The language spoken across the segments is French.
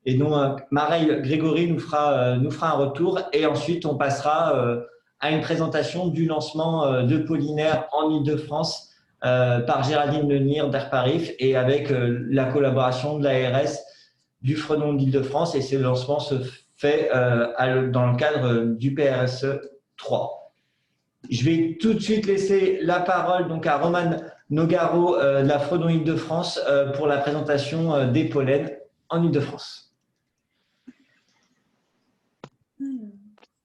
et dont Mareille Grégory nous fera un retour. Et ensuite, on passera à une présentation du lancement de Pollinaire en Île-de-France par Géraldine Lenire d'Airparif et avec la collaboration de l'ARS du Fredon d'Île-de-France. Et ce lancement se fait dans le cadre du PRSE 3. Je vais tout de suite laisser la parole donc à Romane Nogaro de la Fredon Île-de-France pour la présentation des pollens en Île-de-France.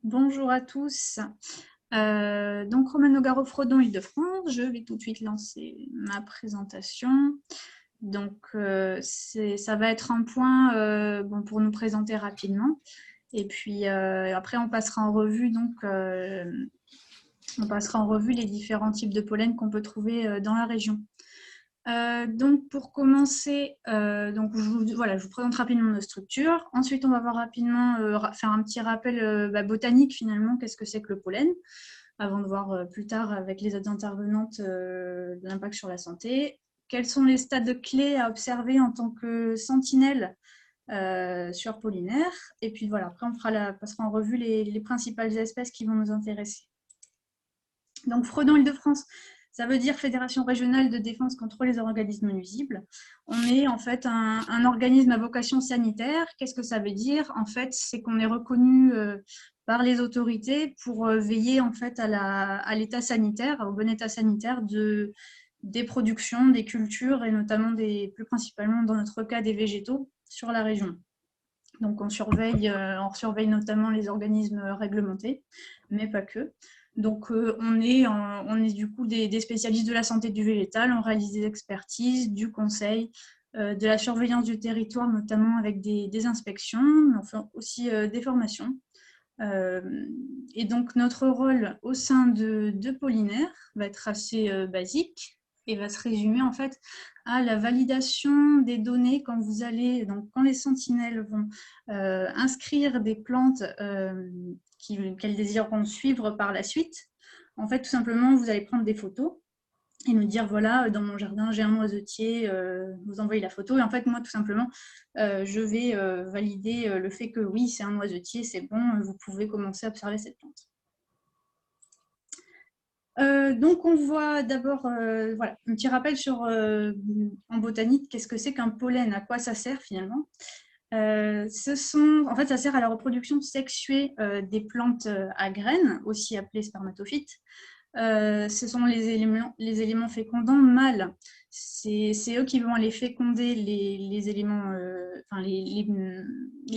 Bonjour à tous. Donc Romane Nogaro, Fredon Île-de-France. Je vais tout de suite lancer ma présentation. Donc ça va être un point pour nous présenter rapidement. Et puis après, on passera en revue les différents types de pollen qu'on peut trouver dans la région. Donc pour commencer, je vous présente rapidement nos structures. Ensuite, on va voir rapidement faire un petit rappel botanique finalement, qu'est-ce que c'est que le pollen, avant de voir plus tard avec les autres intervenantes l'impact sur la santé. Quels sont les stades clés à observer en tant que sentinelle sur pollinaire. Et puis voilà, après on passera en revue les principales espèces qui vont nous intéresser. Donc Fredon Île-de-France, ça veut dire Fédération régionale de défense contre les organismes nuisibles. On est en fait un organisme à vocation sanitaire. Qu'est-ce que ça veut dire? En fait, c'est qu'on est reconnu par les autorités pour veiller en fait à l'état sanitaire, au bon état sanitaire des productions, des cultures et notamment plus principalement dans notre cas des végétaux sur la région. Donc on surveille notamment les organismes réglementés, mais pas que. Donc on est du coup des spécialistes de la santé du végétal, on réalise des expertises, du conseil, de la surveillance du territoire, notamment avec des inspections, mais enfin aussi des formations. Et donc notre rôle au sein de Pollinaire va être assez basique et va se résumer en fait à la validation des données quand les sentinelles vont inscrire des plantes qu'elles désireront suivre par la suite. En fait, tout simplement, vous allez prendre des photos et nous dire, voilà, dans mon jardin, j'ai un noisetier, vous envoyez la photo. Et en fait, moi, tout simplement, je vais valider le fait que oui, c'est un noisetier, c'est bon, vous pouvez commencer à observer cette plante. Donc, on voit d'abord un petit rappel en botanique, qu'est-ce que c'est qu'un pollen, à quoi ça sert finalement. En fait, ça sert à la reproduction sexuée des plantes à graines, aussi appelées spermatophytes. Ce sont les éléments fécondants mâles. C'est eux qui vont aller féconder les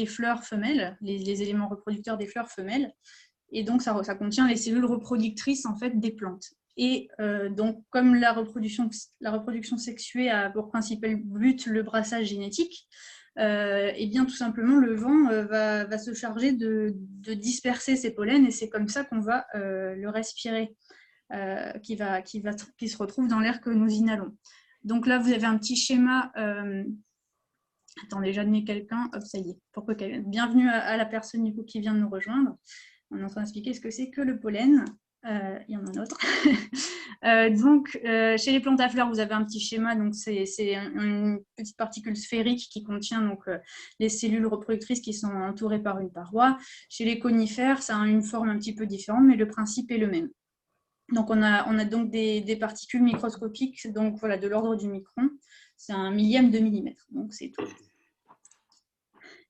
fleurs femelles, les éléments reproducteurs des fleurs femelles. Et donc, ça contient les cellules reproductrices en fait, des plantes. Et donc, comme la reproduction sexuée a pour principal but le brassage génétique, et bien tout simplement, le vent va se charger de disperser ces pollens et c'est comme ça qu'on va le respirer, qui se retrouve dans l'air que nous inhalons. Donc là, vous avez un petit schéma. Attendez, j'admets quelqu'un. Hop, ça y est. Bienvenue à la personne du coup, qui vient de nous rejoindre. On est en train d'expliquer ce que c'est que le pollen. Il y en a un autre. Chez les plantes à fleurs, vous avez un petit schéma. Donc, c'est une petite particule sphérique qui contient les cellules reproductrices qui sont entourées par une paroi. Chez les conifères, ça a une forme un petit peu différente, mais le principe est le même. Donc, on a donc des particules microscopiques donc, voilà, de l'ordre du micron. C'est un millième de millimètre. Donc, c'est tout.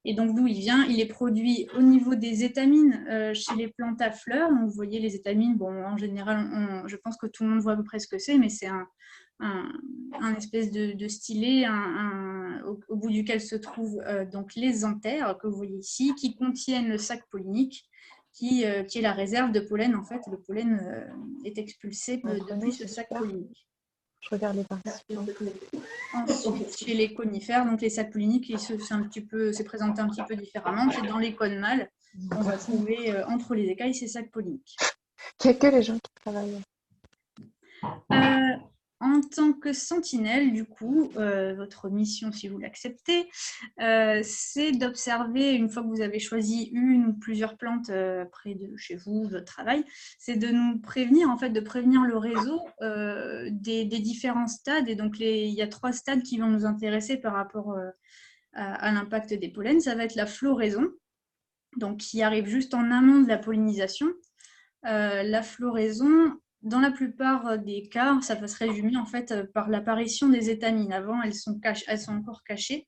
Et donc, d'où il vient? Il est produit au niveau des étamines chez les plantes à fleurs. Donc, vous voyez, les étamines, bon, en général, je pense que tout le monde voit à peu près ce que c'est, mais c'est un espèce de stylet au bout duquel se trouvent donc les anthères que vous voyez ici, qui contiennent le sac pollinique, qui est la réserve de pollen. En fait, le pollen est expulsé depuis ce sac pollinique. Je regarde les participants. Ensuite, chez les conifères, donc les sacs polliniques, c'est présenté un petit peu différemment. C'est dans les cônes mâles, on va trouver entre les écailles ces sacs polliniques. Il n'y a que les gens qui travaillent. En tant que sentinelle, du coup, votre mission, si vous l'acceptez, c'est d'observer, une fois que vous avez choisi une ou plusieurs plantes près de chez vous, votre travail, c'est de nous prévenir, en fait, de prévenir le réseau des différents stades. Et donc, il y a 3 stades qui vont nous intéresser par rapport à l'impact des pollens, ça va être la floraison, donc qui arrive juste en amont de la pollinisation. La floraison, dans la plupart des cas, ça va se résumer en fait par l'apparition des étamines. Avant, elles sont encore cachées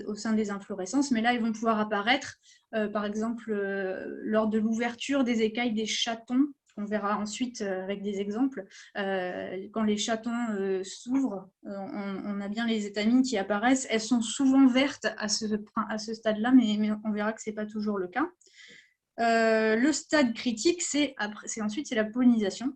au sein des inflorescences, mais là, elles vont pouvoir apparaître, par exemple, lors de l'ouverture des écailles des chatons. On verra ensuite avec des exemples. Quand les chatons s'ouvrent, on a bien les étamines qui apparaissent. Elles sont souvent vertes à ce stade-là, mais on verra que ce n'est pas toujours le cas. Le stade critique, ensuite c'est la pollinisation.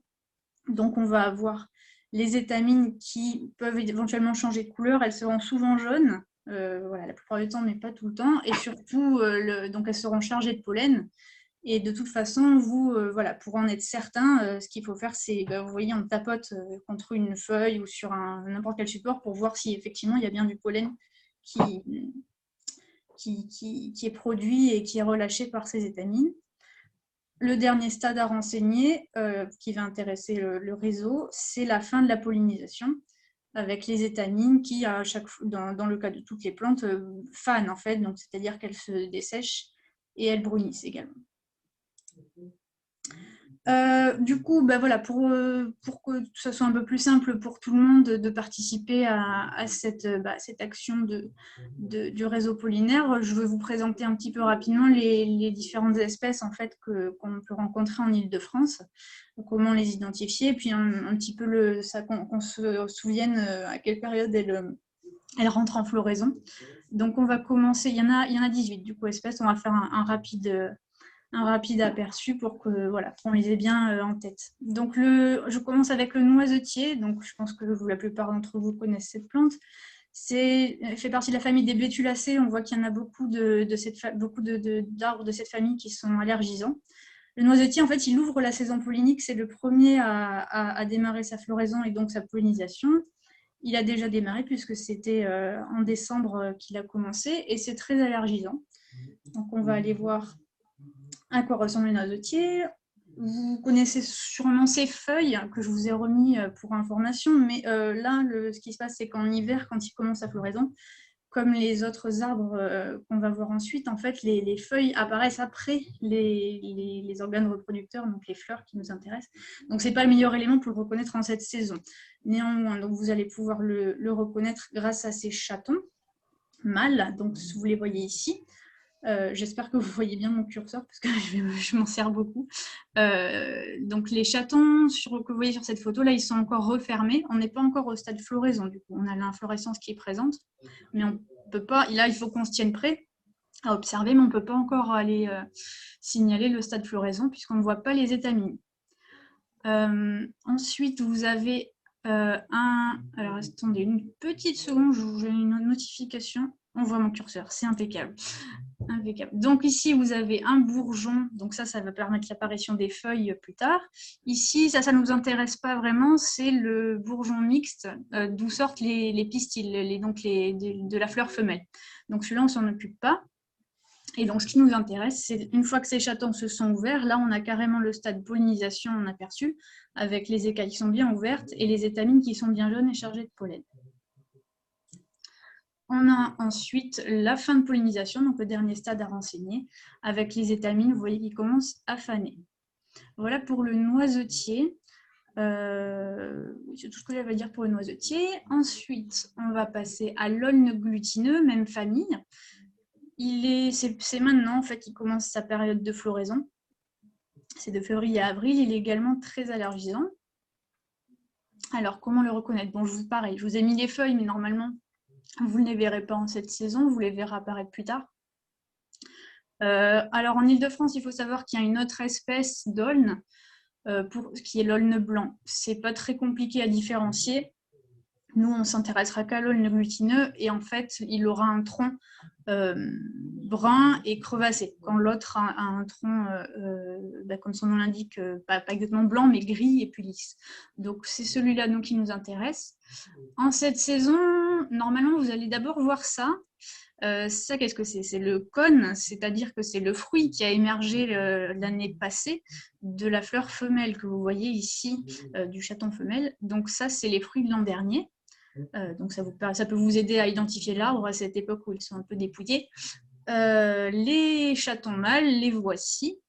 Donc on va avoir les étamines qui peuvent éventuellement changer de couleur. Elles seront souvent jaunes, voilà, la plupart du temps, mais pas tout le temps. Et surtout, donc elles seront chargées de pollen. Et de toute façon, voilà, pour en être certain, ce qu'il faut faire, c'est, vous voyez, on tapote contre une feuille ou sur n'importe quel support pour voir si effectivement il y a bien du pollen qui est produit et qui est relâché par ces étamines. Le dernier stade à renseigner, qui va intéresser le réseau, c'est la fin de la pollinisation, avec les étamines qui, dans le cas de toutes les plantes, fanent en fait, donc c'est-à-dire qu'elles se dessèchent et elles brunissent également. Du coup, voilà, pour que ce soit un peu plus simple pour tout le monde de participer à cette action du réseau pollinaire, je vais vous présenter un petit peu rapidement les différentes espèces en fait, qu'on peut rencontrer en Île-de-France, comment les identifier, et puis un petit peu qu'on se souvienne à quelle période elles rentrent en floraison. Donc on va commencer, il y en a 18 du coup espèces, on va faire un rapide aperçu pour que voilà, qu'on les ait bien en tête. Donc je commence avec le noisetier. Donc je pense que la plupart d'entre vous connaissent cette plante. Elle fait partie de la famille des bétulacées. On voit qu'il y en a beaucoup d'arbres de cette famille qui sont allergisants. Le noisetier, en fait, il ouvre la saison pollinique. C'est le premier à démarrer sa floraison et donc sa pollinisation. Il a déjà démarré puisque c'était en décembre qu'il a commencé et c'est très allergisant. Donc on va aller voir à quoi ressemble le noisetier. Vous connaissez sûrement ces feuilles que je vous ai remis pour information, mais là, ce qui se passe, c'est qu'en hiver, quand il commence sa floraison, comme les autres arbres qu'on va voir ensuite, en fait, les feuilles apparaissent après les organes reproducteurs, donc les fleurs qui nous intéressent. Donc, ce n'est pas le meilleur élément pour le reconnaître en cette saison. Néanmoins, donc, vous allez pouvoir le reconnaître grâce à ces chatons mâles, donc vous les voyez ici. J'espère que vous voyez bien mon curseur parce que je m'en sers beaucoup. Donc les chatons que vous voyez sur cette photo, là, ils sont encore refermés. On n'est pas encore au stade floraison, du coup. On a l'inflorescence qui est présente, mais on peut pas. Là, il faut qu'on se tienne prêt à observer, mais on ne peut pas encore aller signaler le stade floraison puisqu'on ne voit pas les étamines. Ensuite, vous avez alors, attendez une petite seconde, j'ai une notification. On voit mon curseur, c'est impeccable. Impeccable. Donc ici, vous avez un bourgeon. Donc ça va permettre l'apparition des feuilles plus tard. Ici, ça ne nous intéresse pas vraiment. C'est le bourgeon mixte d'où sortent les pistils, de la fleur femelle. Donc celui-là, on ne s'en occupe pas. Et donc, ce qui nous intéresse, c'est une fois que ces chatons se sont ouverts, là, on a carrément le stade pollinisation en aperçu, avec les écailles qui sont bien ouvertes et les étamines qui sont bien jaunes et chargées de pollen. On a ensuite la fin de pollinisation, donc le dernier stade à renseigner, avec les étamines, vous voyez, qui commencent à faner. Voilà pour le noisetier. C'est tout ce que j'avais à dire pour le noisetier. Ensuite, on va passer à l'aulne glutineux, même famille. C'est maintenant, en fait, qu'il commence sa période de floraison. C'est de février à avril. Il est également très allergisant. Alors, comment le reconnaître? Bon, pareil, je vous ai mis les feuilles, mais normalement, vous ne les verrez pas en cette saison, vous les verrez apparaître plus tard. Alors, en Île-de-France, il faut savoir qu'il y a une autre espèce d'aulne, qui est l'aulne blanc. Ce n'est pas très compliqué à différencier. Nous, on s'intéressera qu'à l'aulne glutineux et en fait, il aura un tronc brun et crevassé, quand l'autre a un tronc, comme son nom l'indique, pas exactement blanc, mais gris et puis lisse. Donc, c'est celui-là qui nous intéresse. En cette saison, normalement, vous allez d'abord voir ça. Ça, qu'est-ce que c'est? C'est le cône, c'est-à-dire que c'est le fruit qui a émergé l'année passée de la fleur femelle que vous voyez ici, du chaton femelle. Donc ça, c'est les fruits de l'an dernier. Donc ça peut vous aider à identifier l'arbre à cette époque où ils sont un peu dépouillés. Les chatons mâles, les voici.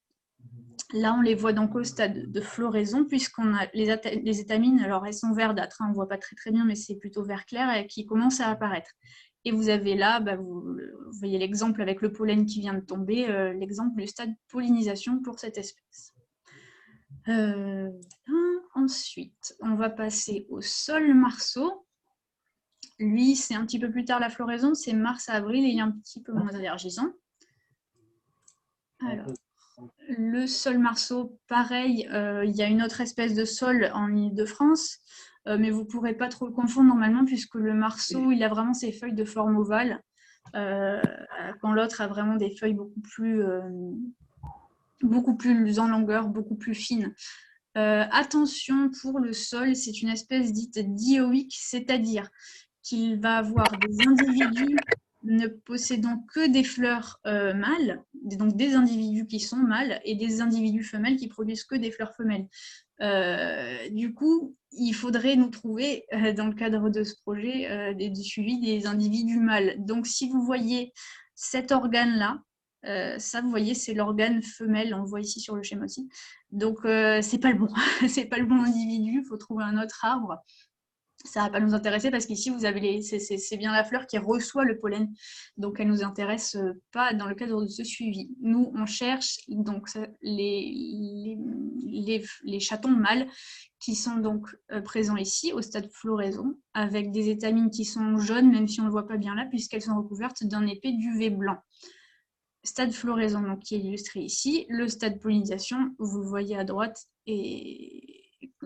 Là, on les voit donc au stade de floraison, puisqu'on a les étamines, alors elles sont verdâtres, hein, on ne voit pas très bien, mais c'est plutôt vert clair, et qui commencent à apparaître. Et vous avez là, vous voyez l'exemple avec le pollen qui vient de tomber, l'exemple du stade pollinisation pour cette espèce. Ensuite, on va passer au sol marceau. Lui, c'est un petit peu plus tard la floraison, c'est mars à avril et il est un petit peu moins allergisant. Alors, le sol marceau, pareil, il y a une autre espèce de sol en Île-de-France, mais vous ne pourrez pas trop le confondre normalement puisque le marceau, il a vraiment ses feuilles de forme ovale, quand l'autre a vraiment des feuilles beaucoup plus en longueur, beaucoup plus fines. Attention pour le sol, c'est une espèce dite dioïque, c'est-à-dire qu'il va avoir des individus ne possédant que des fleurs mâles, donc des individus qui sont mâles, et des individus femelles qui produisent que des fleurs femelles. Du coup, il faudrait nous trouver, dans le cadre de ce projet, du suivi des individus mâles. Donc, si vous voyez cet organe-là, ça, vous voyez, c'est l'organe femelle, on le voit ici sur le schéma aussi. Donc, c'est pas le bon, c'est pas le bon individu, il faut trouver un autre arbre. Ça ne va pas nous intéresser parce qu'ici, vous avez c'est bien la fleur qui reçoit le pollen. Donc, elle ne nous intéresse pas dans le cadre de ce suivi. Nous, on cherche donc les chatons mâles qui sont donc présents ici au stade floraison avec des étamines qui sont jaunes, même si on ne le voit pas bien là, puisqu'elles sont recouvertes d'un épais duvet blanc. Stade floraison, donc, qui est illustré ici. Le stade pollinisation, vous le voyez à droite,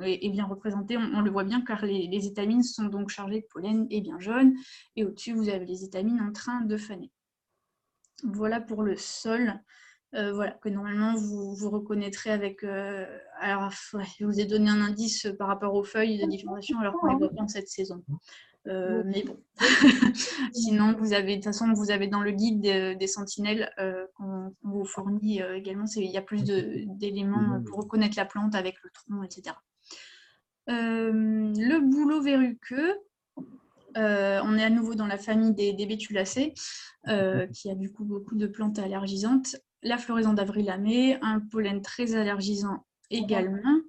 est bien représenté, on le voit bien car les étamines sont donc chargées de pollen et bien jaunes, et au-dessus vous avez les étamines en train de faner. Voilà pour le sol, voilà, que normalement vous reconnaîtrez avec... alors, je vous ai donné un indice par rapport aux feuilles de différenciation alors qu'on ne les voit pas en cette saison. Mais bon, sinon de toute façon vous avez dans le guide des sentinelles qu'on vous fournit également, il y a plus d'éléments pour reconnaître la plante avec le tronc, etc. Le bouleau verruqueux, on est à nouveau dans la famille des bétulacées, qui a du coup beaucoup de plantes allergisantes. La floraison d'avril à mai, un pollen très allergisant également.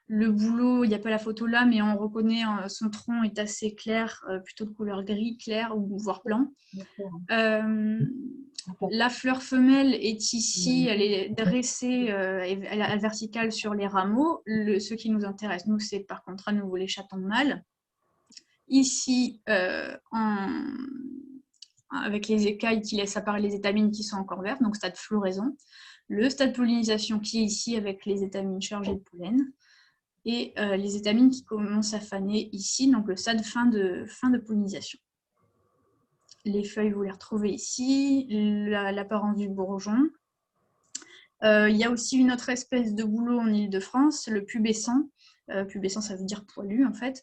Le bouleau, il n'y a pas la photo là, mais on reconnaît son tronc est assez clair, plutôt de couleur gris clair ou voire blanc. La fleur femelle est ici, elle est dressée à la verticale sur les rameaux. Ce qui nous intéresse, nous, c'est par contre à nouveau les chatons mâles. Ici, avec les écailles qui laissent apparaître les étamines qui sont encore vertes, donc stade floraison. Le stade pollinisation qui est ici avec les étamines chargées de pollen. Et les étamines qui commencent à faner ici, donc le stade fin de pollinisation. Les feuilles, vous les retrouvez ici, l'apparence du bourgeon. Il y a aussi une autre espèce de bouleau en Île-de-France, le pubescent. Pubescent, ça veut dire poilu en fait.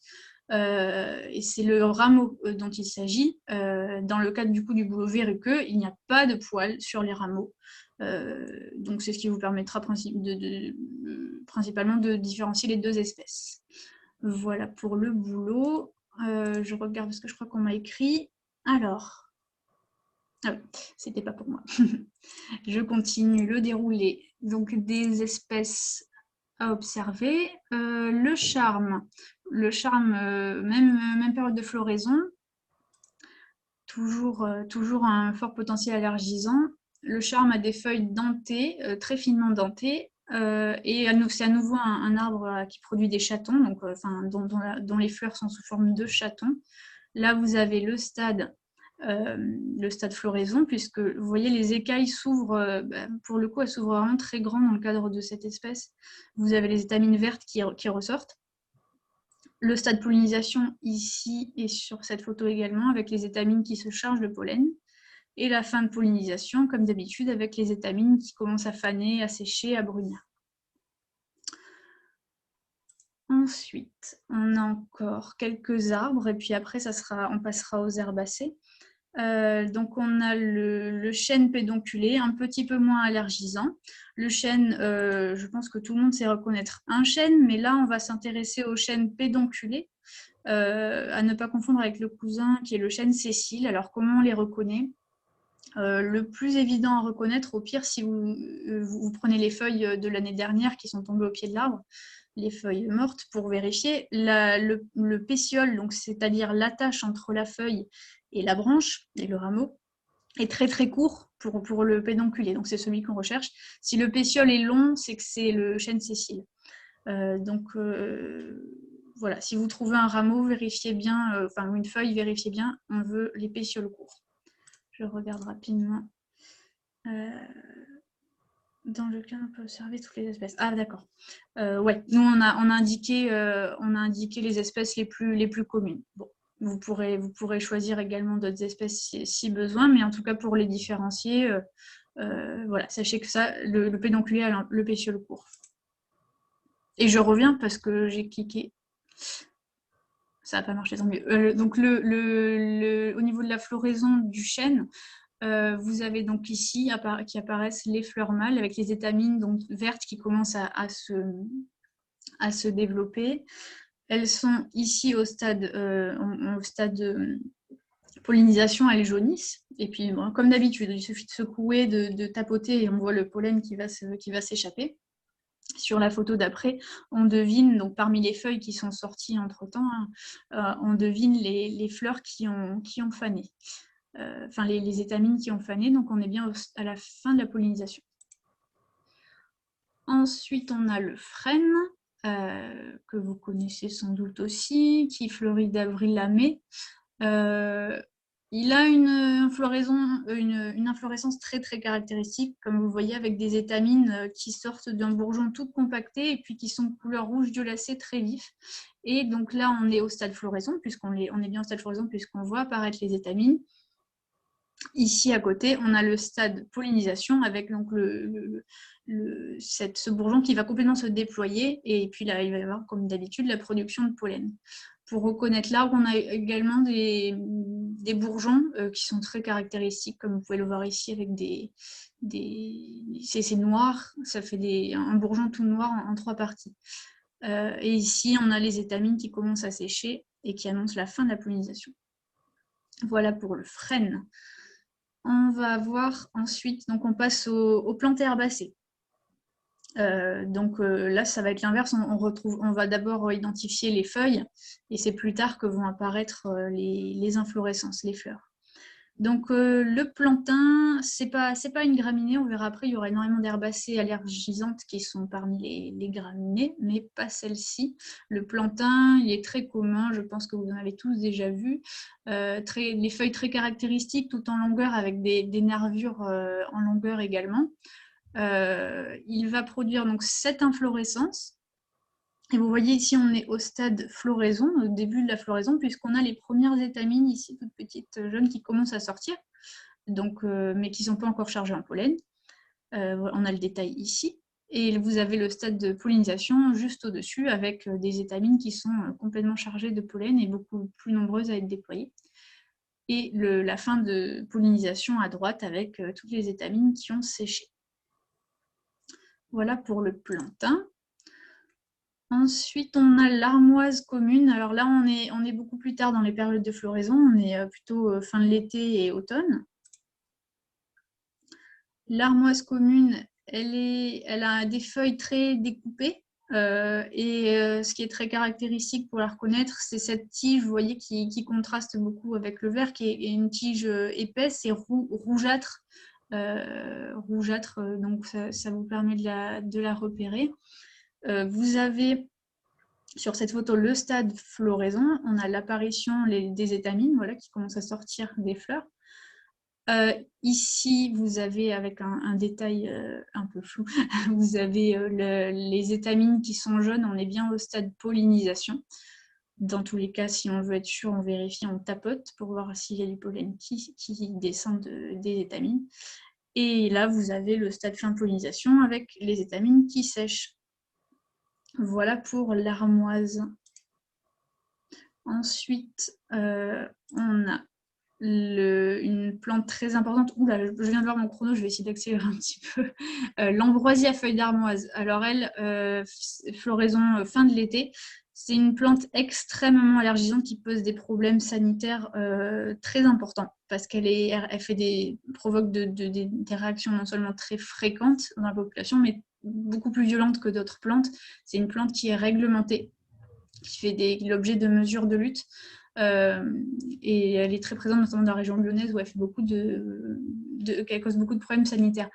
Et c'est le rameau dont il s'agit. Dans le cadre du coup du bouleau verruqueux, il n'y a pas de poils sur les rameaux. Donc c'est ce qui vous permettra principalement de différencier les deux espèces. Voilà pour le bouleau. Je regarde parce que je crois qu'on m'a écrit. Alors, ah oui, c'était pas pour moi. Je continue le déroulé. Donc des espèces à observer. Le charme, même période de floraison. Toujours un fort potentiel allergisant. Le charme a des feuilles dentées, très finement dentées, et c'est à nouveau un arbre qui produit des chatons, donc, dont les fleurs sont sous forme de chatons. Là, vous avez le stade floraison, puisque vous voyez les écailles s'ouvrent, pour le coup, elles s'ouvrent vraiment très grand dans le cadre de cette espèce. Vous avez les étamines vertes qui ressortent. Le stade pollinisation ici et sur cette photo également, avec les étamines qui se chargent de pollen. Et la fin de pollinisation, comme d'habitude, avec les étamines qui commencent à faner, à sécher, à brunir. Ensuite, on a encore quelques arbres, et puis après, on passera aux herbacées. Donc, on a le chêne pédonculé, un petit peu moins allergisant. Le chêne, je pense que tout le monde sait reconnaître un chêne, mais là, on va s'intéresser au chêne pédonculé. à ne pas confondre avec le cousin qui est le chêne Cécile. Alors, comment on les reconnaît? Le plus évident à reconnaître, au pire, si vous prenez les feuilles de l'année dernière qui sont tombées au pied de l'arbre, les feuilles mortes, pour vérifier, le pétiole, c'est-à-dire l'attache entre la feuille et la branche, et le rameau, est très très court pour le pédonculé, donc c'est celui qu'on recherche. Si le pétiole est long, c'est que c'est le chêne Cécile. Voilà, si vous trouvez un rameau, vérifiez bien, enfin une feuille, vérifiez bien, on veut les pétioles courts. Je regarde rapidement. Dans lequel on peut observer toutes les espèces. Ah d'accord. Ouais, nous on a indiqué les espèces les plus communes. Bon, vous pourrez choisir également d'autres espèces si besoin, mais en tout cas pour les différencier, voilà, sachez que ça, le pédonculé a le pétiole court. Et je reviens parce que j'ai cliqué. Ça n'a pas marché, tant mieux. Donc au niveau de la floraison du chêne, vous avez donc ici qui apparaissent les fleurs mâles avec les étamines donc vertes qui commencent à se développer. Elles sont ici au stade de pollinisation, elles jaunissent. Et puis, bon, comme d'habitude, il suffit de secouer, de tapoter et on voit le pollen qui va s'échapper. Sur la photo d'après, on devine, donc parmi les feuilles qui sont sorties entre-temps, on devine les fleurs qui ont fané. Enfin les étamines qui ont fané, donc on est bien à la fin de la pollinisation. Ensuite, on a le frêne, que vous connaissez sans doute aussi, qui fleurit d'avril à mai. Il a une inflorescence très très caractéristique, comme vous voyez, avec des étamines qui sortent d'un bourgeon tout compacté et puis qui sont de couleur rouge violacée très vif. Et donc là, on est au stade floraison, on est bien au stade floraison puisqu'on voit apparaître les étamines. Ici à côté, on a le stade pollinisation avec donc ce bourgeon qui va complètement se déployer et puis là, il va y avoir comme d'habitude la production de pollen. Pour reconnaître l'arbre, on a également des bourgeons qui sont très caractéristiques, comme vous pouvez le voir ici avec c'est noir, ça fait un bourgeon tout noir en 3 parties. Et ici, on a les étamines qui commencent à sécher et qui annoncent la fin de la pollinisation. Voilà pour le frêne. On va voir ensuite, donc on passe aux plantes herbacées. Là, ça va être l'inverse. On va d'abord identifier les feuilles et c'est plus tard que vont apparaître les inflorescences, les fleurs. Donc, le plantain, c'est pas une graminée. On verra après, il y aura énormément d'herbacées allergisantes qui sont parmi les graminées, mais pas celle-ci. Le plantain, il est très commun. Je pense que vous en avez tous déjà vu. Les feuilles très caractéristiques, tout en longueur, avec des nervures en longueur également. Il va produire donc 7 inflorescences. Et vous voyez ici, on est au stade floraison, au début de la floraison, puisqu'on a les premières étamines ici, toutes petites jeunes, qui commencent à sortir, donc, mais qui ne sont pas encore chargées en pollen. On a le détail ici. Et vous avez le stade de pollinisation juste au-dessus, avec des étamines qui sont complètement chargées de pollen et beaucoup plus nombreuses à être déployées. Et la fin de pollinisation à droite, avec toutes les étamines qui ont séché. Voilà pour le plantain. Ensuite, on a l'armoise commune. Alors là, on est beaucoup plus tard dans les périodes de floraison. On est plutôt fin de l'été et automne. L'armoise commune, elle a des feuilles très découpées. Ce qui est très caractéristique pour la reconnaître, c'est cette tige, vous voyez, qui contraste beaucoup avec le vert, qui est une tige épaisse et rougeâtre. Donc ça vous permet de la repérer. Vous avez sur cette photo le stade floraison, on a l'apparition des étamines, voilà, qui commencent à sortir des fleurs. Ici, vous avez, avec un détail un peu flou, vous avez les étamines qui sont jaunes, on est bien au stade pollinisation. Dans tous les cas, si on veut être sûr, on vérifie, on tapote pour voir s'il y a du pollen qui descend des étamines. Et là, vous avez le stade fin de pollinisation avec les étamines qui sèchent. Voilà pour l'armoise. Ensuite, on a une plante très importante. Oula, je viens de voir mon chrono, je vais essayer d'accélérer un petit peu. L'ambroisie à feuilles d'armoise. Alors elle, floraison fin de l'été. C'est une plante extrêmement allergisante qui pose des problèmes sanitaires très importants parce qu'elle provoque des réactions non seulement très fréquentes dans la population, mais beaucoup plus violentes que d'autres plantes. C'est une plante qui est réglementée, qui fait l'objet de mesures de lutte. Et elle est très présente notamment dans la région lyonnaise où elle cause beaucoup de problèmes sanitaires.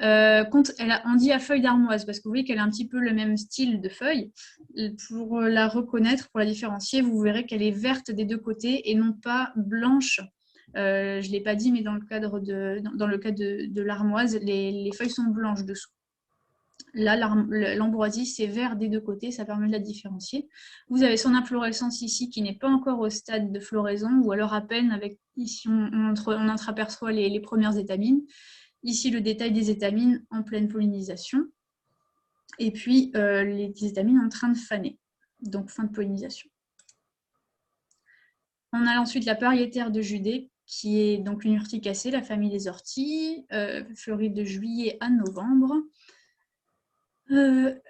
On dit à feuille d'armoise parce que vous voyez qu'elle a un petit peu le même style de feuille. Pour la reconnaître, pour la différencier, vous verrez qu'elle est verte des deux côtés et non pas blanche. Je ne l'ai pas dit, mais dans le cas de l'armoise, les feuilles sont blanches dessous. Là, l'ambroisie, c'est vert des deux côtés, ça permet de la différencier. Vous avez son inflorescence ici qui n'est pas encore au stade de floraison, ou alors à peine, ici on entreaperçoit les premières étamines. Ici, le détail des étamines en pleine pollinisation. Et puis, les étamines en train de faner, donc fin de pollinisation. On a ensuite la Pariétaire de Judée, qui est donc une urticacée, la famille des orties, fleurie de juillet à novembre.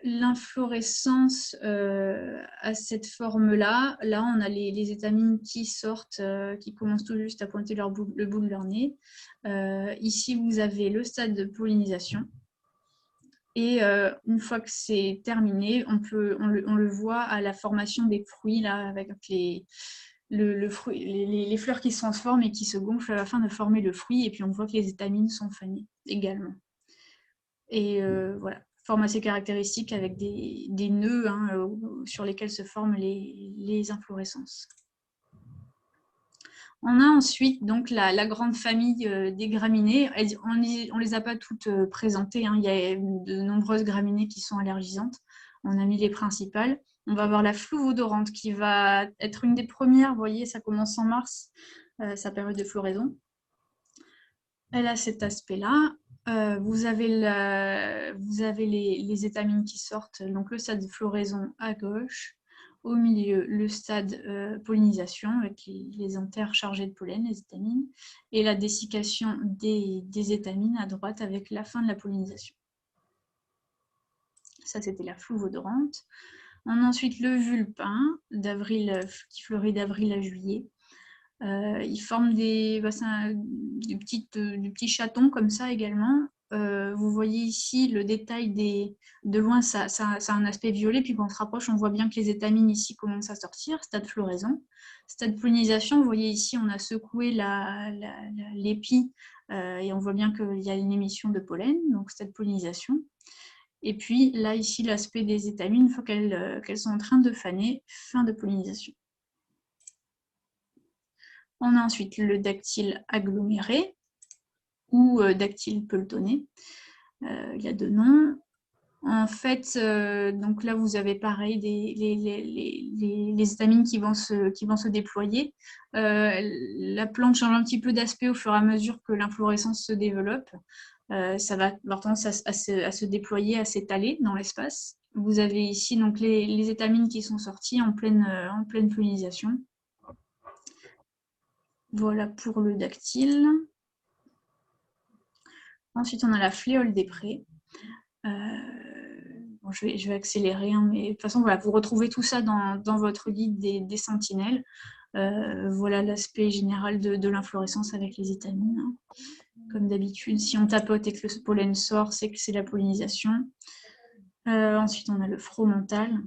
L'inflorescence a cette forme-là. Là, on a les étamines qui sortent, qui commencent tout juste à pointer le bout de leur nez. Ici, vous avez le stade de pollinisation. Et une fois que c'est terminé, on le voit à la formation des fruits, là, avec les fleurs qui se transforment et qui se gonflent à la fin de former le fruit. Et puis, on voit que les étamines sont fanées également. Et voilà. Forme assez caractéristique avec des nœuds sur lesquels se forment les inflorescences. On a ensuite donc la grande famille des graminées. On ne les a pas toutes présentées. Il y a de nombreuses graminées qui sont allergisantes. On a mis les principales. On va avoir la flouve-odorante qui va être une des premières. Vous voyez, ça commence en mars, sa période de floraison. Elle a cet aspect-là. Vous avez les étamines qui sortent, donc le stade de floraison à gauche, au milieu le stade pollinisation avec les anthères chargées de pollen, les étamines, et la dessiccation des étamines à droite avec la fin de la pollinisation. Ça, c'était la flouve odorante. On a ensuite le vulpin qui fleurit d'avril à juillet. Ils forment des petits chatons comme ça également. Vous voyez ici le détail de loin, ça a un aspect violet, puis quand on se rapproche, on voit bien que les étamines ici commencent à sortir, stade floraison. Stade pollinisation, vous voyez ici, on a secoué l'épi et on voit bien qu'il y a une émission de pollen, donc stade pollinisation. Et puis là, ici, l'aspect des étamines, une fois qu'elles sont en train de faner, fin de pollinisation. On a ensuite le dactyle aggloméré ou dactyle pelletonné. Il y a deux noms. En fait, donc là, vous avez pareil les étamines qui vont se déployer. La plante change un petit peu d'aspect au fur et à mesure que l'inflorescence se développe. Ça va avoir tendance à se déployer, à s'étaler dans l'espace. Vous avez ici donc les étamines qui sont sorties en pleine pollinisation. Voilà pour le dactyle. Ensuite, on a la fléole des prés. Bon, je vais accélérer, mais de toute façon, voilà, vous retrouvez tout ça dans votre guide des sentinelles. Voilà l'aspect général de l'inflorescence avec les étamines. Comme d'habitude, si on tapote et que le pollen sort, c'est que c'est la pollinisation. Ensuite, on a le fromental.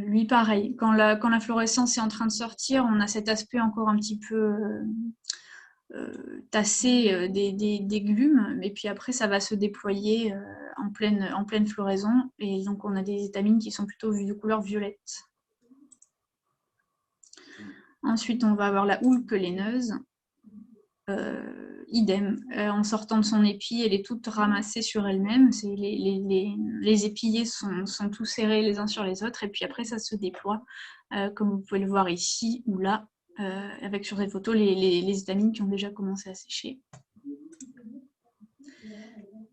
Lui, pareil, quand l'inflorescence est en train de sortir, on a cet aspect encore un petit peu tassé des glumes, et puis après, ça va se déployer en pleine floraison, et donc on a des étamines qui sont plutôt de couleur violette. Ensuite, on va avoir la houlque laineuse. Idem, en sortant de son épi, elle est toute ramassée sur elle-même. Les épillés sont tous serrés les uns sur les autres, et puis après ça se déploie, comme vous pouvez le voir ici ou là, avec sur cette photo les étamines qui ont déjà commencé à sécher.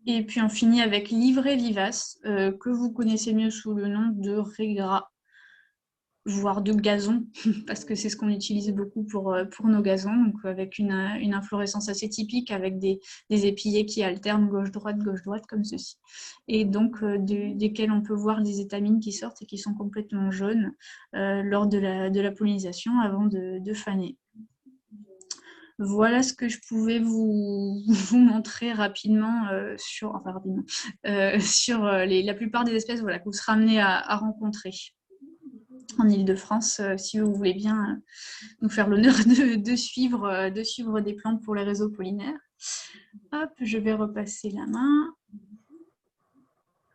Et puis on finit avec l'ivraie vivace, que vous connaissez mieux sous le nom de raie gras. voire de gazon, parce que c'est ce qu'on utilise beaucoup pour nos gazons, donc avec une inflorescence assez typique, avec des épillets qui alternent gauche-droite, comme ceci. Et donc, desquels on peut voir des étamines qui sortent et qui sont complètement jaunes lors de la pollinisation avant de faner. Voilà ce que je pouvais vous montrer rapidement sur la plupart des espèces que vous serez amenés à rencontrer en Île-de-France, si vous voulez bien nous faire l'honneur de suivre des plantes pour les réseaux pollinaires. Hop, je vais repasser la main.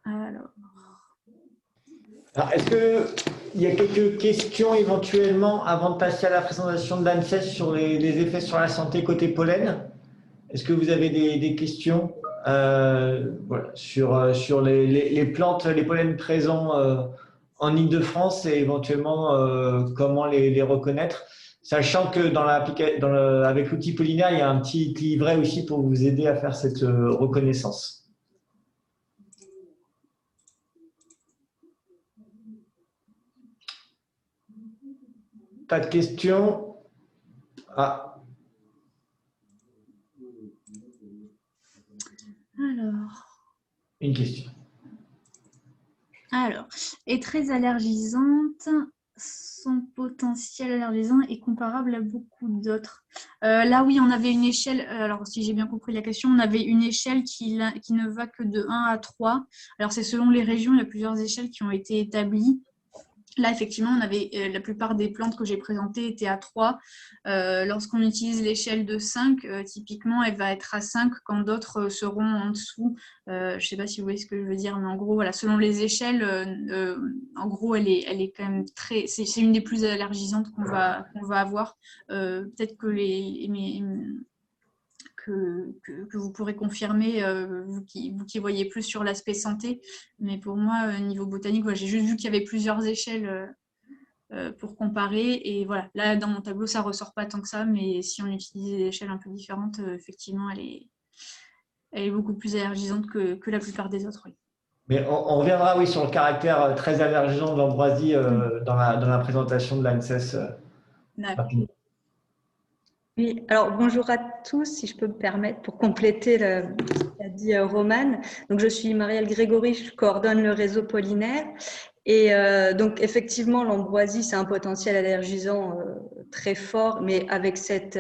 Alors, est-ce qu'il y a quelques questions éventuellement avant de passer à la présentation de l'ANSES sur les effets sur la santé côté pollen? Est-ce que vous avez des questions sur les plantes, les pollens présents en Île-de-France et éventuellement comment les reconnaître? Sachant que avec l'outil pollinaire, il y a un petit livret aussi pour vous aider à faire cette reconnaissance. Pas de questions? Ah. Alors. Une question. Alors, est très allergisante. Son potentiel allergisant est comparable à beaucoup d'autres. Là, oui, on avait une échelle, alors si j'ai bien compris la question, on avait une échelle qui ne va que de 1 à 3. Alors, c'est selon les régions, il y a plusieurs échelles qui ont été établies. Là, effectivement, on avait la plupart des plantes que j'ai présentées étaient à 3. Lorsqu'on utilise l'échelle de 5, typiquement, elle va être à 5 quand d'autres seront en dessous. Je ne sais pas si vous voyez ce que je veux dire, mais en gros, voilà, selon les échelles, en gros, elle est quand même très. C'est une des plus allergisantes qu'on va avoir. Peut-être que que vous pourrez confirmer, vous qui voyez plus sur l'aspect santé. Mais pour moi, niveau botanique, j'ai juste vu qu'il y avait plusieurs échelles pour comparer. Et voilà, là, dans mon tableau, ça ne ressort pas tant que ça. Mais si on utilise des échelles un peu différentes, effectivement, elle est beaucoup plus allergisante que la plupart des autres. Oui. Mais on reviendra, oui, sur le caractère très allergisant de l'ambroisie dans la présentation de l'ANSES. D'accord. Oui, alors bonjour à tous, si je peux me permettre, pour compléter ce qu'a dit Romane. Donc, je suis Marielle Grégory, je coordonne le réseau pollinaire. Et donc, effectivement, l'ambroisie, c'est un potentiel allergisant très fort, mais avec cette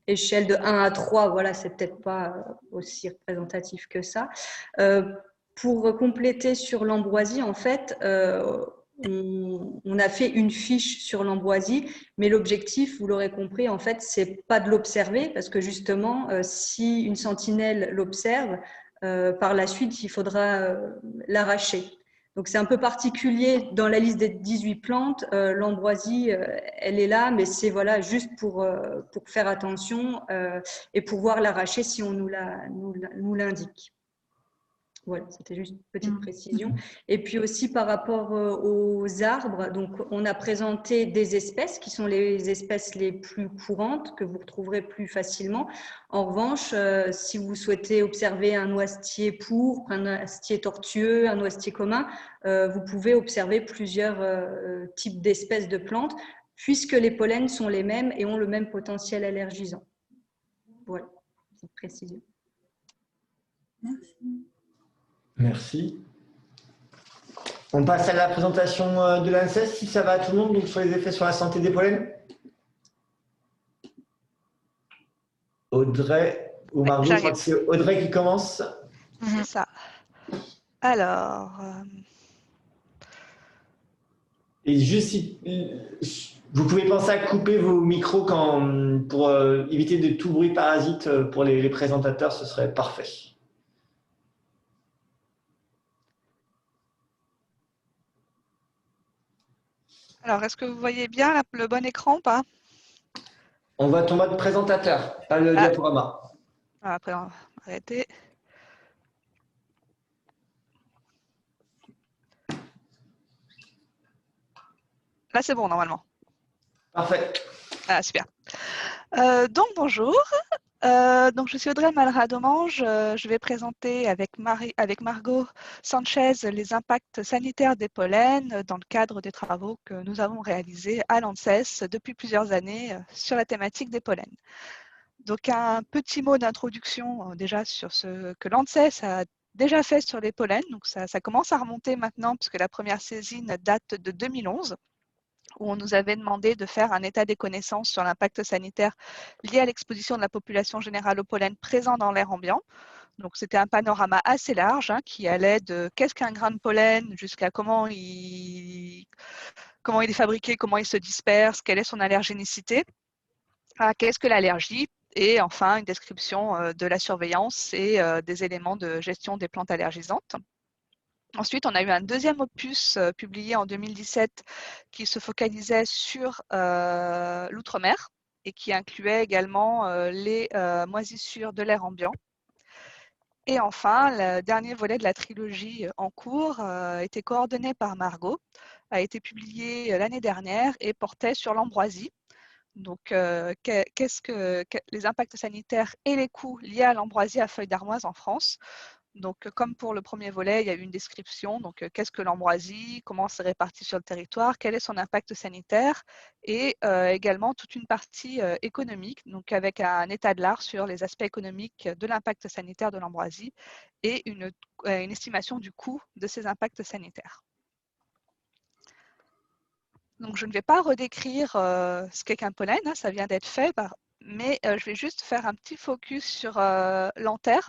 échelle de 1 à 3, voilà, c'est peut-être pas aussi représentatif que ça. Pour compléter sur l'ambroisie, en fait, on a fait une fiche sur l'ambroisie, mais l'objectif, vous l'aurez compris, en fait, c'est pas de l'observer, parce que justement, si une sentinelle l'observe, par la suite, il faudra l'arracher. Donc, c'est un peu particulier dans la liste des 18 plantes. L'ambroisie, elle est là, mais c'est voilà, juste pour faire attention et pouvoir l'arracher si on nous l'indique. Voilà, c'était juste une petite précision. Et puis aussi par rapport aux arbres, donc on a présenté des espèces qui sont les espèces les plus courantes que vous retrouverez plus facilement. En revanche, si vous souhaitez observer un noisetier pourpre, un noisetier tortueux, un noisetier commun, vous pouvez observer plusieurs types d'espèces de plantes puisque les pollens sont les mêmes et ont le même potentiel allergisant. Voilà, petite précision. Merci. Merci. On passe à la présentation de l'ANSES, si ça va à tout le monde, donc sur les effets sur la santé des pollens. Audrey ou Margot, je crois que c'est Audrey qui commence. C'est ça. Alors. Et juste, vous pouvez penser à couper vos micros pour éviter de tout bruit parasite pour les présentateurs, ce serait parfait. Alors, est-ce que vous voyez bien le bon écran ou pas? On voit ton mode présentateur, pas le diaporama. Après, on va arrêter. Là, c'est bon, normalement. Parfait. Ah, super. Donc, bonjour. Donc, je suis Audrey Malra-Domange. Je vais présenter avec Margot Sanchez les impacts sanitaires des pollens dans le cadre des travaux que nous avons réalisés à l'ANSES depuis plusieurs années sur la thématique des pollens. Donc, un petit mot d'introduction déjà sur ce que l'ANSES a déjà fait sur les pollens. Donc, ça commence à remonter maintenant puisque la première saisine date de 2011. Où on nous avait demandé de faire un état des connaissances sur l'impact sanitaire lié à l'exposition de la population générale au pollen présent dans l'air ambiant. Donc, c'était un panorama assez large qui allait de qu'est-ce qu'un grain de pollen jusqu'à comment il est fabriqué, comment il se disperse, quelle est son allergénicité, à qu'est-ce que l'allergie, et enfin une description de la surveillance et des éléments de gestion des plantes allergisantes. Ensuite, on a eu un deuxième opus publié en 2017 qui se focalisait sur l'outre-mer et qui incluait également les moisissures de l'air ambiant. Et enfin, le dernier volet de la trilogie en cours était coordonné par Margot, a été publié l'année dernière et portait sur l'ambroisie. Donc, les impacts sanitaires et les coûts liés à l'ambroisie à feuilles d'armoise en France. Donc, comme pour le premier volet, il y a eu une description. Donc, qu'est-ce que l'ambroisie, comment c'est réparti sur le territoire, quel est son impact sanitaire et également toute une partie économique, donc avec un état de l'art sur les aspects économiques de l'impact sanitaire de l'ambroisie et une estimation du coût de ces impacts sanitaires. Donc, je ne vais pas redécrire ce qu'est qu'un pollen, ça vient d'être fait, mais je vais juste faire un petit focus sur l'anther,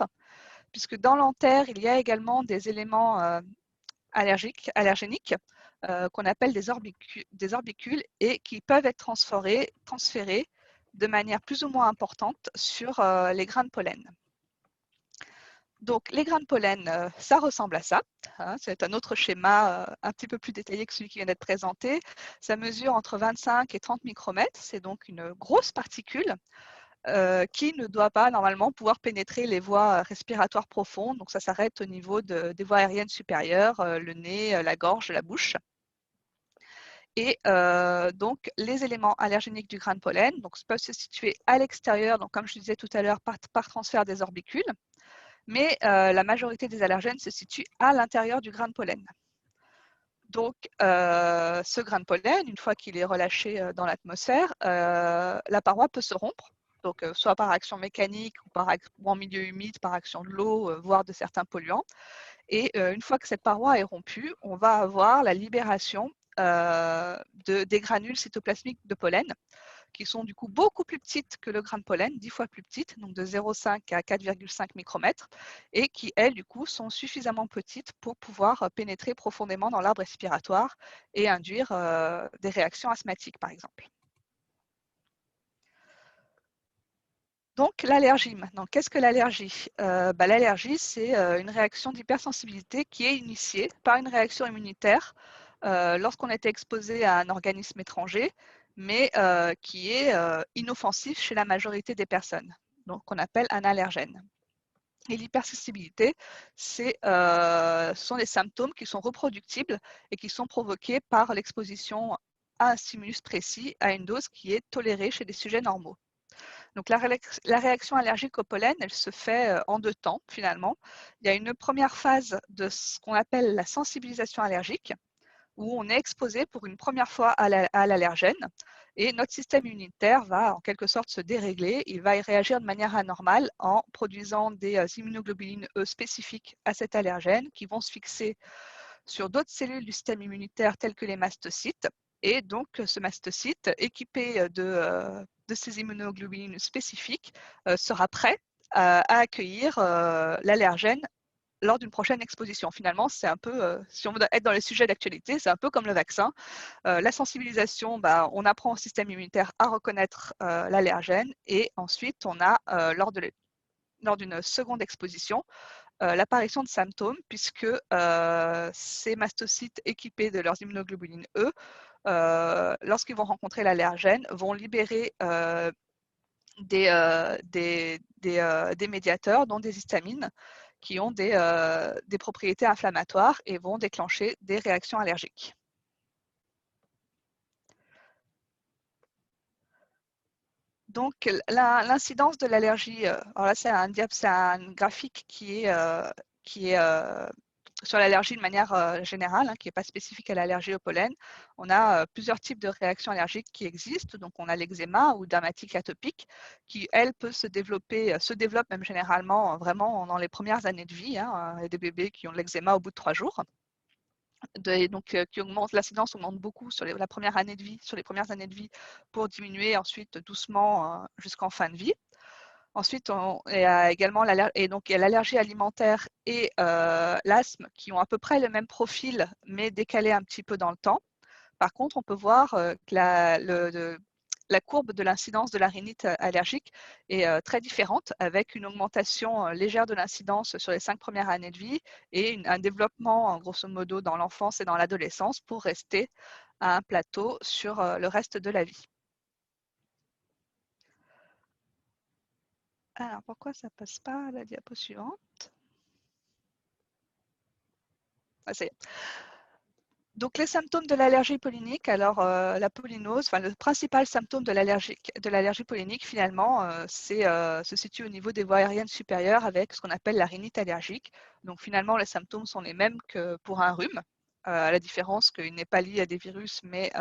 puisque dans l'anther, il y a également des éléments allergéniques qu'on appelle des orbicules et qui peuvent être transférés de manière plus ou moins importante sur les grains de pollen. Donc, les grains de pollen, ça ressemble à ça. C'est un autre schéma un petit peu plus détaillé que celui qui vient d'être présenté. Ça mesure entre 25 et 30 micromètres. C'est donc une grosse particule qui ne doit pas normalement pouvoir pénétrer les voies respiratoires profondes. Donc, ça s'arrête au niveau des voies aériennes supérieures, le nez, la gorge, la bouche. Et donc, les éléments allergéniques du grain de pollen peuvent se situer à l'extérieur, donc comme je disais tout à l'heure, par transfert des orbicules. Mais la majorité des allergènes se situent à l'intérieur du grain de pollen. Donc, ce grain de pollen, une fois qu'il est relâché dans l'atmosphère, la paroi peut se rompre, donc soit par action mécanique ou en milieu humide, par action de l'eau, voire de certains polluants. Et une fois que cette paroi est rompue, on va avoir la libération des granules cytoplasmiques de pollen, qui sont du coup beaucoup plus petites que le grain de pollen, 10 fois plus petites, donc de 0,5 à 4,5 micromètres, et qui, elles, du coup, sont suffisamment petites pour pouvoir pénétrer profondément dans l'arbre respiratoire et induire des réactions asthmatiques, par exemple. Donc, l'allergie maintenant. Qu'est-ce que l'allergie? L'allergie, c'est une réaction d'hypersensibilité qui est initiée par une réaction immunitaire lorsqu'on est exposé à un organisme étranger, mais qui est inoffensif chez la majorité des personnes, donc qu'on appelle un allergène. Et l'hypersensibilité, ce sont des symptômes qui sont reproductibles et qui sont provoqués par l'exposition à un stimulus précis à une dose qui est tolérée chez des sujets normaux. Donc, la réaction allergique au pollen, elle se fait en deux temps, finalement. Il y a une première phase de ce qu'on appelle la sensibilisation allergique, où on est exposé pour une première fois à l'allergène et notre système immunitaire va en quelque sorte se dérégler. Il va y réagir de manière anormale en produisant des immunoglobulines E spécifiques à cet allergène qui vont se fixer sur d'autres cellules du système immunitaire telles que les mastocytes. Et donc, ce mastocyte, équipé de ces immunoglobulines spécifiques, sera prêt à accueillir l'allergène lors d'une prochaine exposition. Finalement, c'est un peu, si on veut être dans les sujets d'actualité, c'est un peu comme le vaccin. La sensibilisation, on apprend au système immunitaire à reconnaître l'allergène et ensuite, on a, lors d'une seconde exposition, l'apparition de symptômes puisque ces mastocytes équipés de leurs immunoglobulines E, lorsqu'ils vont rencontrer l'allergène, vont libérer des médiateurs, dont des histamines, qui ont des propriétés inflammatoires et vont déclencher des réactions allergiques. Donc, l'incidence de l'allergie, alors là, c'est un graphique qui est sur l'allergie de manière générale, qui n'est pas spécifique à l'allergie au pollen. On a plusieurs types de réactions allergiques qui existent. Donc, on a l'eczéma ou dermatite atopique qui, elle, peut se développe même généralement vraiment dans les premières années de vie. Il y a des bébés qui ont de l'eczéma au bout de 3 jours. Qui augmente, l'incidence augmente beaucoup sur la première année de vie, sur les premières années de vie, pour diminuer ensuite doucement jusqu'en fin de vie. Ensuite, il y a également l'allergie alimentaire et l'asthme qui ont à peu près le même profil, mais décalés un petit peu dans le temps. Par contre, on peut voir que la courbe de l'incidence de la rhinite allergique est très différente, avec une augmentation légère de l'incidence sur les 5 premières années de vie et un développement, grosso modo, dans l'enfance et dans l'adolescence pour rester à un plateau sur le reste de la vie. Alors, pourquoi ça ne passe pas à la diapo suivante? Ah, ça y est. Donc, les symptômes de l'allergie pollinique, alors la pollinose, le principal symptôme de l'allergie pollinique, finalement, se situe au niveau des voies aériennes supérieures avec ce qu'on appelle la rhinite allergique. Donc, finalement, les symptômes sont les mêmes que pour un rhume, à la différence qu'il n'est pas lié à des virus, mais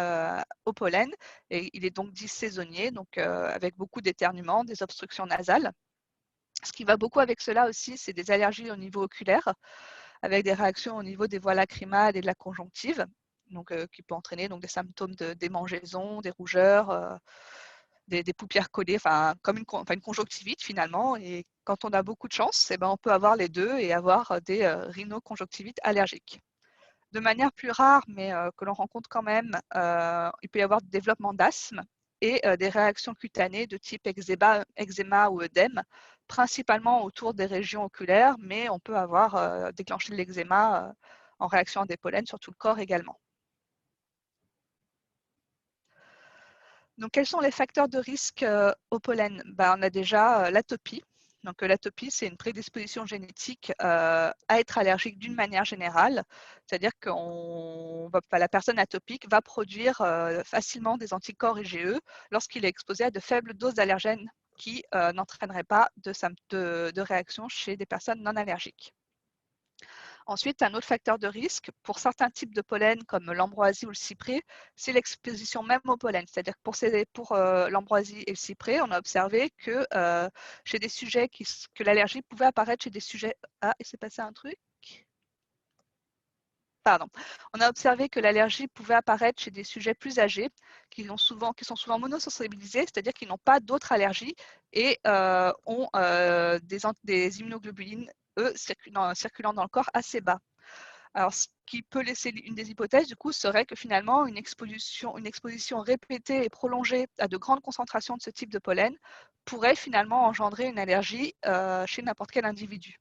au pollen. Et il est donc dit saisonnier, donc avec beaucoup d'éternuements, des obstructions nasales. Ce qui va beaucoup avec cela aussi, c'est des allergies au niveau oculaire, avec des réactions au niveau des voies lacrymales et de la conjonctive, donc, qui peut entraîner donc, des symptômes de démangeaison, des rougeurs, des paupières collées, comme une conjonctivite finalement. Et quand on a beaucoup de chance, on peut avoir les deux et avoir des rhinoconjonctivites allergiques. De manière plus rare, mais que l'on rencontre quand même, il peut y avoir du développement d'asthme et des réactions cutanées de type eczéma ou œdème, principalement autour des régions oculaires, mais on peut avoir déclenché de l'eczéma en réaction à des pollens sur tout le corps également. Donc, quels sont les facteurs de risque au pollen? On a déjà l'atopie. Donc, l'atopie, c'est une prédisposition génétique à être allergique d'une manière générale. C'est-à-dire que la personne atopique va produire facilement des anticorps IgE lorsqu'il est exposé à de faibles doses d'allergènes qui n'entraîneraient pas de réaction chez des personnes non allergiques. Ensuite, un autre facteur de risque pour certains types de pollen comme l'ambroisie ou le cyprès, c'est l'exposition même au pollen. C'est-à-dire que pour l'ambroisie et le cyprès, on a observé que chez des sujets que l'allergie pouvait apparaître chez des sujets. Ah, il s'est passé un truc. Pardon. On a observé que l'allergie pouvait apparaître chez des sujets plus âgés qui sont souvent monosensibilisés, c'est-à-dire qu'ils n'ont pas d'autres allergies et ont des immunoglobulines, circulant dans le corps assez bas. Alors, ce qui peut laisser une des hypothèses, du coup, serait que finalement, une exposition répétée et prolongée à de grandes concentrations de ce type de pollen pourrait finalement engendrer une allergie chez n'importe quel individu.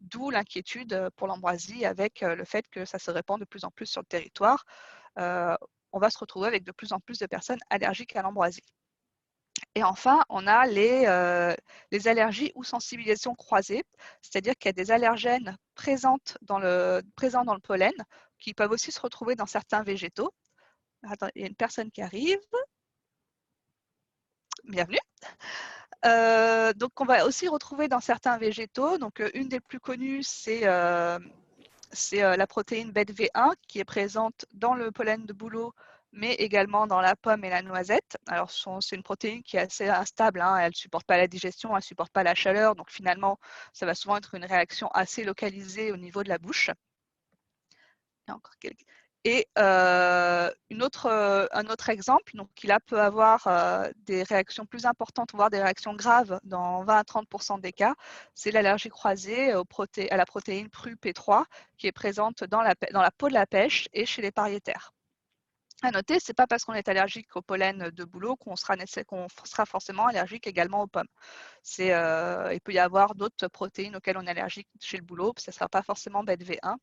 D'où l'inquiétude pour l'ambroisie avec le fait que ça se répand de plus en plus sur le territoire. On va se retrouver avec de plus en plus de personnes allergiques à l'ambroisie. Et enfin, on a les allergies ou sensibilisations croisées, c'est-à-dire qu'il y a des allergènes présents dans le pollen qui peuvent aussi se retrouver dans certains végétaux. Attends, il y a une personne qui arrive. Bienvenue. Donc, on va aussi retrouver dans certains végétaux. Donc, une des plus connues, c'est la protéine BETV1 qui est présente dans le pollen de bouleau, mais également dans la pomme et la noisette. Alors, c'est une protéine qui est assez instable, elle ne supporte pas la digestion, elle ne supporte pas la chaleur, donc finalement, ça va souvent être une réaction assez localisée au niveau de la bouche. Et un autre exemple, donc qui là peut avoir des réactions plus importantes, voire des réactions graves dans 20 à 30% des cas, c'est l'allergie croisée à la protéine PRU-P3 qui est présente dans la peau de la pêche et chez les pariétaires. À noter, ce n'est pas parce qu'on est allergique au pollen de bouleau qu'on sera forcément allergique également aux pommes. Il peut y avoir d'autres protéines auxquelles on est allergique chez le bouleau, ce ne sera pas forcément BETV1.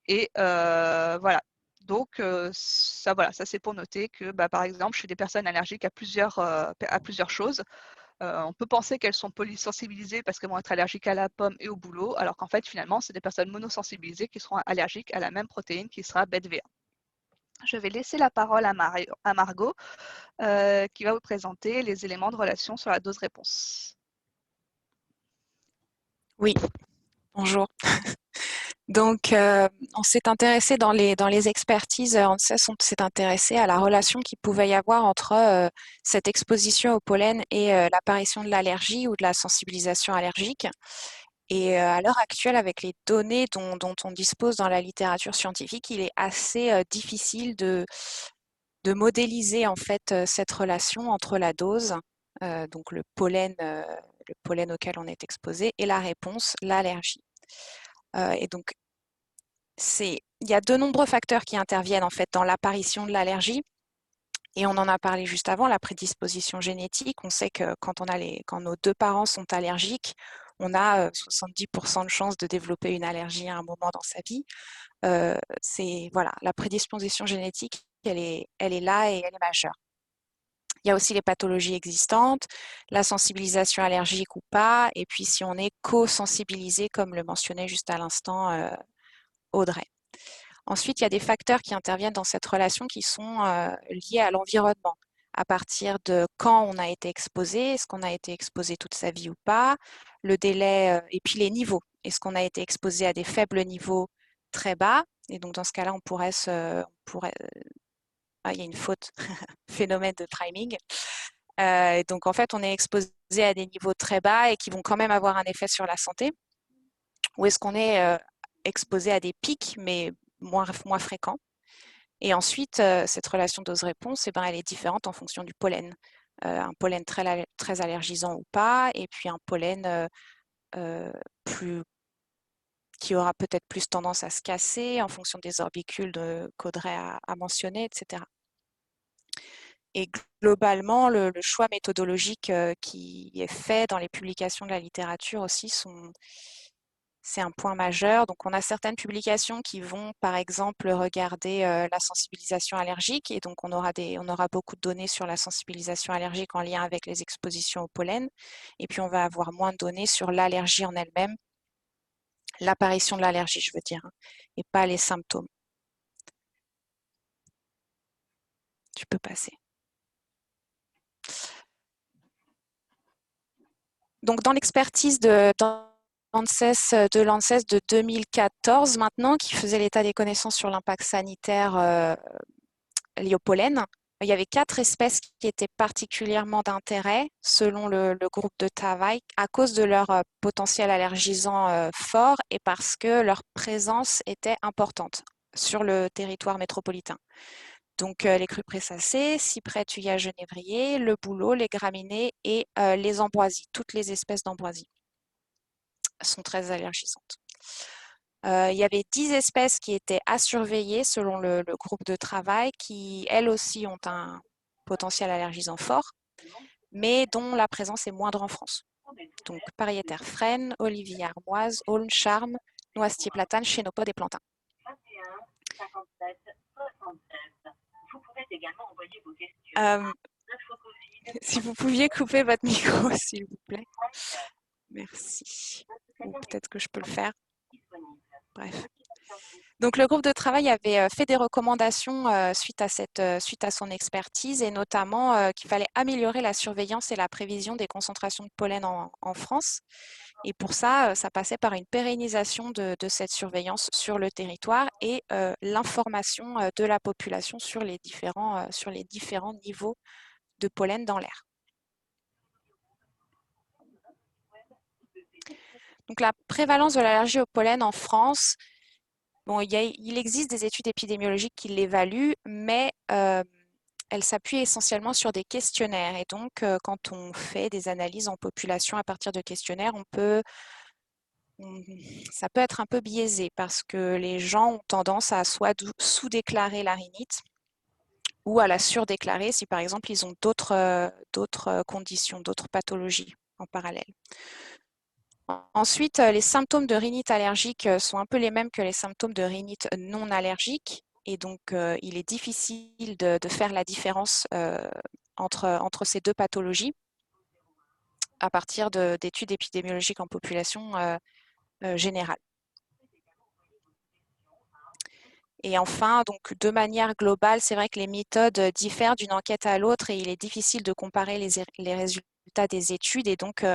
Et voilà. Donc, ça c'est pour noter que, par exemple, chez des personnes allergiques à plusieurs choses, on peut penser qu'elles sont polysensibilisées parce qu'elles vont être allergiques à la pomme et au bouleau, alors qu'en fait, finalement, c'est des personnes monosensibilisées qui seront allergiques à la même protéine qui sera BETV1. Je vais laisser la parole à Margot, qui va vous présenter les éléments de relation sur la dose-réponse. Oui, bonjour. Donc, on s'est intéressé dans les expertises, on s'est intéressé à la relation qu'il pouvait y avoir entre cette exposition au pollen et l'apparition de l'allergie ou de la sensibilisation allergique. Et à l'heure actuelle, avec les données dont on dispose dans la littérature scientifique, il est assez difficile de modéliser en fait cette relation entre la dose, donc le pollen auquel on est exposé, et la réponse, l'allergie. Et donc, il y a de nombreux facteurs qui interviennent en fait dans l'apparition de l'allergie. Et on en a parlé juste avant, la prédisposition génétique. On sait que quand nos deux parents sont allergiques, on a 70% de chances de développer une allergie à un moment dans sa vie. Voilà, la prédisposition génétique, elle est là et elle est majeure. Il y a aussi les pathologies existantes, la sensibilisation allergique ou pas, et puis si on est co-sensibilisé, comme le mentionnait juste à l'instant Audrey. Ensuite, il y a des facteurs qui interviennent dans cette relation qui sont liés à l'environnement. À partir de quand on a été exposé, est-ce qu'on a été exposé toute sa vie ou pas, le délai, et puis les niveaux. Est-ce qu'on a été exposé à des faibles niveaux très bas? Et donc, dans ce cas-là, il y a une faute, phénomène de priming. Et donc, en fait, on est exposé à des niveaux très bas et qui vont quand même avoir un effet sur la santé. Ou est-ce qu'on est exposé à des pics, mais moins fréquents? Et ensuite, cette relation dose-réponse, elle est différente en fonction du pollen. Un pollen très allergisant ou pas, et puis un pollen qui aura peut-être plus tendance à se casser en fonction des orbicules qu'Audrey a mentionné, etc. Et globalement, le choix méthodologique qui est fait dans les publications de la littérature aussi c'est un point majeur. Donc, on a certaines publications qui vont, par exemple, regarder la sensibilisation allergique. Et donc, on aura beaucoup de données sur la sensibilisation allergique en lien avec les expositions au pollen. Et puis, on va avoir moins de données sur l'allergie en elle-même, l'apparition de l'allergie, je veux dire, hein, et pas les symptômes. Tu peux passer. Donc, dans l'expertise de l'ANSES de 2014 maintenant, qui faisait l'état des connaissances sur l'impact sanitaire lié au pollen, il y avait 4 espèces qui étaient particulièrement d'intérêt selon le groupe de travail à cause de leur potentiel allergisant fort et parce que leur présence était importante sur le territoire métropolitain. Donc, les cruprécacées, cyprès, thuya, genévrier, le bouleau, les graminées et les ambroisies. Toutes les espèces d'ambroisie sont très allergisantes. Il y avait 10 espèces qui étaient à surveiller selon le groupe de travail qui, elles aussi, ont un potentiel allergisant fort, mais dont la présence est moindre en France. Donc, pariétaire frêne, olivier armoise, aulne, charme, noisetier platane, chénopode et plantain. 21 57 76. Vous pouvez également envoyer vos questions. Si vous pouviez couper votre micro, s'il vous plaît. Merci. Ou peut-être que je peux le faire. Bref. Donc, le groupe de travail avait fait des recommandations suite à son expertise et notamment qu'il fallait améliorer la surveillance et la prévision des concentrations de pollen en France. Et pour ça, ça passait par une pérennisation de cette surveillance sur le territoire et l'information de la population sur les différents niveaux de pollen dans l'air. Donc, la prévalence de l'allergie au pollen en France, bon, il existe des études épidémiologiques qui l'évaluent, mais elles s'appuient essentiellement sur des questionnaires. Et donc, quand on fait des analyses en population à partir de questionnaires, ça peut être un peu biaisé parce que les gens ont tendance à soit sous-déclarer la rhinite ou à la surdéclarer si, par exemple, ils ont d'autres conditions, d'autres pathologies en parallèle. Ensuite, les symptômes de rhinite allergique sont un peu les mêmes que les symptômes de rhinite non allergique. Et donc, il est difficile de faire la différence entre ces deux pathologies à partir d'études épidémiologiques en population générale. Et enfin, donc, de manière globale, c'est vrai que les méthodes diffèrent d'une enquête à l'autre et il est difficile de comparer les résultats des études. Et donc,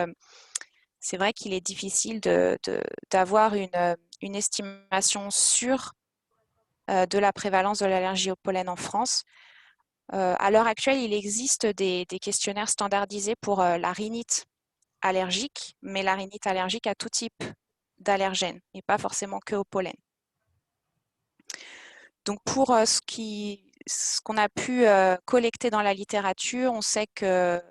c'est vrai qu'il est difficile d'avoir une estimation sûre de la prévalence de l'allergie au pollen en France. À l'heure actuelle, il existe des questionnaires standardisés pour la rhinite allergique, mais la rhinite allergique à tout type d'allergènes et pas forcément que au pollen. Donc pour ce qu'on a pu collecter dans la littérature, on sait que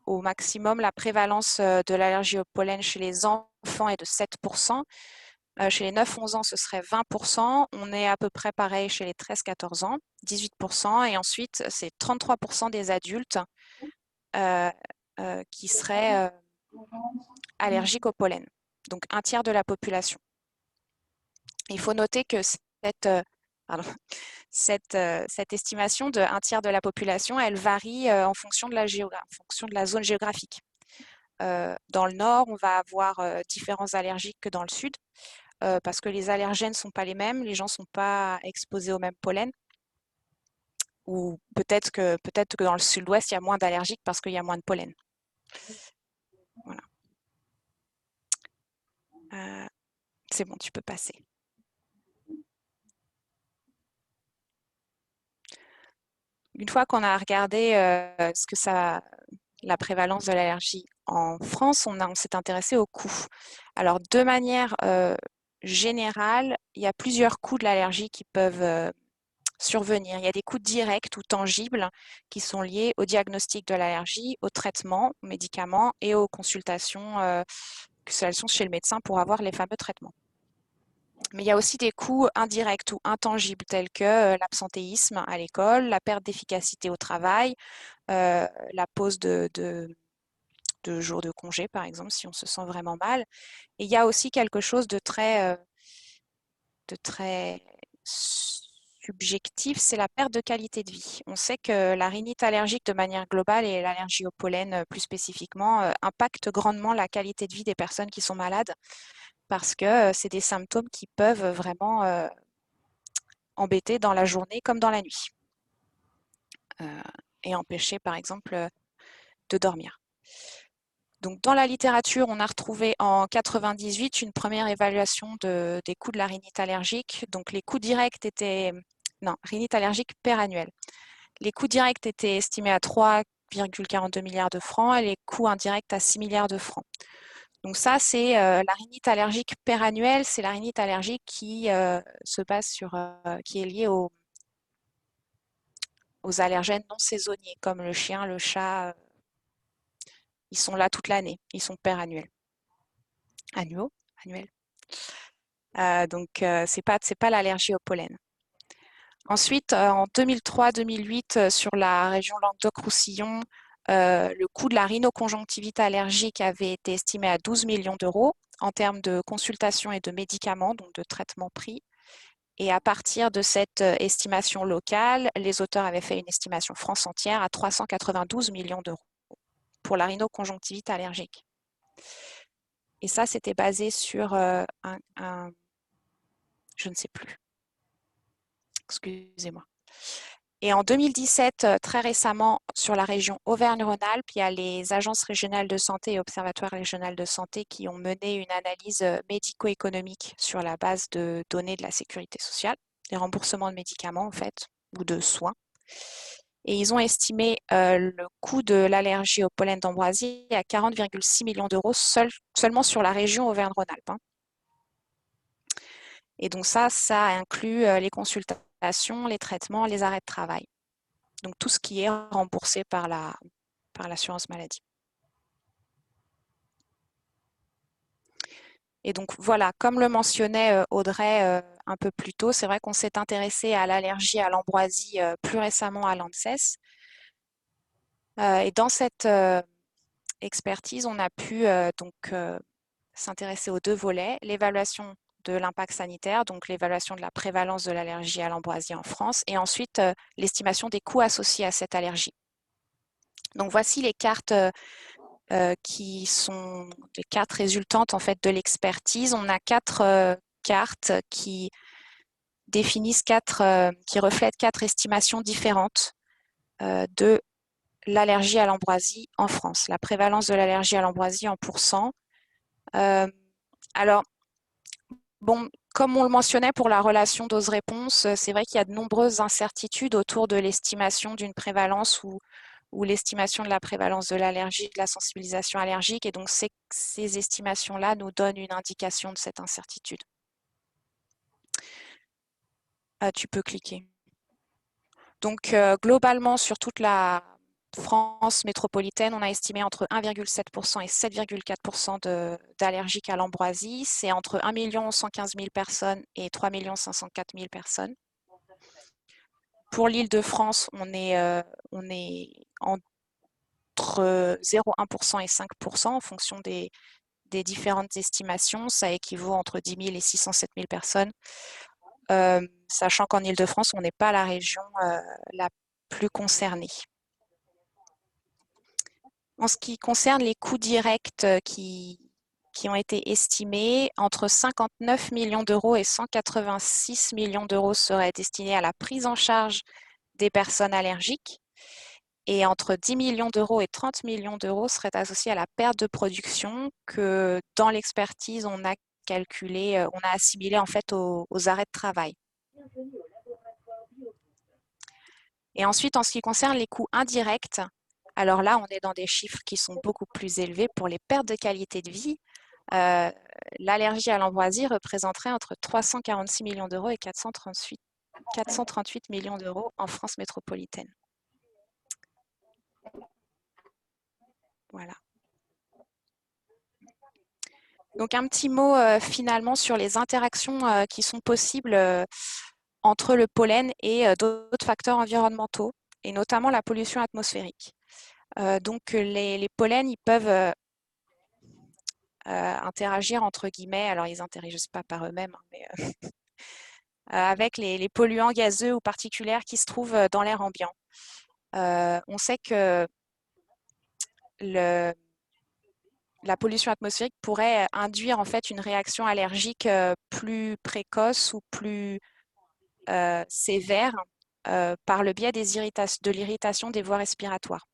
au maximum, la prévalence de l'allergie au pollen chez les enfants est de 7%. Chez les 9-11 ans, ce serait 20%. On est à peu près pareil chez les 13-14 ans, 18%. Et ensuite, c'est 33% des adultes qui seraient allergiques au pollen. Donc un tiers de la population. Il faut noter que cette estimation de un tiers de la population, elle varie en fonction de la zone géographique. Dans le nord, on va avoir différents allergiques que dans le sud, parce que les allergènes ne sont pas les mêmes, les gens ne sont pas exposés au même pollen. Ou peut-être que dans le sud-ouest, il y a moins d'allergiques parce qu'il y a moins de pollen. Voilà. C'est bon, tu peux passer. Une fois qu'on a regardé la prévalence de l'allergie en France, on s'est intéressé aux coûts. Alors, de manière générale, il y a plusieurs coûts de l'allergie qui peuvent survenir. Il y a des coûts directs ou tangibles qui sont liés au diagnostic de l'allergie, au traitement, aux médicaments et aux consultations chez le médecin pour avoir les fameux traitements. Mais il y a aussi des coûts indirects ou intangibles tels que l'absentéisme à l'école, la perte d'efficacité au travail, la pause de jours de congé, par exemple, si on se sent vraiment mal. Et il y a aussi quelque chose de très subjectif, c'est la perte de qualité de vie. On sait que la rhinite allergique de manière globale et l'allergie au pollen plus spécifiquement impactent grandement la qualité de vie des personnes qui sont malades parce que c'est des symptômes qui peuvent vraiment embêter dans la journée comme dans la nuit et empêcher par exemple de dormir. Donc, dans la littérature, on a retrouvé en 98 une première évaluation des coûts de la rhinite allergique. Donc, les coûts directs étaient... Non, rhinite allergique perannuelle. Les coûts directs étaient estimés à 3,42 milliards de francs et les coûts indirects à 6 milliards de francs. Donc ça, c'est la rhinite allergique perannuelle, c'est la rhinite allergique qui se base qui est liée aux allergènes non saisonniers, comme le chien, le chat. Ils sont là toute l'année, ils sont perannuels. Annuels. Donc, c'est pas l'allergie au pollen. Ensuite, en 2003-2008, sur la région Languedoc-Roussillon, le coût de la rhinoconjonctivite allergique avait été estimé à 12 millions d'euros en termes de consultation et de médicaments, donc de traitements pris. Et à partir de cette estimation locale, les auteurs avaient fait une estimation France entière à 392 millions d'euros pour la rhinoconjonctivite allergique. Et ça, c'était basé sur je ne sais plus. Excusez-moi. Et en 2017, très récemment, sur la région Auvergne-Rhône-Alpes, il y a les agences régionales de santé et observatoires régionaux de santé qui ont mené une analyse médico-économique sur la base de données de la sécurité sociale, des remboursements de médicaments en fait, ou de soins. Et ils ont estimé le coût de l'allergie au pollen d'ambroisie à 40,6 millions d'euros seulement sur la région Auvergne-Rhône-Alpes. Et donc ça inclut les consultations, les traitements, les arrêts de travail. Donc tout ce qui est remboursé par l'assurance maladie. Et donc voilà, comme le mentionnait Audrey un peu plus tôt, c'est vrai qu'on s'est intéressé à l'allergie à l'ambroisie plus récemment à l'ANSES. Et dans cette expertise, on a pu s'intéresser aux deux volets, l'évaluation de l'impact sanitaire, donc l'évaluation de la prévalence de l'allergie à l'ambroisie en France, et ensuite l'estimation des coûts associés à cette allergie. Donc voici les cartes qui sont les cartes résultantes en fait de l'expertise. On a 4 cartes qui qui reflètent 4 estimations différentes de l'allergie à l'ambroisie en France, la prévalence de l'allergie à l'ambroisie en pourcents. Alors, bon, comme on le mentionnait pour la relation dose-réponse, c'est vrai qu'il y a de nombreuses incertitudes autour de l'estimation d'une prévalence ou l'estimation de la prévalence de l'allergie, de la sensibilisation allergique. Et donc, ces estimations-là nous donnent une indication de cette incertitude. Tu peux cliquer. Donc, globalement, sur toute la France métropolitaine, on a estimé entre 1,7% et 7,4% d'allergiques à l'ambroisie. C'est entre 1 115 000 personnes et 3 504 000 personnes. Pour l'Île-de-France, on est entre 0,1% et 5% en fonction des différentes estimations. Ça équivaut entre 10 000 et 607 000 personnes. Sachant qu'en Île-de-France, on n'est pas la région la plus concernée. En ce qui concerne les coûts directs qui ont été estimés, entre 59 millions d'euros et 186 millions d'euros seraient destinés à la prise en charge des personnes allergiques. Et entre 10 millions d'euros et 30 millions d'euros seraient associés à la perte de production que dans l'expertise, on a calculé, on a assimilé en fait aux arrêts de travail. Et ensuite, en ce qui concerne les coûts indirects, alors là, on est dans des chiffres qui sont beaucoup plus élevés pour les pertes de qualité de vie. L'allergie à l'ambroisie représenterait entre 346 millions d'euros et 438 millions d'euros en France métropolitaine. Voilà. Donc un petit mot finalement sur les interactions qui sont possibles entre le pollen et d'autres facteurs environnementaux, et notamment la pollution atmosphérique. Donc les pollens, ils peuvent interagir entre guillemets, alors ils n'interagissent pas par eux-mêmes, hein, mais avec les polluants gazeux ou particuliers qui se trouvent dans l'air ambiant. On sait que la pollution atmosphérique pourrait induire en fait une réaction allergique plus précoce ou plus sévère par le biais de l'irritation des voies respiratoires.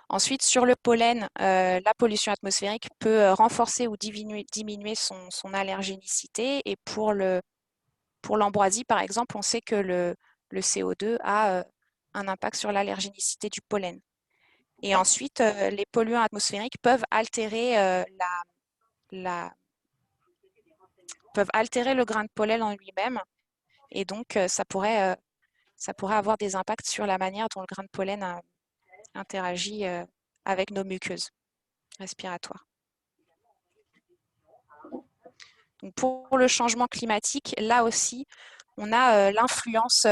Ensuite, sur le pollen, la pollution atmosphérique peut renforcer ou diminuer son allergénicité. Et pour l'ambroisie, par exemple, on sait que le CO2 a un impact sur l'allergénicité du pollen. Et ensuite, les polluants atmosphériques peuvent altérer, peuvent altérer le grain de pollen en lui-même. Et donc, ça pourrait avoir des impacts sur la manière dont le grain de pollen interagit avec nos muqueuses respiratoires. Donc pour le changement climatique, là aussi, on a l'influence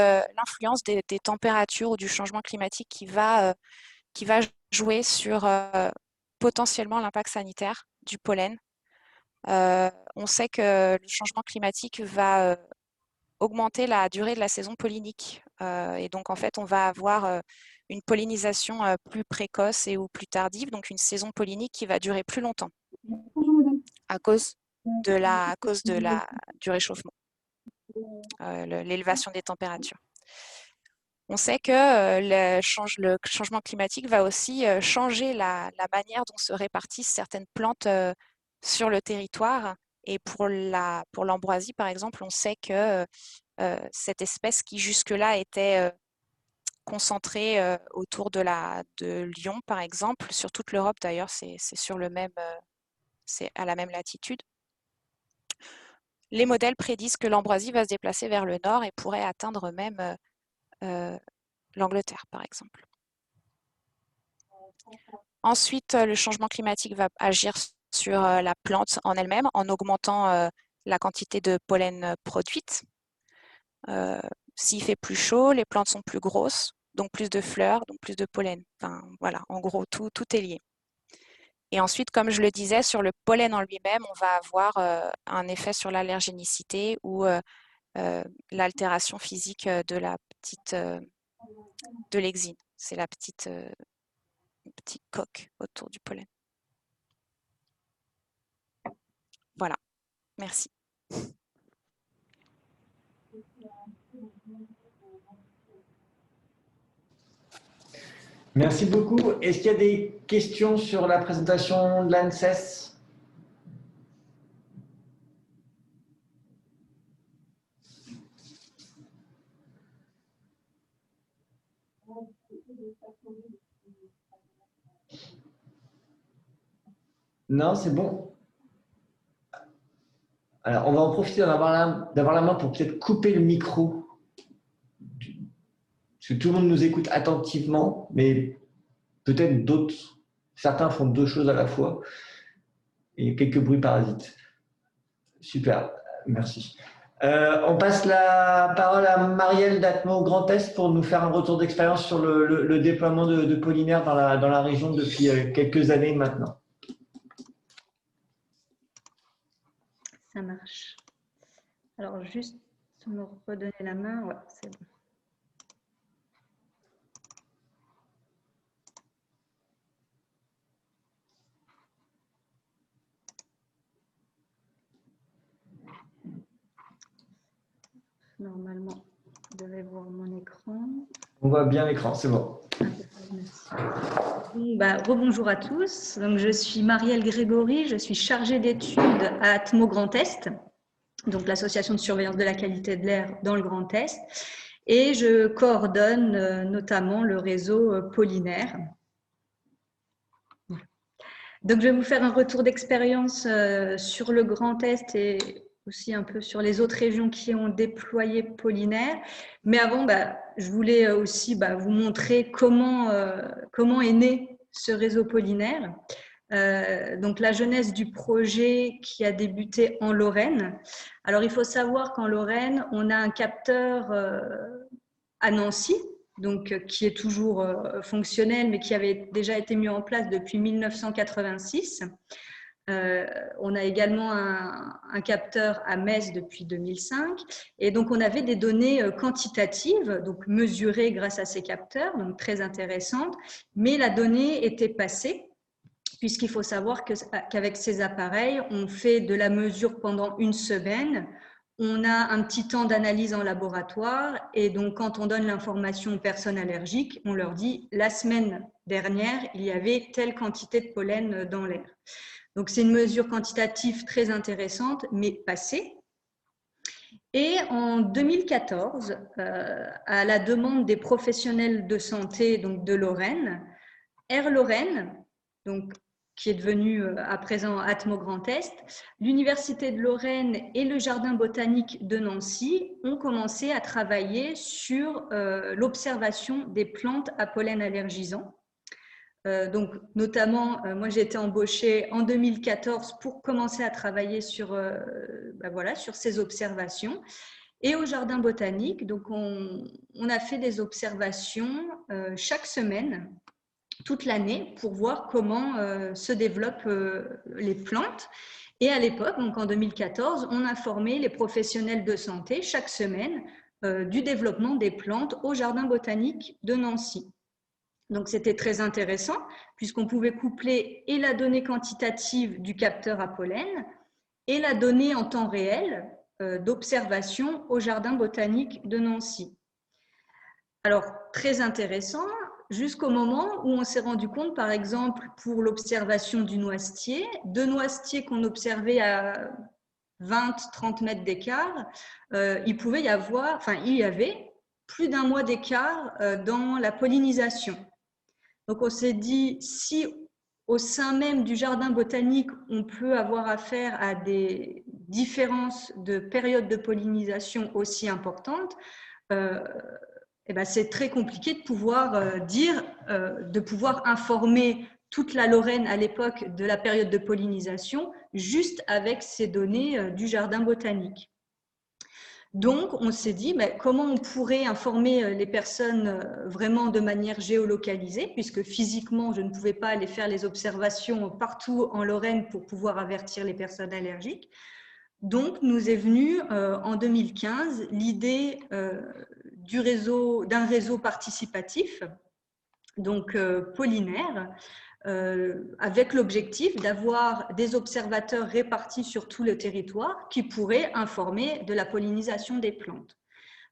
des températures ou du changement climatique qui va jouer sur potentiellement l'impact sanitaire du pollen. On sait que le changement climatique va augmenter la durée de la saison pollinique. Et donc, en fait, on va avoir une pollinisation plus précoce ou plus tardive, donc une saison pollinique qui va durer plus longtemps à cause du réchauffement, l'élévation des températures. On sait que le changement climatique va aussi changer la manière dont se répartissent certaines plantes sur le territoire. Et pour l'ambroisie, par exemple, on sait que cette espèce qui jusque-là était concentrée autour de Lyon, par exemple, sur toute l'Europe d'ailleurs, c'est à la même latitude. Les modèles prédisent que l'ambroisie va se déplacer vers le nord et pourrait atteindre même l'Angleterre, par exemple. Ensuite, le changement climatique va agir sur la plante en elle-même en augmentant la quantité de pollen produite. S'il fait plus chaud, les plantes sont plus grosses, donc plus de fleurs, donc plus de pollen. Enfin, voilà, en gros, tout est lié. Et ensuite, comme je le disais, sur le pollen en lui-même, on va avoir un effet sur l'allergénicité ou l'altération physique de l'exine. C'est la petite coque autour du pollen. Voilà, merci. Merci beaucoup. Est-ce qu'il y a des questions sur la présentation de l'ANSES? Non, c'est bon. Alors, on va en profiter d'avoir la main pour peut-être couper le micro. Parce que tout le monde nous écoute attentivement, mais peut-être certains font deux choses à la fois et quelques bruits parasites. Super, merci. On passe la parole à Marielle d'Atmo Grand Est pour nous faire un retour d'expérience sur le déploiement de Pollinaire dans la région depuis quelques années maintenant. Ça marche. Alors, juste me redonner la main. Ouais, c'est bon. Normalement, vous devez voir mon écran. On voit bien l'écran, c'est bon. Bon, rebonjour à tous. Donc, je suis Marielle Grégory, je suis chargée d'études à Atmo Grand Est, donc l'association de surveillance de la qualité de l'air dans le Grand Est, et je coordonne notamment le réseau Pollinaire. Donc, je vais vous faire un retour d'expérience sur le Grand Est et aussi un peu sur les autres régions qui ont déployé Pollinaire. Mais avant, je voulais aussi vous montrer comment est né ce réseau Pollinaire. Donc, la genèse du projet qui a débuté en Lorraine. Alors, il faut savoir qu'en Lorraine, on a un capteur à Nancy, donc, qui est toujours fonctionnel, mais qui avait déjà été mis en place depuis 1986. On a également un capteur à Metz depuis 2005. Et donc, on avait des données quantitatives, donc mesurées grâce à ces capteurs, donc très intéressantes. Mais la donnée était passée, puisqu'il faut savoir qu'avec ces appareils, on fait de la mesure pendant une semaine. On a un petit temps d'analyse en laboratoire et donc quand on donne l'information aux personnes allergiques, on leur dit la semaine dernière, il y avait telle quantité de pollen dans l'air. Donc c'est une mesure quantitative très intéressante, mais passée. Et en 2014, à la demande des professionnels de santé donc de Lorraine, Air Lorraine, donc qui est devenu à présent Atmo Grand Est, l'Université de Lorraine et le Jardin botanique de Nancy ont commencé à travailler sur l'observation des plantes à pollen allergisant. Donc, notamment, moi j'ai été embauchée en 2014 pour commencer à travailler sur ces observations. Et au Jardin botanique, donc on a fait des observations chaque semaine, toute l'année, pour voir comment se développent les plantes. Et à l'époque, donc en 2014, on informait les professionnels de santé chaque semaine du développement des plantes au Jardin botanique de Nancy. Donc, c'était très intéressant puisqu'on pouvait coupler et la donnée quantitative du capteur à pollen et la donnée en temps réel d'observation au Jardin botanique de Nancy. Alors, très intéressant, jusqu'au moment où on s'est rendu compte, par exemple, pour l'observation du noisetier, deux noisetiers qu'on observait à 20-30 mètres d'écart, il y avait plus d'un mois d'écart dans la pollinisation. Donc, on s'est dit, si au sein même du jardin botanique, on peut avoir affaire à des différences de périodes de pollinisation aussi importantes, c'est très compliqué de pouvoir de pouvoir informer toute la Lorraine à l'époque de la période de pollinisation juste avec ces données du jardin botanique. Donc, on s'est dit comment on pourrait informer les personnes vraiment de manière géolocalisée, puisque physiquement, je ne pouvais pas aller faire les observations partout en Lorraine pour pouvoir avertir les personnes allergiques. Donc, nous est venue en 2015 l'idée d'un réseau participatif, donc Pollinaire, avec l'objectif d'avoir des observateurs répartis sur tout le territoire qui pourraient informer de la pollinisation des plantes.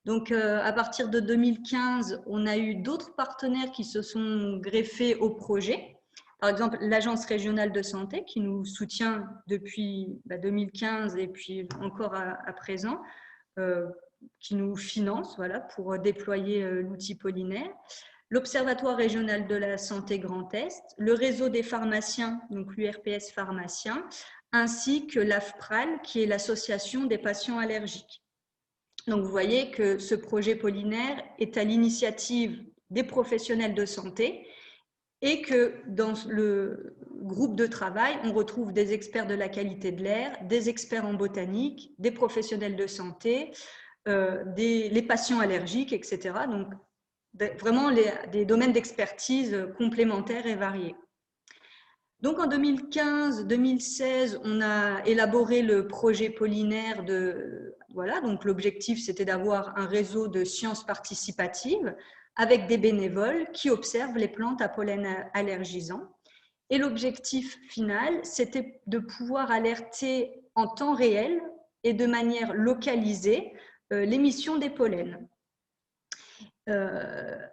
Donc, à partir de 2015, on a eu d'autres partenaires qui se sont greffés au projet. Par exemple, l'Agence régionale de santé qui nous soutient depuis 2015 et puis encore à présent, qui nous finance voilà, pour déployer l'outil Pollinaire. L'Observatoire régional de la santé Grand Est, le réseau des pharmaciens, donc l'URPS pharmaciens, ainsi que l'AFPRAL, qui est l'association des patients allergiques. Donc, vous voyez que ce projet Pollinaire est à l'initiative des professionnels de santé et que dans le groupe de travail, on retrouve des experts de la qualité de l'air, des experts en botanique, des professionnels de santé, les patients allergiques, etc. Donc, vraiment des domaines d'expertise complémentaires et variés. Donc, en 2015-2016, on a élaboré le projet Pollinaire voilà, donc l'objectif, c'était d'avoir un réseau de sciences participatives avec des bénévoles qui observent les plantes à pollen allergisant. Et l'objectif final, c'était de pouvoir alerter en temps réel et de manière localisée l'émission des pollens.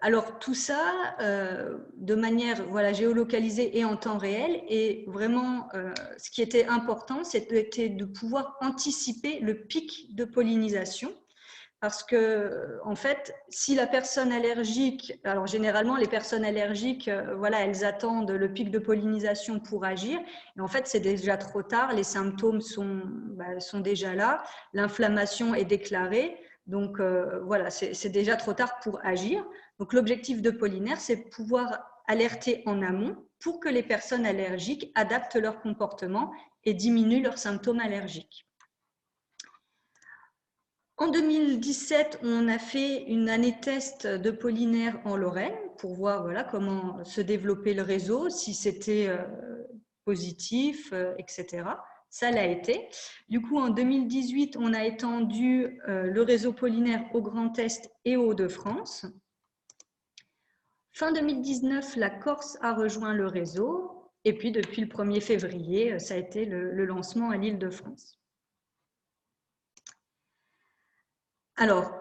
Alors tout ça de manière géolocalisée et en temps réel, et vraiment ce qui était important, c'était de pouvoir anticiper le pic de pollinisation, parce que en fait, si la personne allergique, alors généralement les personnes allergiques, elles attendent le pic de pollinisation pour agir, et en fait c'est déjà trop tard, les symptômes sont déjà là, l'inflammation est déclarée. Donc, c'est déjà trop tard pour agir. Donc, l'objectif de Pollinaire, c'est de pouvoir alerter en amont pour que les personnes allergiques adaptent leur comportement et diminuent leurs symptômes allergiques. En 2017, on a fait une année test de Pollinaire en Lorraine pour voir comment se développait le réseau, si c'était positif, etc. Ça l'a été. Du coup, en 2018, on a étendu le réseau Pollinaire au Grand Est et aux Hauts-de-France. Fin 2019, la Corse a rejoint le réseau. Et puis, depuis le 1er février, ça a été le lancement à l'Île-de-France. Alors,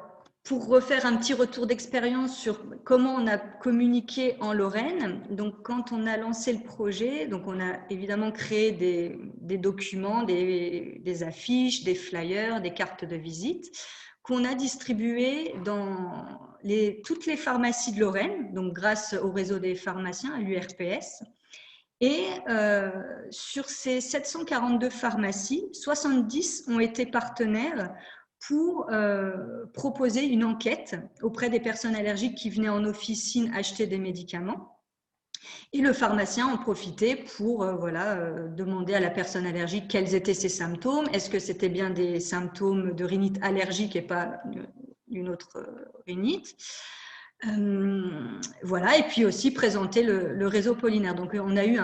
pour refaire un petit retour d'expérience sur comment on a communiqué en Lorraine, donc quand on a lancé le projet, donc on a évidemment créé des documents, des affiches, des flyers, des cartes de visite qu'on a distribuées dans toutes les pharmacies de Lorraine, donc grâce au réseau des pharmaciens, à l'URPS. Et sur ces 742 pharmacies, 70 ont été partenaires pour proposer une enquête auprès des personnes allergiques qui venaient en officine acheter des médicaments. Et le pharmacien en profitait pour demander à la personne allergique quels étaient ses symptômes. Est-ce que c'était bien des symptômes de rhinite allergique et pas une autre rhinite? Et puis aussi présenter le réseau Pollinaire. Donc, on a eu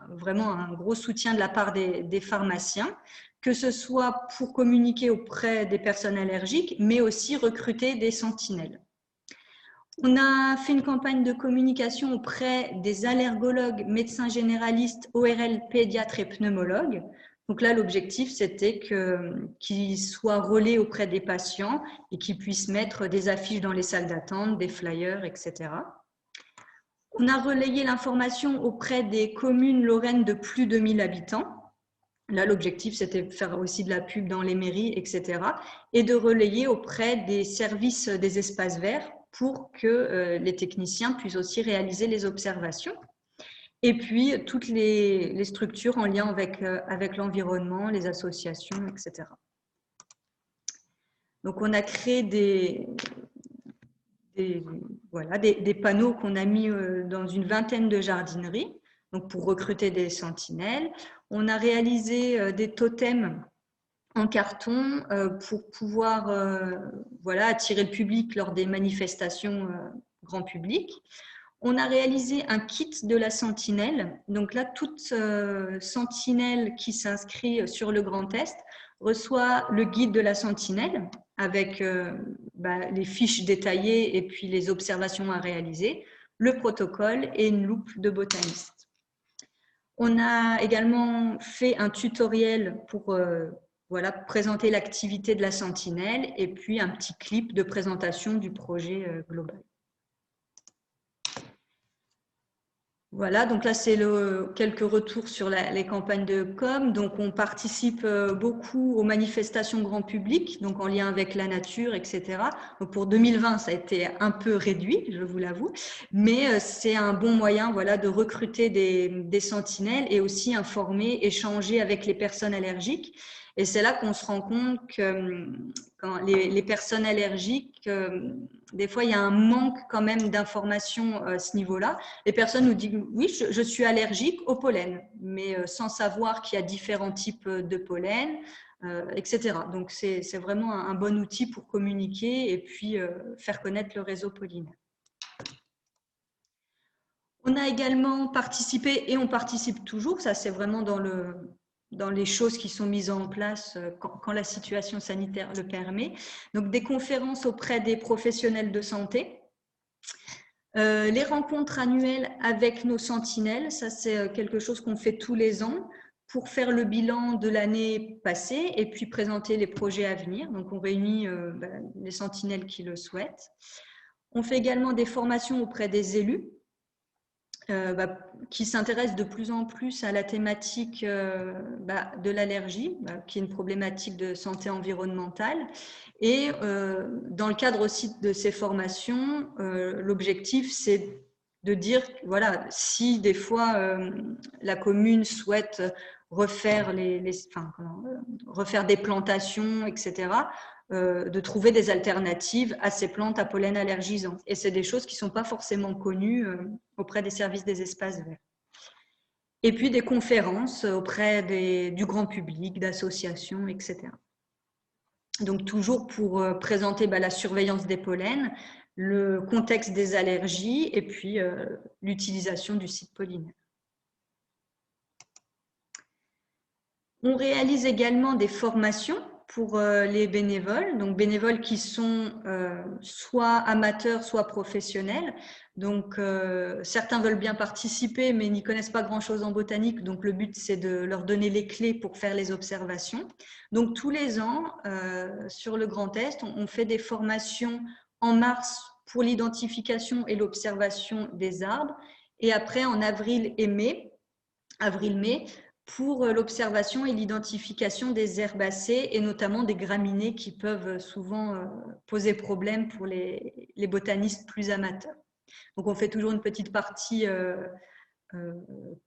vraiment un gros soutien de la part des pharmaciens, que ce soit pour communiquer auprès des personnes allergiques, mais aussi recruter des sentinelles. On a fait une campagne de communication auprès des allergologues, médecins généralistes, ORL, pédiatres et pneumologues. Donc là, l'objectif, c'était qu'ils soient relais auprès des patients et qu'ils puissent mettre des affiches dans les salles d'attente, des flyers, etc. On a relayé l'information auprès des communes lorraines de plus de 1000 habitants. Là, l'objectif, c'était de faire aussi de la pub dans les mairies, etc. Et de relayer auprès des services des espaces verts pour que les techniciens puissent aussi réaliser les observations. Et puis, toutes les structures en lien avec l'environnement, les associations, etc. Donc, on a créé des panneaux qu'on a mis dans une vingtaine de jardineries, donc pour recruter des sentinelles. On a réalisé des totems en carton pour pouvoir attirer le public lors des manifestations grand public. On a réalisé un kit de la sentinelle. Donc là, toute sentinelle qui s'inscrit sur le Grand Est reçoit le guide de la sentinelle avec les fiches détaillées et puis les observations à réaliser, le protocole et une loupe de botaniste. On a également fait un tutoriel pour voilà, présenter l'activité de la sentinelle et puis un petit clip de présentation du projet global. Voilà, donc là, c'est quelques retours sur les campagnes de com. Donc, on participe beaucoup aux manifestations grand public, donc en lien avec la nature, etc. Donc, pour 2020, ça a été un peu réduit, je vous l'avoue, mais c'est un bon moyen, voilà, de recruter des sentinelles et aussi informer, échanger avec les personnes allergiques. Et c'est là qu'on se rend compte que quand les personnes allergiques, des fois, il y a un manque quand même d'informations à ce niveau-là. Les personnes nous disent « oui, je suis allergique au pollen », mais sans savoir qu'il y a différents types de pollen, etc. Donc, c'est vraiment un bon outil pour communiquer et puis faire connaître le réseau pollinaire. On a également participé, et on participe toujours, ça c'est vraiment dans les choses qui sont mises en place quand la situation sanitaire le permet. Donc, des conférences auprès des professionnels de santé. Les rencontres annuelles avec nos sentinelles, ça c'est quelque chose qu'on fait tous les ans pour faire le bilan de l'année passée et puis présenter les projets à venir. Donc, on réunit les sentinelles qui le souhaitent. On fait également des formations auprès des élus qui s'intéressent de plus en plus à la thématique de l'allergie, qui est une problématique de santé environnementale. Et dans le cadre aussi de ces formations, l'objectif, c'est de dire, voilà, si des fois la commune souhaite refaire, refaire des plantations, etc., de trouver des alternatives à ces plantes à pollen allergisant. Et c'est des choses qui ne sont pas forcément connues auprès des services des espaces verts. Et puis des conférences auprès du grand public, d'associations, etc. Donc toujours pour présenter la surveillance des pollens, le contexte des allergies et puis l'utilisation du site pollinaire. On réalise également des formations pour les bénévoles, donc bénévoles qui sont soit amateurs, soit professionnels. Donc, certains veulent bien participer, mais n'y connaissent pas grand-chose en botanique. Donc, le but, c'est de leur donner les clés pour faire les observations. Donc, tous les ans, sur le Grand Est, on fait des formations en mars pour l'identification et l'observation des arbres. Et après, en avril et mai, avril-mai, pour l'observation et l'identification des herbacées et notamment des graminées qui peuvent souvent poser problème pour les botanistes plus amateurs. Donc, on fait toujours une petite partie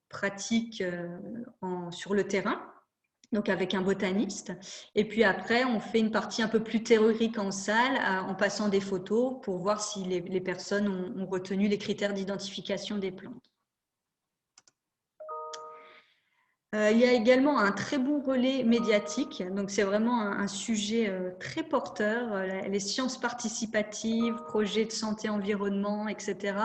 pratique sur le terrain, donc avec un botaniste. Et puis après, on fait une partie un peu plus théorique en salle en passant des photos pour voir si les personnes ont retenu les critères d'identification des plantes. Il y a également un très bon relais médiatique, donc c'est vraiment un sujet très porteur, les sciences participatives, projets de santé, environnement, etc.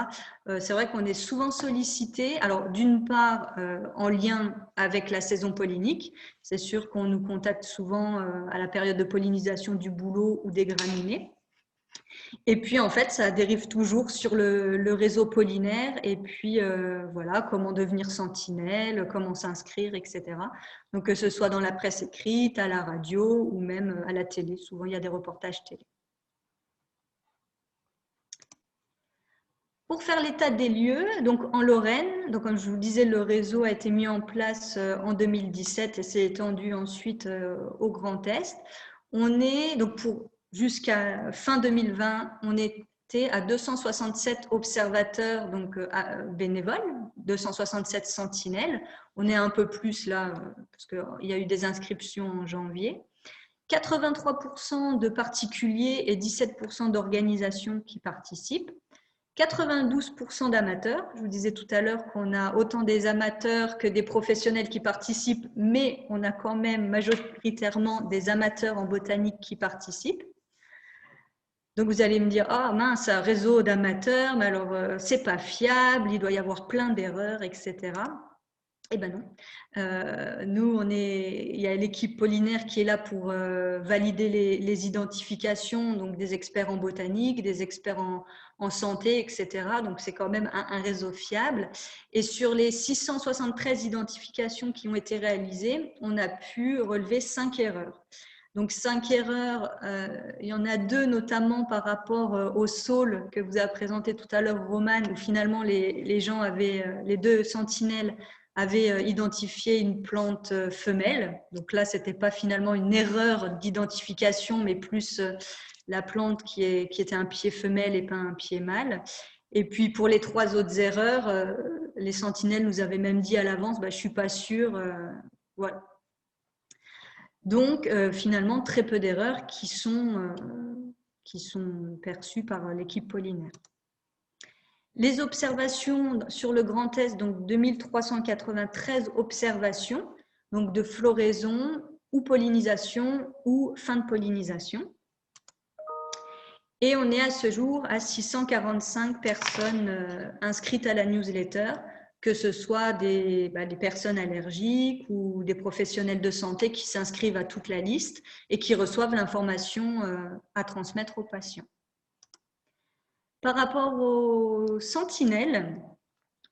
C'est vrai qu'on est souvent sollicité, alors d'une part en lien avec la saison pollinique, c'est sûr qu'on nous contacte souvent à la période de pollinisation du bouleau ou des graminées. Et puis, en fait, ça dérive toujours sur le réseau pollinaire et puis, voilà, comment devenir sentinelle, comment s'inscrire, etc. Donc, que ce soit dans la presse écrite, à la radio ou même à la télé. Souvent, il y a des reportages télé. Pour faire l'état des lieux, donc en Lorraine, donc comme je vous disais, le réseau a été mis en place en 2017 et s'est étendu ensuite au Grand Est. On est, donc jusqu'à fin 2020, on était à 267 observateurs donc bénévoles, 267 sentinelles. On est un peu plus là parce qu'il y a eu des inscriptions en janvier. 83% de particuliers et 17% d'organisations qui participent. 92% d'amateurs. Je vous disais tout à l'heure qu'on a autant des amateurs que des professionnels qui participent, mais on a quand même majoritairement des amateurs en botanique qui participent. Donc, vous allez me dire, ah mince, un réseau d'amateurs, mais alors c'est pas fiable, il doit y avoir plein d'erreurs, etc. Eh ben non. Nous, il y a l'équipe Pollinaire qui est là pour valider les identifications, donc des experts en botanique, des experts en santé, etc. Donc, c'est quand même un réseau fiable. Et sur les 673 identifications qui ont été réalisées, on a pu relever 5 erreurs. Donc, 5 erreurs, il y en a 2 notamment par rapport au saule que vous avez présenté tout à l'heure, Romane, où finalement les gens avaient, les 2 sentinelles avaient identifié une plante femelle. Donc là, ce n'était pas finalement une erreur d'identification, mais plus la plante qui était un pied femelle et pas un pied mâle. Et puis pour les 3 autres erreurs, les sentinelles nous avaient même dit à l'avance, je ne suis pas sûre. Voilà. Donc finalement, très peu d'erreurs qui sont perçues par l'équipe Pollinaire. Les observations sur le Grand Est, donc 2393 observations, donc de floraison ou pollinisation ou fin de pollinisation. Et on est à ce jour à 645 personnes inscrites à la newsletter, que ce soit des personnes allergiques ou des professionnels de santé qui s'inscrivent à toute la liste et qui reçoivent l'information à transmettre aux patients. Par rapport aux sentinelles,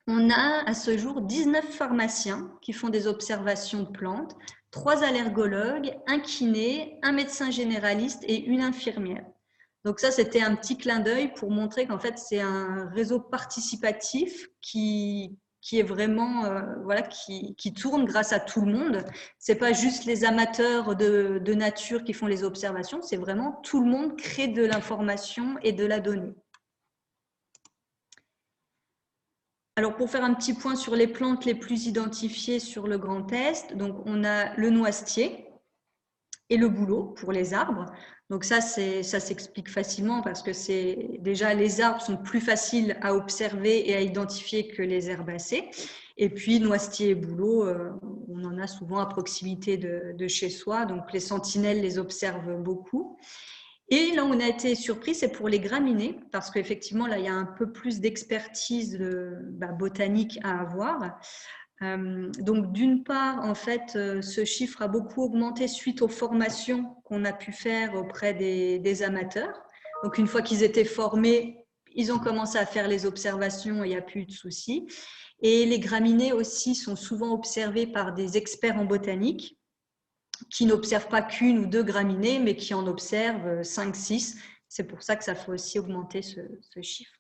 on a à ce jour 19 pharmaciens qui font des observations de plantes, 3 allergologues, un kiné, un médecin généraliste et une infirmière. Donc ça, c'était un petit clin d'œil pour montrer qu'en fait, c'est un réseau participatif qui est vraiment, qui tourne grâce à tout le monde. Ce n'est pas juste les amateurs de nature qui font les observations, c'est vraiment tout le monde crée de l'information et de la donnée. Alors, pour faire un petit point sur les plantes les plus identifiées sur le Grand Est, donc on a le noisetier et le bouleau pour les arbres. Donc ça s'explique facilement parce que déjà les arbres sont plus faciles à observer et à identifier que les herbacées. Et puis noisetier et bouleau, on en a souvent à proximité de chez soi, donc les sentinelles les observent beaucoup. Et là, on a été surpris, c'est pour les graminées, parce qu'effectivement, là, il y a un peu plus d'expertise botanique à avoir. Donc, d'une part, en fait, ce chiffre a beaucoup augmenté suite aux formations qu'on a pu faire auprès des amateurs. Donc, une fois qu'ils étaient formés, ils ont commencé à faire les observations et il n'y a plus de soucis. Et les graminées aussi sont souvent observées par des experts en botanique, qui n'observent pas qu'une ou 2 graminées, mais qui en observent 5, 6. C'est pour ça que ça fait aussi augmenter ce chiffre.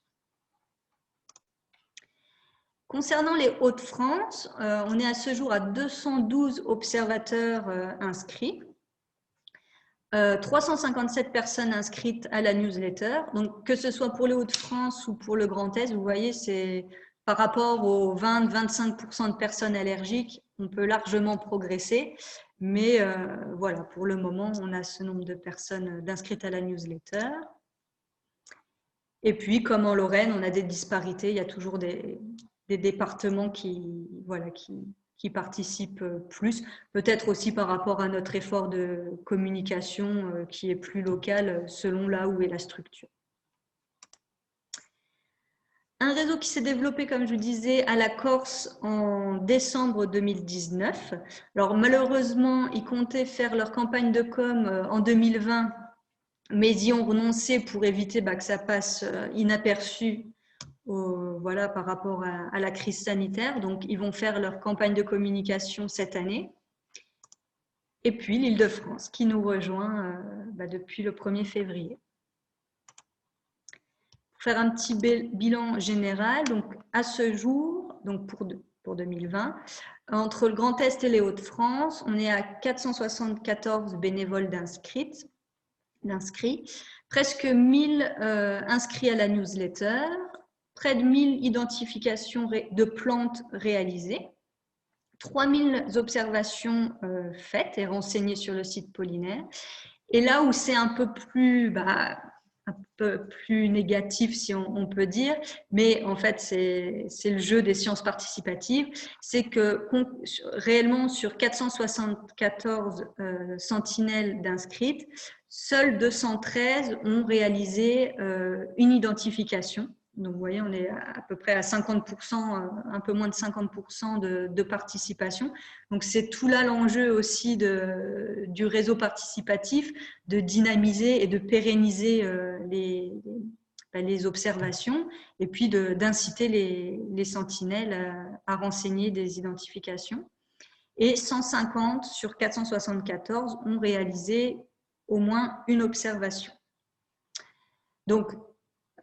Concernant les Hauts-de-France, on est à ce jour à 212 observateurs inscrits, 357 personnes inscrites à la newsletter. Donc, que ce soit pour les Hauts-de-France ou pour le Grand Est, vous voyez, c'est par rapport aux 20-25% de personnes allergiques, on peut largement progresser. Mais voilà, pour le moment, on a ce nombre de personnes inscrites à la newsletter. Et puis, comme en Lorraine, on a des disparités. Il y a toujours des départements qui participent plus. Peut-être aussi par rapport à notre effort de communication qui est plus local selon là où est la structure. Un réseau qui s'est développé, comme je vous disais, à la Corse en décembre 2019. Alors malheureusement, ils comptaient faire leur campagne de com en 2020, mais ils y ont renoncé pour éviter que ça passe inaperçu par rapport à la crise sanitaire. Donc, ils vont faire leur campagne de communication cette année. Et puis, l'Île-de-France qui nous rejoint depuis le 1er février. Faire un petit bilan général, donc à ce jour, donc pour 2020, entre le Grand Est et les Hauts-de-France, on est à 474 bénévoles d'inscrits, presque 1000 inscrits à la newsletter, près de 1000 identifications de plantes réalisées, 3000 observations faites et renseignées sur le site Pollinaire. Et là où c'est un peu plus négatif, si on peut dire, mais en fait, c'est le jeu des sciences participatives, c'est que réellement, sur 474 sentinelles d'inscrites, seuls 213 ont réalisé une identification. Donc, vous voyez, on est à peu près à 50%, un peu moins de 50% de participation. Donc, c'est tout là l'enjeu aussi du réseau participatif, de dynamiser et de pérenniser les observations et puis d'inciter les sentinelles à renseigner des identifications. Et 150 sur 474 ont réalisé au moins une observation. Donc,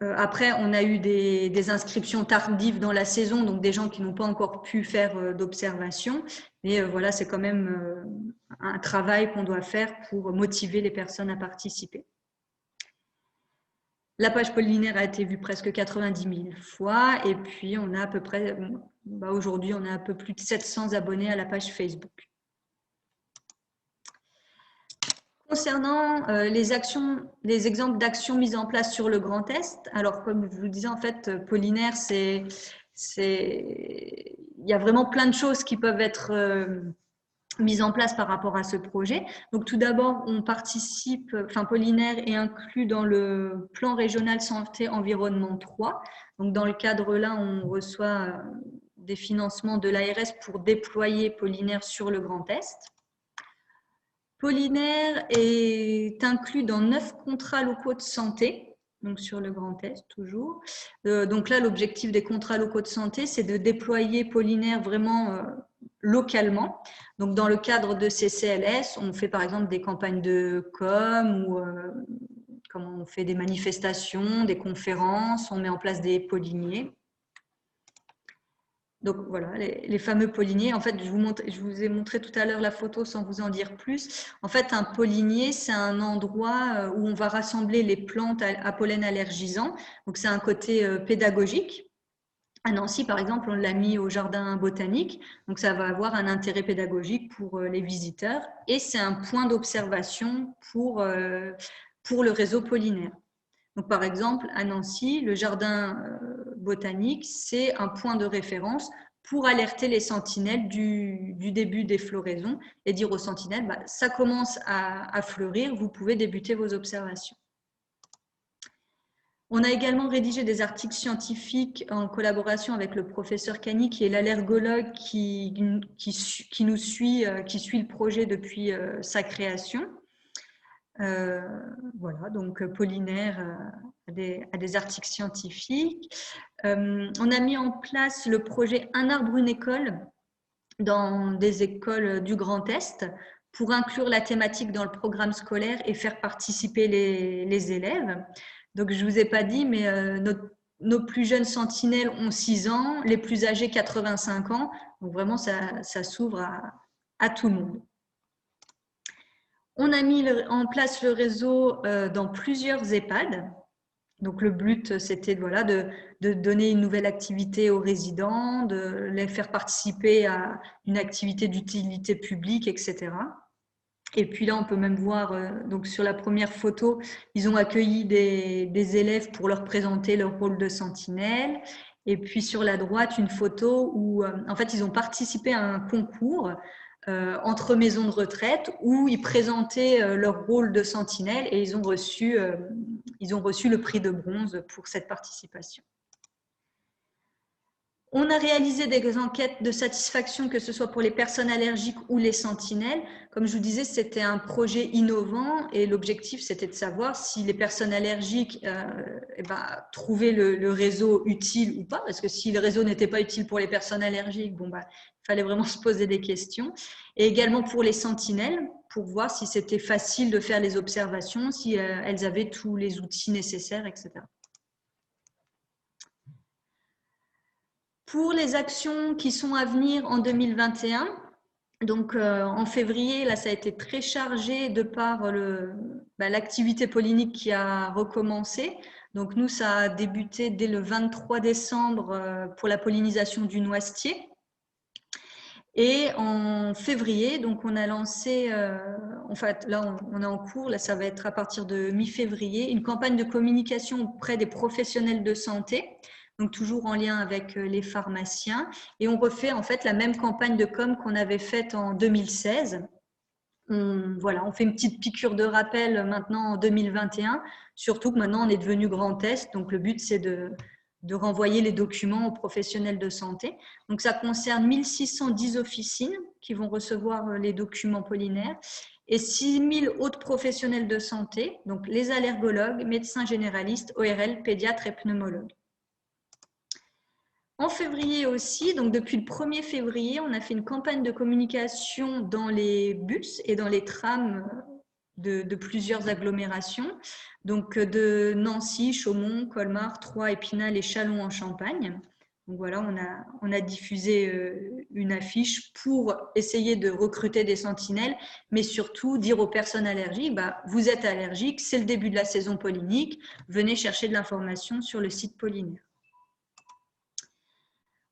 après, on a eu des inscriptions tardives dans la saison, donc des gens qui n'ont pas encore pu faire d'observation. Mais voilà, c'est quand même un travail qu'on doit faire pour motiver les personnes à participer. La page pollinaire a été vue presque 90 000 fois. Et puis, on a à peu près, aujourd'hui, on a un peu plus de 700 abonnés à la page Facebook. Concernant les exemples d'actions mises en place sur le Grand Est, alors comme je vous le disais, en fait, pollinaire, il y a vraiment plein de choses qui peuvent être mises en place par rapport à ce projet. Donc tout d'abord, pollinaire est inclus dans le plan régional santé environnement 3. Donc dans le cadre là, on reçoit des financements de l'ARS pour déployer pollinaire sur le Grand Est. Pollinaire est inclus dans 9 contrats locaux de santé, donc sur le Grand Est toujours. Donc là, l'objectif des contrats locaux de santé, c'est de déployer pollinaire vraiment localement. Donc dans le cadre de ces CLS, on fait par exemple des campagnes de com ou on fait des manifestations, des conférences, on met en place des polliniers. Donc voilà, les fameux polliniers. En fait, je vous ai montré tout à l'heure la photo sans vous en dire plus. En fait, un pollinier, c'est un endroit où on va rassembler les plantes à pollen allergisant. Donc, c'est un côté pédagogique. À Nancy, par exemple, on l'a mis au jardin botanique. Donc, ça va avoir un intérêt pédagogique pour les visiteurs. Et c'est un point d'observation pour le réseau pollinaire. Donc, par exemple, à Nancy, le jardin botanique, c'est un point de référence pour alerter les sentinelles du début des floraisons et dire aux sentinelles, ça commence à fleurir, vous pouvez débuter vos observations. On a également rédigé des articles scientifiques en collaboration avec le professeur Cani, qui est l'allergologue qui nous suit, qui suit le projet depuis sa création. Voilà, donc pollinaire a des articles scientifiques. On a mis en place le projet Un arbre, une école dans des écoles du Grand Est pour inclure la thématique dans le programme scolaire et faire participer les élèves. Donc, je ne vous ai pas dit, mais nos plus jeunes sentinelles ont 6 ans, les plus âgés 85 ans. Donc, vraiment, ça s'ouvre à tout le monde. On a mis en place le réseau dans plusieurs EHPAD. Donc, le but, c'était de donner une nouvelle activité aux résidents, de les faire participer à une activité d'utilité publique, etc. Et puis là, on peut même voir, donc sur la première photo, ils ont accueilli des élèves pour leur présenter leur rôle de sentinelle. Et puis sur la droite, une photo où, en fait, ils ont participé à un concours entre maisons de retraite où ils présentaient leur rôle de sentinelle et ils ont reçu le prix de bronze pour cette participation. On a réalisé des enquêtes de satisfaction, que ce soit pour les personnes allergiques ou les sentinelles. Comme je vous disais, c'était un projet innovant et l'objectif, c'était de savoir si les personnes allergiques trouvaient le réseau utile ou pas, parce que si le réseau n'était pas utile pour les personnes allergiques, il fallait vraiment se poser des questions. Et également pour les sentinelles, pour voir si c'était facile de faire les observations, si elles avaient tous les outils nécessaires, etc. Pour les actions qui sont à venir en 2021, donc en février, là, ça a été très chargé de par l'activité pollinique qui a recommencé. Donc nous, ça a débuté dès le 23 décembre pour la pollinisation du noisetier. Et en février, donc on a lancé, en fait, là on est en cours, là ça va être à partir de mi-février, une campagne de communication auprès des professionnels de santé. Donc toujours en lien avec les pharmaciens. Et on refait en fait la même campagne de com qu'on avait faite en 2016. On fait une petite piqûre de rappel maintenant en 2021, surtout que maintenant on est devenu Grand Est. Donc le but c'est de renvoyer les documents aux professionnels de santé. Donc, ça concerne 1610 officines qui vont recevoir les documents pollinaires et 6000 autres professionnels de santé, donc les allergologues, médecins généralistes, ORL, pédiatres et pneumologues. En février aussi, donc depuis le 1er février, on a fait une campagne de communication dans les bus et dans les trams de plusieurs agglomérations, donc de Nancy, Chaumont, Colmar, Troyes, Épinal et Châlons en Champagne. Donc voilà, on a diffusé une affiche pour essayer de recruter des sentinelles, mais surtout dire aux personnes allergiques, vous êtes allergiques, c'est le début de la saison pollinique, venez chercher de l'information sur le site pollinaire.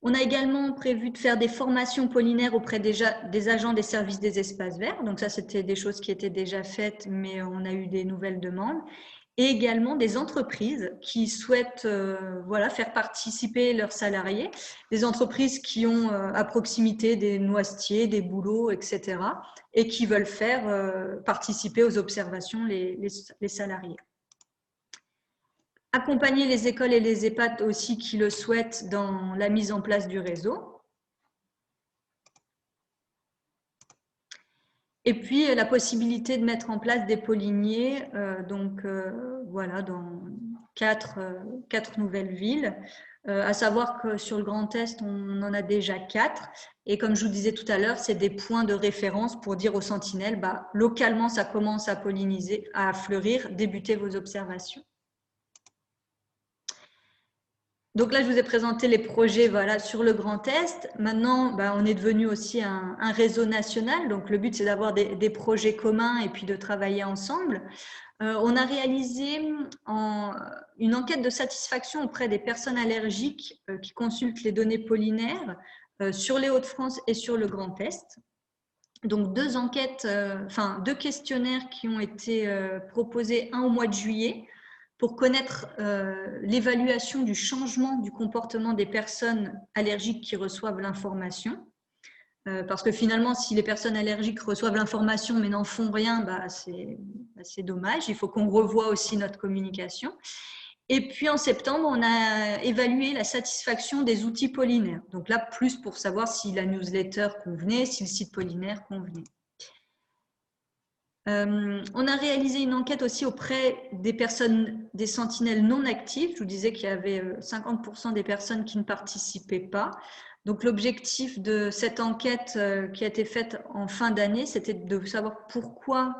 On a également prévu de faire des formations pollinaires auprès des agents des services des espaces verts. Donc ça, c'était des choses qui étaient déjà faites, mais on a eu des nouvelles demandes. Et également des entreprises qui souhaitent faire participer leurs salariés, des entreprises qui ont à proximité des noisetiers, des bouleaux, etc. et qui veulent faire participer aux observations les salariés. Accompagner les écoles et les EHPAD aussi qui le souhaitent dans la mise en place du réseau. Et puis, la possibilité de mettre en place des polliniers, voilà, dans quatre nouvelles villes. À savoir que sur le Grand Est, on en a déjà 4. Et comme je vous disais tout à l'heure, c'est des points de référence pour dire aux sentinelles, localement, ça commence à polliniser, à fleurir, débutez vos observations. Donc là, je vous ai présenté les projets sur le Grand Est. Maintenant, on est devenu aussi un réseau national. Donc, le but, c'est d'avoir des projets communs et puis de travailler ensemble. On a réalisé une enquête de satisfaction auprès des personnes allergiques qui consultent les données pollinaires sur les Hauts-de-France et sur le Grand Est. Donc, deux questionnaires qui ont été proposés, un au mois de juillet, pour connaître l'évaluation du changement du comportement des personnes allergiques qui reçoivent l'information. Parce que finalement, si les personnes allergiques reçoivent l'information mais n'en font rien, c'est dommage. Il faut qu'on revoie aussi notre communication. Et puis en septembre, on a évalué la satisfaction des outils pollinaires. Donc là, plus pour savoir si la newsletter convenait, si le site pollinaire convenait. On a réalisé une enquête aussi auprès des sentinelles non actives. Je vous disais qu'il y avait 50% des personnes qui ne participaient pas. Donc l'objectif de cette enquête qui a été faite en fin d'année, c'était de savoir pourquoi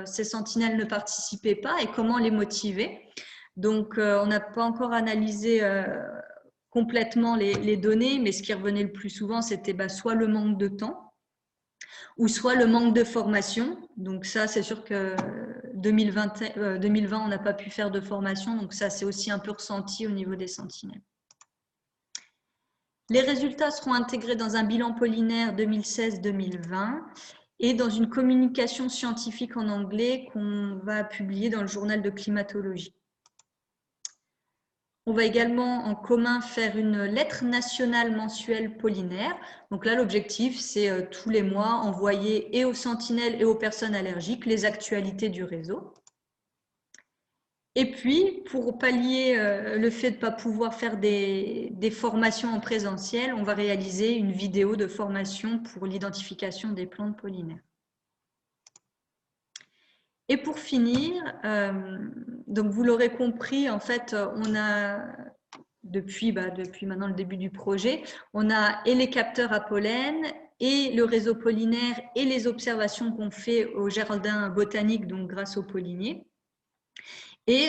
ces sentinelles ne participaient pas et comment les motiver. Donc on n'a pas encore analysé complètement les données, mais ce qui revenait le plus souvent, c'était soit le manque de temps, ou soit le manque de formation. Donc ça, c'est sûr que 2020, on n'a pas pu faire de formation, donc ça, c'est aussi un peu ressenti au niveau des sentinelles. Les résultats seront intégrés dans un bilan pollinaire 2016-2020 et dans une communication scientifique en anglais qu'on va publier dans le journal de climatologie. On va également en commun faire une lettre nationale mensuelle pollinaire. Donc là, l'objectif, c'est tous les mois envoyer et aux sentinelles et aux personnes allergiques les actualités du réseau. Et puis, pour pallier le fait de ne pas pouvoir faire des formations en présentiel, on va réaliser une vidéo de formation pour l'identification des plantes pollinaires. Et pour finir, donc vous l'aurez compris, en fait, on a, depuis maintenant le début du projet, on a et les capteurs à pollen, et le réseau pollinaire, et les observations qu'on fait au jardin botanique, donc grâce aux polliniers. Et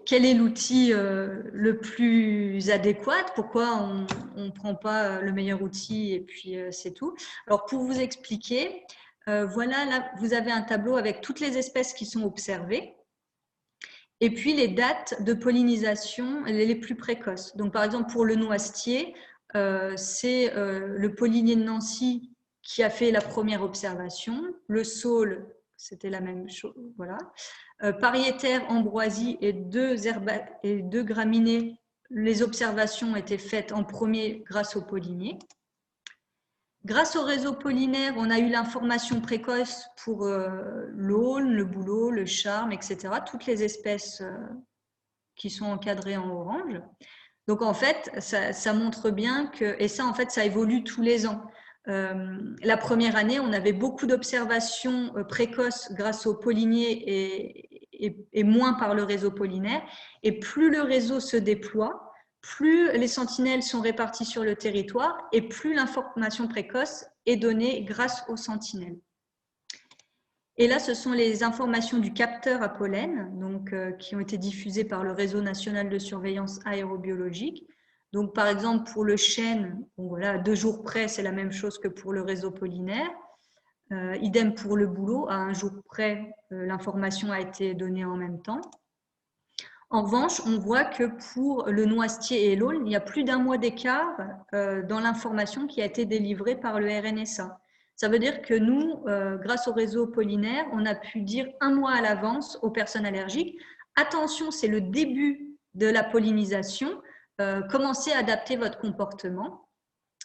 quel est l'outil le plus adéquat? Pourquoi on ne prend pas le meilleur outil et puis c'est tout? Alors, pour vous expliquer, voilà, là, vous avez un tableau avec toutes les espèces qui sont observées et puis les dates de pollinisation les plus précoces. Donc, par exemple, pour le noisetier, c'est le pollinier de Nancy qui a fait la première observation. Le saule, c'était la même chose, voilà. Pariétaire, ambroisie et deux graminées, les observations ont été faites en premier grâce aux polliniers. Grâce au réseau pollinaire, on a eu l'information précoce pour l'aulne, le bouleau, le charme, etc. Toutes les espèces qui sont encadrés en orange. Donc, en fait, ça montre bien que, et ça, en fait, ça évolue tous les ans. La première année, on avait beaucoup d'observations précoces grâce aux polliniers et moins par le réseau pollinaire. Et plus le réseau se déploie, plus les sentinelles sont réparties sur le territoire et plus l'information précoce est donnée grâce aux sentinelles. Et là, ce sont les informations du capteur à pollen, donc, qui ont été diffusées par le Réseau national de surveillance aérobiologique. Donc, par exemple, pour le chêne, bon, voilà, 2 jours près, c'est la même chose que pour le réseau pollinaire. Idem pour le bouleau, à 1 jour près, l'information a été donnée en même temps. En revanche, on voit que pour le noisetier et l'aulne, il y a plus d'1 mois d'écart dans l'information qui a été délivrée par le RNSA. Ça veut dire que nous, grâce au réseau pollinaire, on a pu dire 1 mois à l'avance aux personnes allergiques, attention, c'est le début de la pollinisation, commencez à adapter votre comportement.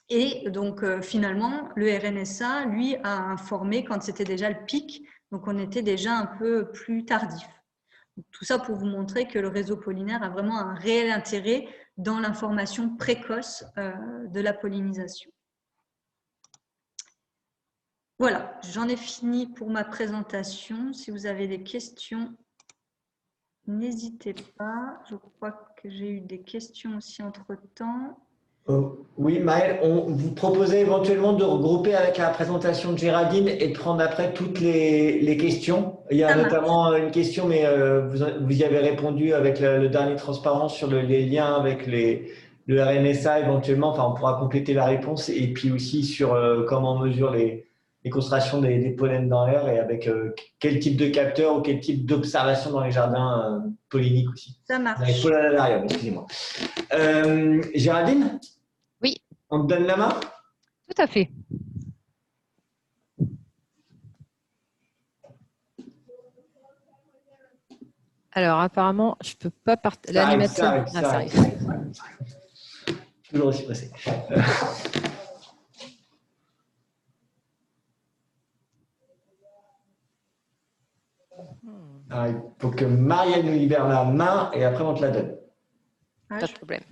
Et donc, finalement, le RNSA, lui, a informé quand c'était déjà le pic, donc on était déjà un peu plus tardif. Tout ça pour vous montrer que le réseau pollinaire a vraiment un réel intérêt dans l'information précoce de la pollinisation. Voilà, j'en ai fini pour ma présentation. Si vous avez des questions, n'hésitez pas. Je crois que j'ai eu des questions aussi entre-temps. Oui, Maëlle, vous proposez éventuellement de regrouper avec la présentation de Géraldine et de prendre après toutes les questions. Il y a notamment une question, mais vous y avez répondu avec le dernier transparence sur les liens avec le RNSA éventuellement. Enfin, on pourra compléter la réponse et puis aussi sur comment on mesure les concentrations des pollens dans l'air et avec quel type de capteur ou quel type d'observation dans les jardins polliniques aussi. Ça marche. Dans les pollinariums, excusez-moi. Géraldine ? Oui. On te donne la main ? Tout à fait. Alors, apparemment, je ne peux pas partir. L'animateur. Ça arrive. Toujours aussi pressé. Alors, il faut que Marielle nous libère la main et après on te la donne. Pas de problème.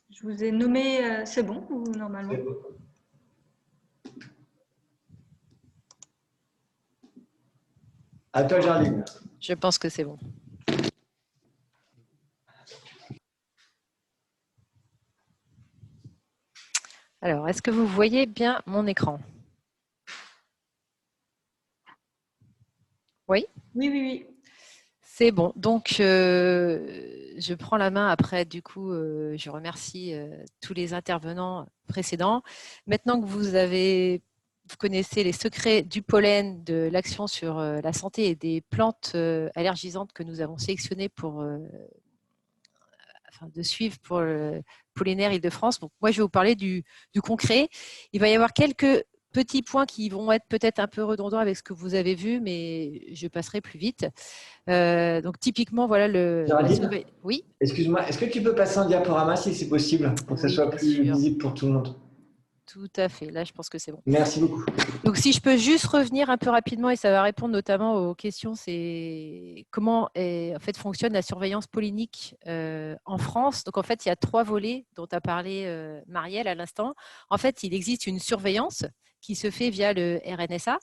Je vous ai nommé, c'est bon ou normalement? À toi, Géraldine. Je pense que c'est bon. Alors, est-ce que vous voyez bien mon écran? Oui? Oui, oui, oui. C'est bon. Donc, je prends la main après. Du coup, je remercie tous les intervenants précédents. Maintenant que vous connaissez les secrets du pollen, de l'action sur la santé et des plantes allergisantes que nous avons sélectionnées de suivre pour le pollinaire Île-de-France. Donc, moi, je vais vous parler du concret. Il va y avoir quelques petits points qui vont être peut-être un peu redondants avec ce que vous avez vu, mais je passerai plus vite. Donc, typiquement, voilà Oui. Excuse-moi, est-ce que tu peux passer un diaporama si c'est possible pour que ça soit plus visible pour tout le monde? Tout à fait. Là, je pense que c'est bon. Merci beaucoup. Donc, si je peux juste revenir un peu rapidement, et ça va répondre notamment aux questions, c'est comment en fait, fonctionne la surveillance pollinique en France. Donc, en fait, il y a 3 volets dont a parlé Marielle à l'instant. En fait, il existe une surveillance qui se fait via le RNSA.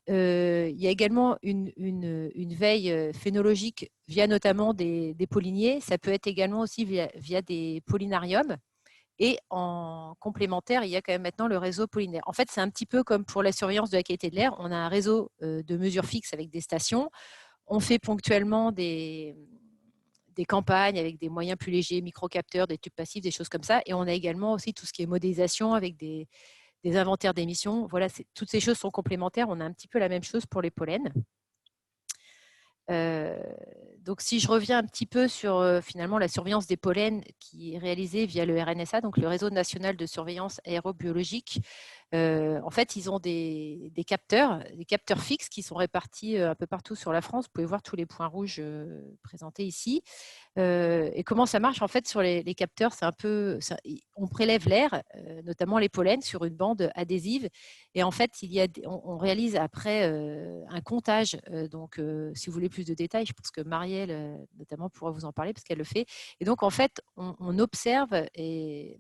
Il y a également une veille phénologique via notamment des polliniers. Ça peut être également aussi via des pollinariums. Et en complémentaire, il y a quand même maintenant le réseau pollinaire. En fait, c'est un petit peu comme pour la surveillance de la qualité de l'air. On a un réseau de mesures fixes avec des stations. On fait ponctuellement des campagnes avec des moyens plus légers, microcapteurs, des tubes passifs, des choses comme ça. Et on a également aussi tout ce qui est modélisation avec des inventaires d'émissions. Voilà, toutes ces choses sont complémentaires. On a un petit peu la même chose pour les pollens. Donc, si je reviens un petit peu sur finalement la surveillance des pollens qui est réalisée via le RNSA, donc le Réseau national de surveillance aérobiologique, En fait, ils ont des capteurs fixes qui sont répartis un peu partout sur la France. Vous pouvez voir tous les points rouges présentés ici. Et comment ça marche? En fait, sur les capteurs, c'est un peu, on prélève l'air, notamment les pollens, sur une bande adhésive. Et en fait, on réalise après un comptage. Donc, si vous voulez plus de détails, je pense que Marielle, notamment, pourra vous en parler parce qu'elle le fait. Et donc, en fait, on observe et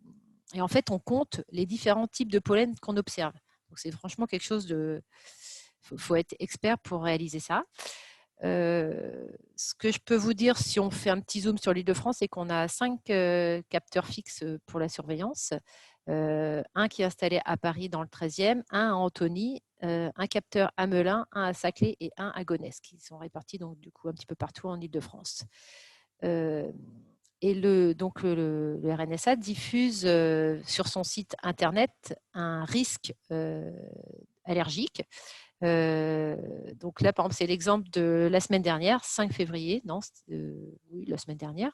en fait, on compte les différents types de pollen qu'on observe. Donc, c'est franchement quelque chose de... Il faut être expert pour réaliser ça. Ce que je peux vous dire, si on fait un petit zoom sur l'Île-de-France, c'est qu'on a 5 capteurs fixes pour la surveillance. Un qui est installé à Paris dans le 13e, un à Antony, un capteur à Melun, un à Saclay et un à Gonesse, qui sont répartis donc, du coup, un petit peu partout en Île-de-France. Et le RNSA diffuse sur son site internet un risque allergique. Donc là, par exemple, c'est l'exemple de la semaine dernière, 5 février, non, oui, la semaine dernière.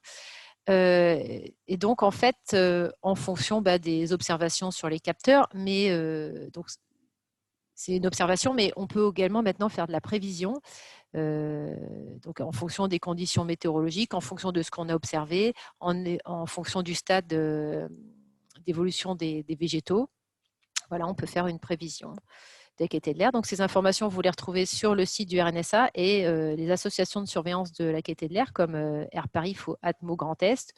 Et donc, en fait, en fonction des observations sur les capteurs, mais donc c'est une observation, mais on peut également maintenant faire de la prévision. Donc en fonction des conditions météorologiques, en fonction de ce qu'on a observé, en fonction du stade d'évolution des végétaux. Voilà, on peut faire une prévision de la qualité de l'air. Donc ces informations, vous les retrouvez sur le site du RNSA et les associations de surveillance de la qualité de l'air comme Air Paris ou Atmo Grand Est,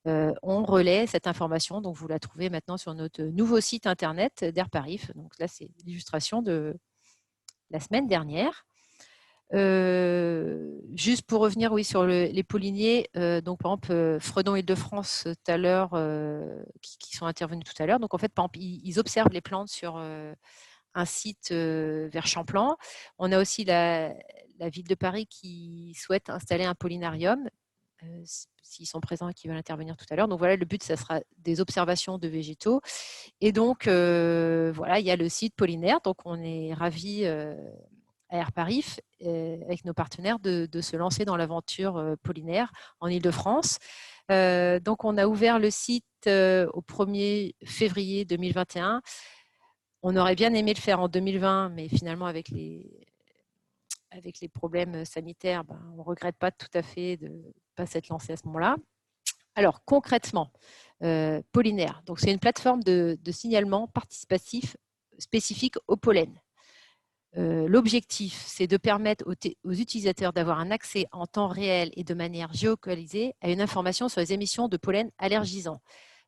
on relaie cette information. Donc vous la trouvez maintenant sur notre nouveau site internet d'Air Paris. Donc là, c'est l'illustration de la semaine dernière. Juste pour revenir sur les polliniers, donc par exemple Fredon Île-de-France tout à l'heure, qui sont intervenus tout à l'heure. Donc en fait, par exemple, ils observent les plantes sur un site vers Champlan. On a aussi la ville de Paris qui souhaite installer un pollinarium, s'ils sont présents et qui veulent intervenir tout à l'heure. Donc voilà, le but, ça sera des observations de végétaux. Et donc voilà, il y a le site pollinaire. Donc on est ravis à Air Paris, avec nos partenaires, de se lancer dans l'aventure pollinaire en Île-de-France. Donc, on a ouvert le site au 1er février 2021. On aurait bien aimé le faire en 2020, mais finalement, avec les problèmes sanitaires, on ne regrette pas tout à fait de ne pas s'être lancé à ce moment-là. Alors, concrètement, Pollinaire, donc c'est une plateforme de signalement participatif spécifique au pollen. L'objectif, c'est de permettre aux utilisateurs d'avoir un accès en temps réel et de manière géolocalisée à une information sur les émissions de pollen allergisants.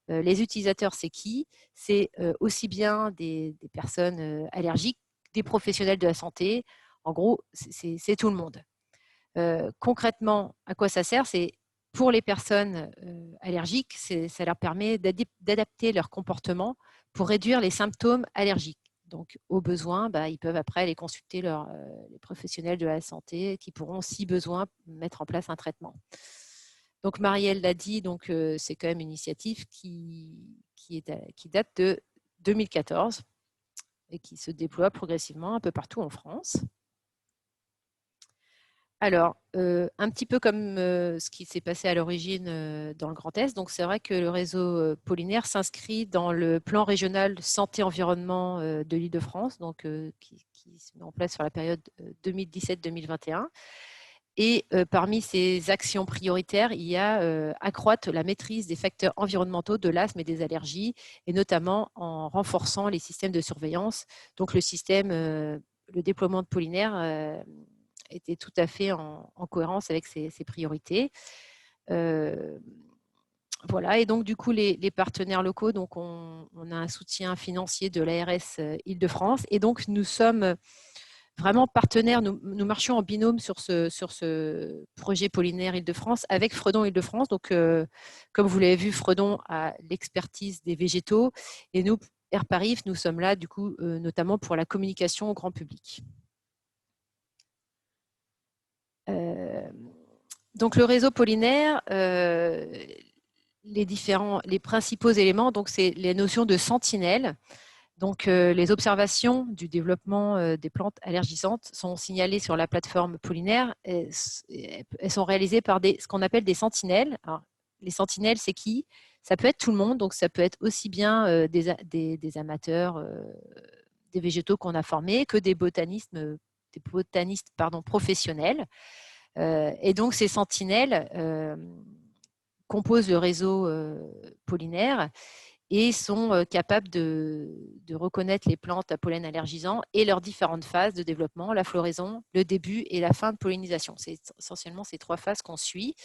Les utilisateurs, c'est qui? C'est aussi bien des personnes allergiques, des professionnels de la santé. En gros, c'est tout le monde. Concrètement, à quoi ça sert? C'est pour les personnes allergiques, ça leur permet d'adapter leur comportement pour réduire les symptômes allergiques. Donc, au besoin, ils peuvent après aller consulter les professionnels de la santé qui pourront, si besoin, mettre en place un traitement. Donc, Marielle l'a dit, donc c'est quand même une initiative qui date de 2014 et qui se déploie progressivement un peu partout en France. Alors, un petit peu comme ce qui s'est passé à l'origine dans le Grand Est, donc c'est vrai que le réseau pollinaire s'inscrit dans le plan régional santé-environnement de l'Île-de-France, donc qui se met en place sur la période 2017-2021. Et parmi ces actions prioritaires, il y a accroître la maîtrise des facteurs environnementaux de l'asthme et des allergies, et notamment en renforçant les systèmes de surveillance. Donc le déploiement de pollinaire était tout à fait en cohérence avec ces priorités. Voilà, et donc du coup, les partenaires locaux, donc on a un soutien financier de l'ARS Île-de-France, et donc nous sommes vraiment partenaires, nous marchons en binôme sur ce projet pollinaire Île-de-France avec Fredon Île-de-France. Donc, comme vous l'avez vu, Fredon a l'expertise des végétaux, et nous, Air Paris, nous sommes là du coup notamment pour la communication au grand public. Donc le réseau pollinaire, les principaux éléments, donc c'est les notions de sentinelle. Donc les observations du développement des plantes allergisantes sont signalées sur la plateforme pollinaire. Elles sont réalisées par ce qu'on appelle des sentinelles. Alors, les sentinelles, c'est qui? Ça peut être tout le monde, donc ça peut être aussi bien des amateurs des végétaux qu'on a formés, que des botanistes professionnels. Et donc, ces sentinelles composent le réseau pollinaire et sont capables de reconnaître les plantes à pollen allergisant et leurs différentes phases de développement, la floraison, le début et la fin de pollinisation. C'est essentiellement ces 3 phases qu'on suit.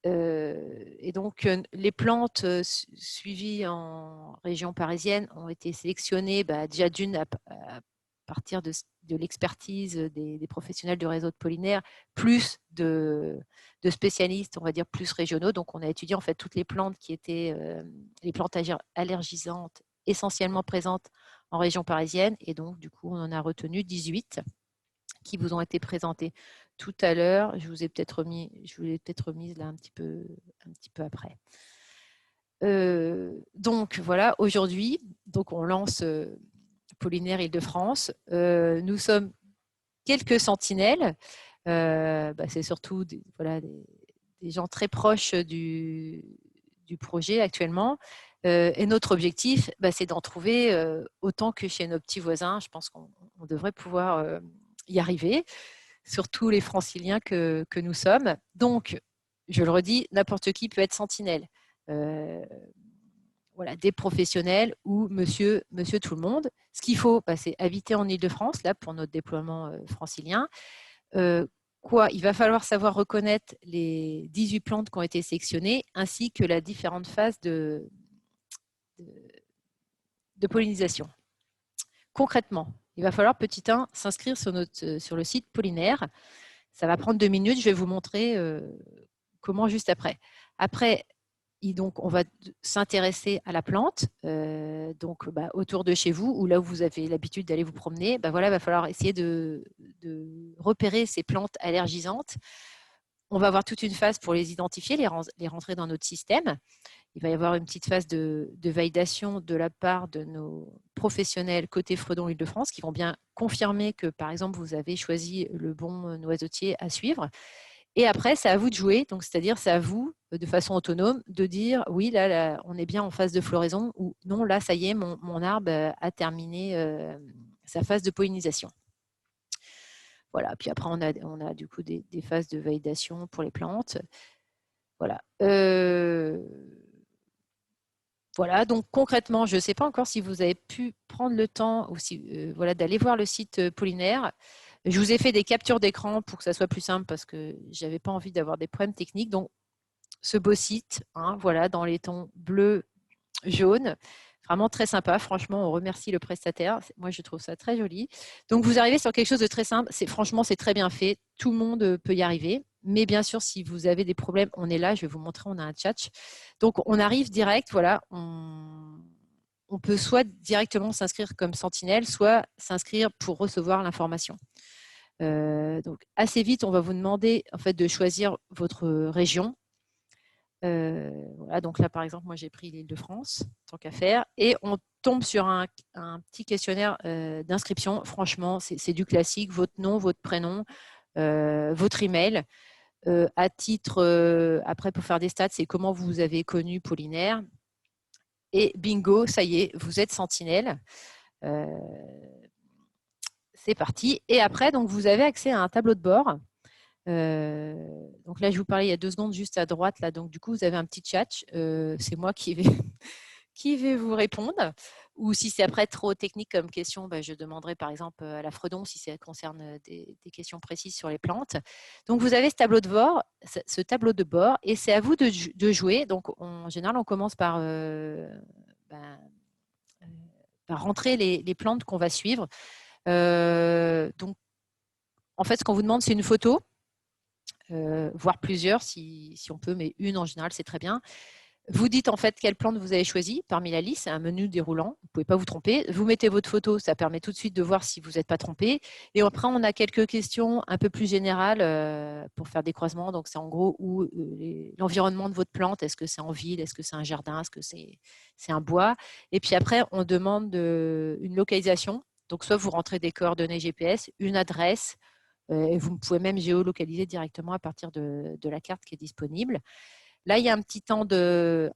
Et donc, les plantes suivies en région parisienne ont été sélectionnées déjà d'une à partir de l'expertise des professionnels du réseau de pollinaire, plus de spécialistes, on va dire, plus régionaux. Donc, on a étudié en fait toutes les plantes qui étaient les plantes allergisantes essentiellement présentes en région parisienne. Et donc, du coup, on en a retenu 18 qui vous ont été présentées tout à l'heure. Je vous ai peut-être remise là un petit peu après. Donc, voilà, aujourd'hui, on lance Pollinaire Île-de-France. Nous sommes quelques sentinelles. C'est surtout des gens très proches du projet actuellement. Et notre objectif, c'est d'en trouver autant que chez nos petits voisins. Je pense qu'on devrait pouvoir y arriver, surtout les franciliens que nous sommes. Donc, je le redis, n'importe qui peut être sentinelle. Des professionnels ou monsieur tout le monde. Ce qu'il faut, c'est habiter en Île-de-France, là, pour notre déploiement francilien. Il va falloir savoir reconnaître les 18 plantes qui ont été sélectionnées, ainsi que les différentes phases de pollinisation. Concrètement, il va falloir, petit 1, s'inscrire sur le site Pollinaire. Ça va prendre 2 minutes, je vais vous montrer comment juste après. Après, on va s'intéresser à la plante, autour de chez vous ou là où vous avez l'habitude d'aller vous promener. Il va falloir essayer de repérer ces plantes allergisantes. On va avoir toute une phase pour les identifier, les rentrer dans notre système. Il va y avoir une petite phase de validation de la part de nos professionnels côté Fredon Île-de-France qui vont bien confirmer que, par exemple, vous avez choisi le bon noisetier à suivre. Et après, c'est à vous de jouer, donc c'est-à-dire c'est à vous, de façon autonome, de dire oui, là, on est bien en phase de floraison ou non, là, ça y est, mon arbre a terminé sa phase de pollinisation. Voilà, puis après, on a du coup des phases de validation pour les plantes. Voilà. Voilà, donc concrètement, je ne sais pas encore si vous avez pu prendre le temps d'aller voir le site Pollinaire. Je vous ai fait des captures d'écran pour que ça soit plus simple parce que je n'avais pas envie d'avoir des problèmes techniques. Donc, ce beau site, dans les tons bleu, jaune, vraiment très sympa. Franchement, on remercie le prestataire. Moi, je trouve ça très joli. Donc, vous arrivez sur quelque chose de très simple. Franchement, c'est très bien fait. Tout le monde peut y arriver. Mais bien sûr, si vous avez des problèmes, on est là. Je vais vous montrer, on a un chat. Donc, on arrive direct. Voilà, on peut soit directement s'inscrire comme sentinelle, soit s'inscrire pour recevoir l'information. Donc, assez vite, on va vous demander en fait, de choisir votre région. Voilà, donc là, par exemple, moi, j'ai pris l'Île-de-France, tant qu'à faire, et on tombe sur un petit questionnaire d'inscription. Franchement, c'est du classique, votre nom, votre prénom, votre email. À titre, après, pour faire des stats, c'est comment vous avez connu Pollinaire. Et bingo, ça y est, vous êtes sentinelle. C'est parti. Et après, donc, vous avez accès à un tableau de bord. Donc là, je vous parlais il y a 2 secondes, juste à droite. Là, donc, du coup, vous avez un petit chat. C'est moi qui vais vous répondre. Ou si c'est après trop technique comme question, je demanderai par exemple à la Fredon si ça concerne des questions précises sur les plantes. Donc, vous avez ce tableau de bord et c'est à vous de jouer. Donc, en général, on commence par rentrer les plantes qu'on va suivre. Donc, en fait, ce qu'on vous demande, c'est une photo, voire plusieurs si on peut, mais une en général, c'est très bien. Vous dites en fait quelle plante vous avez choisi parmi la liste, c'est un menu déroulant, vous ne pouvez pas vous tromper. Vous mettez votre photo, ça permet tout de suite de voir si vous n'êtes pas trompé. Et après, on a quelques questions un peu plus générales pour faire des croisements. Donc, c'est en gros où l'environnement de votre plante, est-ce que c'est en ville, est-ce que c'est un jardin, est-ce que c'est un bois. Et puis après, on demande une localisation. Donc, soit vous rentrez des coordonnées GPS, une adresse, et vous pouvez même géolocaliser directement à partir de la carte qui est disponible. Là, il y a un petit temps de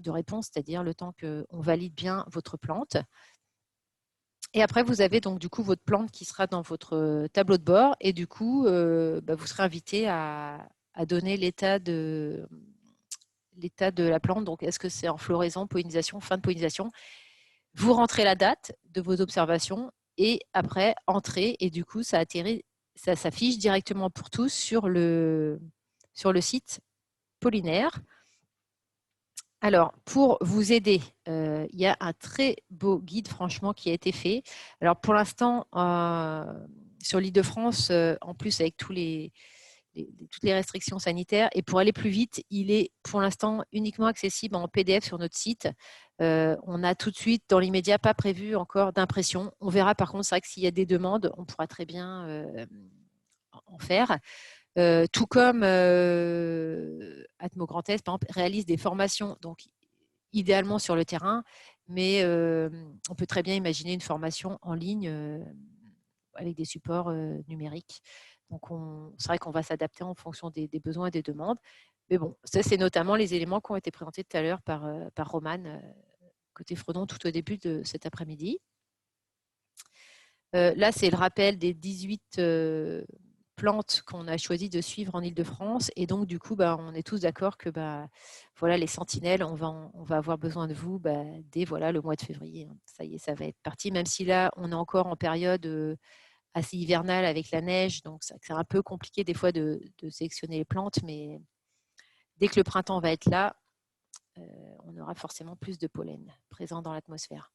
réponse, c'est-à-dire le temps qu'on valide bien votre plante. Et après, vous avez donc du coup votre plante qui sera dans votre tableau de bord et du coup, vous serez invité à donner l'état de la plante. Donc, est-ce que c'est en floraison, pollinisation, fin de pollinisation? Vous rentrez la date de vos observations et après, entrez et du coup, ça atterrit, ça s'affiche directement pour tous sur le site Pollinaire. Alors, pour vous aider, il y a un très beau guide, franchement, qui a été fait. Alors, pour l'instant, sur l'Île-de-France, en plus avec toutes les restrictions sanitaires, et pour aller plus vite, il est pour l'instant uniquement accessible en PDF sur notre site. On a tout de suite, dans l'immédiat, pas prévu encore d'impression. On verra par contre, c'est vrai que s'il y a des demandes, on pourra très bien en faire. Tout comme Atmo Grand Est, par exemple, réalise des formations, donc idéalement sur le terrain, mais on peut très bien imaginer une formation en ligne avec des supports numériques. Donc, c'est vrai qu'on va s'adapter en fonction des besoins et des demandes. Mais bon, ça, c'est notamment les éléments qui ont été présentés tout à l'heure par Romane, côté Fredon, tout au début de cet après-midi. Là, c'est le rappel des 18 plantes qu'on a choisi de suivre en Île-de-France. Et donc, du coup, on est tous d'accord que voilà, les sentinelles, on va avoir besoin de vous dès voilà, le mois de février. Ça y est, ça va être parti. Même si là, on est encore en période assez hivernale avec la neige. Donc, c'est un peu compliqué des fois de sélectionner les plantes. Mais dès que le printemps va être là, on aura forcément plus de pollen présent dans l'atmosphère.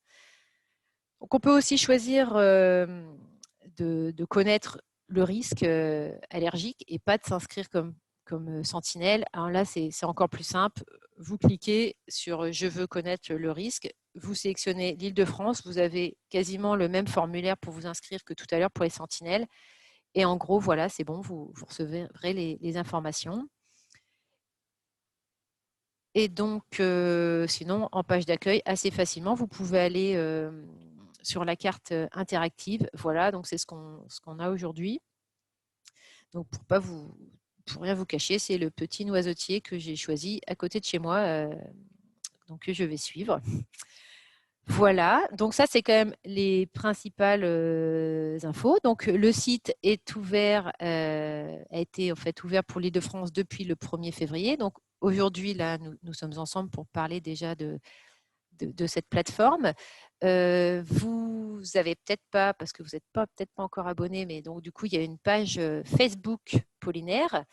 Donc, on peut aussi choisir de connaître le risque allergique et pas de s'inscrire comme sentinelle. Alors là, c'est encore plus simple. Vous cliquez sur « Je veux connaître le risque ». Vous sélectionnez l'Île-de-France. Vous avez quasiment le même formulaire pour vous inscrire que tout à l'heure pour les sentinelles. Et en gros, voilà, c'est bon, vous recevrez les informations. Et donc, sinon, en page d'accueil, assez facilement, vous pouvez aller sur la carte interactive. Voilà, donc c'est ce qu'on a aujourd'hui. Donc, pour rien vous cacher, c'est le petit noisetier que j'ai choisi à côté de chez moi, donc que je vais suivre. Voilà, donc ça, c'est quand même les principales infos. Donc, le site est ouvert, a été en fait ouvert pour l'Île-de-France depuis le 1er février. Donc, aujourd'hui, là, nous sommes ensemble pour parler déjà de cette plateforme. Vous avez peut-être pas, parce que vous n'êtes peut-être pas encore abonné, mais donc du coup, il y a une page Facebook Pollinaire.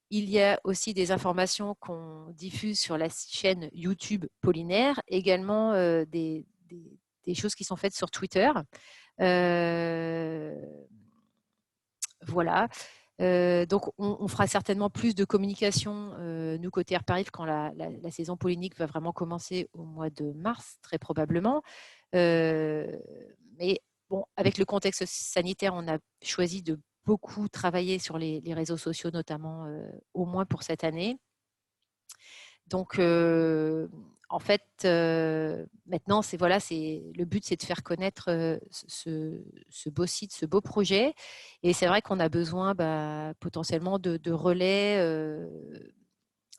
Il y a aussi des informations qu'on diffuse sur la chaîne YouTube Pollinaire, également des choses qui sont faites sur Twitter. Voilà. Donc, on fera certainement plus de communication, nous, côté Airparif, quand la saison pollinique va vraiment commencer au mois de mars, très probablement. Mais bon, avec le contexte sanitaire, on a choisi de beaucoup travailler sur les réseaux sociaux, notamment, au moins pour cette année. Donc, en fait, maintenant, le but, c'est de faire connaître ce beau site, ce beau projet. Et c'est vrai qu'on a besoin potentiellement de relais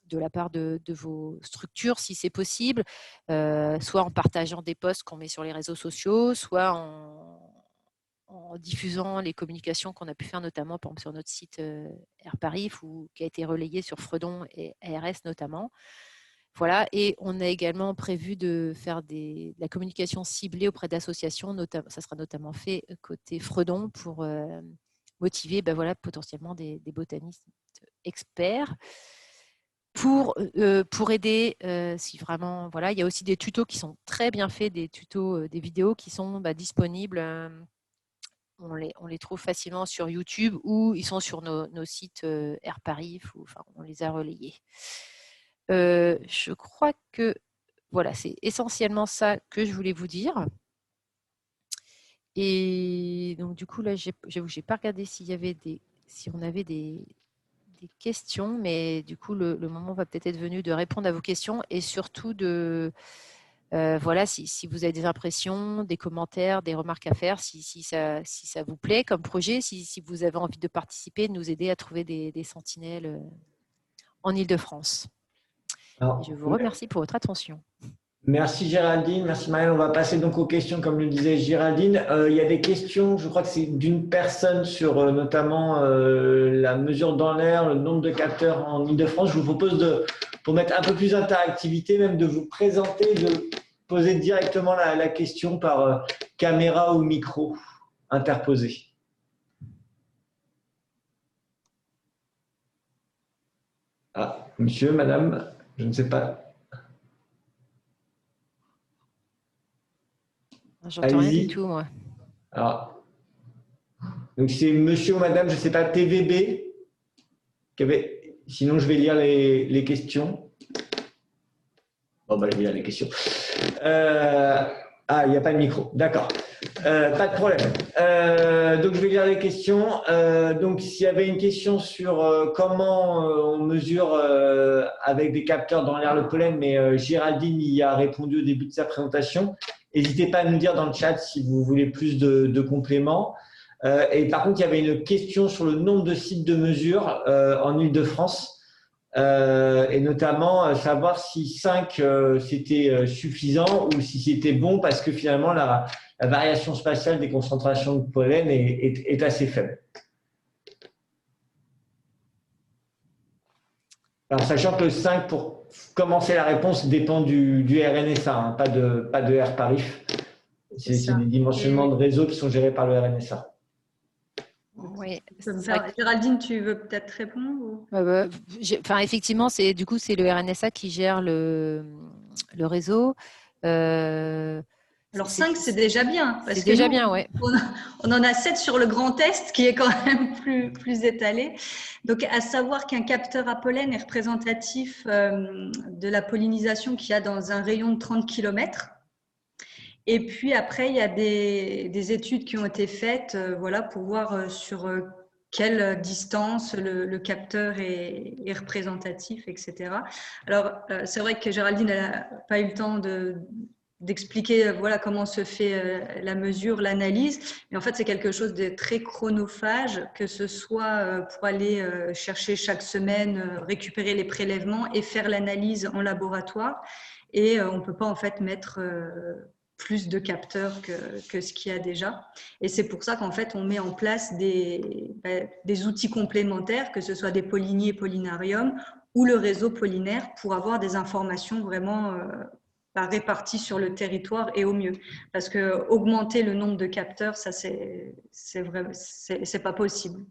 de la part de vos structures, si c'est possible, soit en partageant des posts qu'on met sur les réseaux sociaux, soit en diffusant les communications qu'on a pu faire, notamment par exemple, sur notre site Airparif, ou qui a été relayé sur Fredon et ARS notamment. Voilà, et on a également prévu de faire de la communication ciblée auprès d'associations, ça sera notamment fait côté Fredon pour motiver potentiellement des botanistes experts pour aider si vraiment, voilà, il y a aussi des tutos qui sont très bien faits, des tutos, des vidéos qui sont disponibles. On les trouve facilement sur YouTube ou ils sont sur nos sites Airparif, on les a relayés. Je crois que voilà, c'est essentiellement ça que je voulais vous dire. Et donc, du coup, là, j'avoue, je n'ai pas regardé si on avait des questions, mais du coup, le moment va peut-être être venu de répondre à vos questions et surtout voilà, si vous avez des impressions, des commentaires, des remarques à faire, si ça vous plaît comme projet, si vous avez envie de participer, de nous aider à trouver des sentinelles en Île-de-France. Je vous remercie pour votre attention. Merci Géraldine, merci Marielle. On va passer donc aux questions, comme le disait Géraldine. Il y a des questions, je crois que c'est d'une personne sur notamment la mesure dans l'air, le nombre de capteurs en Île-de-France. Je vous propose pour mettre un peu plus d'interactivité, même de vous présenter, de poser directement la question par caméra ou micro interposé. Ah, monsieur, madame, je ne sais pas. J'entends rien du tout, moi. Alors, donc c'est monsieur ou madame, je ne sais pas, TVB. Sinon, je vais lire les questions. Bon, bah, je vais lire les questions. Il n'y a pas de micro. D'accord. Pas de problème. Donc, je vais lire les questions. Donc, s'il y avait une question sur comment on mesure avec des capteurs dans l'air le pollen, mais Géraldine y a répondu au début de sa présentation. N'hésitez pas à nous dire dans le chat si vous voulez plus de compléments. Et par contre, il y avait une question sur le nombre de sites de mesure en Île-de-France. Et notamment savoir si 5 c'était suffisant ou si c'était bon parce que finalement la variation spatiale des concentrations de pollen est assez faible. Alors, sachant que 5, pour commencer la réponse, dépend du RNSA, hein, pas de R-Parif. C'est des dimensionnements de réseau qui sont gérés par le RNSA. Oui. Géraldine, tu veux peut-être répondre Enfin, effectivement, c'est le RNSA qui gère le réseau. Alors 5, c'est déjà bien. C'est déjà bien, oui. On en a 7 sur le Grand Est, qui est quand même plus étalé. Donc, à savoir qu'un capteur à pollen est représentatif de la pollinisation qu'il y a dans un rayon de 30 km. Et puis après, il y a des études qui ont été faites pour voir sur quelle distance le capteur est représentatif, etc. Alors, c'est vrai que Géraldine n'a pas eu le temps d'expliquer comment se fait la mesure, l'analyse. Mais en fait, c'est quelque chose de très chronophage, que ce soit pour aller chercher chaque semaine, récupérer les prélèvements et faire l'analyse en laboratoire. Et on ne peut pas en fait mettre plus de capteurs que ce qu'il y a déjà. Et c'est pour ça qu'en fait, on met en place des outils complémentaires, que ce soit des polliniers, pollinariums ou le réseau pollinaire, pour avoir des informations vraiment réparties sur le territoire et au mieux. Parce que augmenter le nombre de capteurs, ça, c'est pas possible.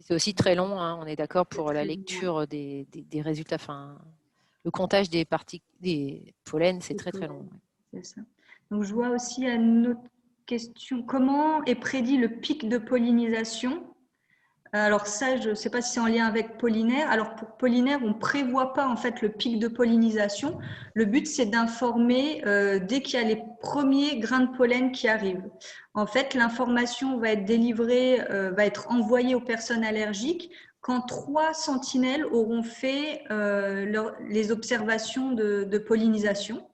C'est aussi très long, hein, on est d'accord, pour la lecture des résultats. Enfin, le comptage des pollens, c'est très très long. C'est ça. Donc, je vois aussi une autre question. Comment est prédit le pic de pollinisation? Alors ça, je ne sais pas si c'est en lien avec pollinaire. Alors pour pollinaire, on ne prévoit pas en fait le pic de pollinisation. Le but, c'est d'informer dès qu'il y a les premiers grains de pollen qui arrivent. En fait, l'information va être délivrée, va être envoyée aux personnes allergiques quand 3 sentinelles auront fait les observations de pollinisation.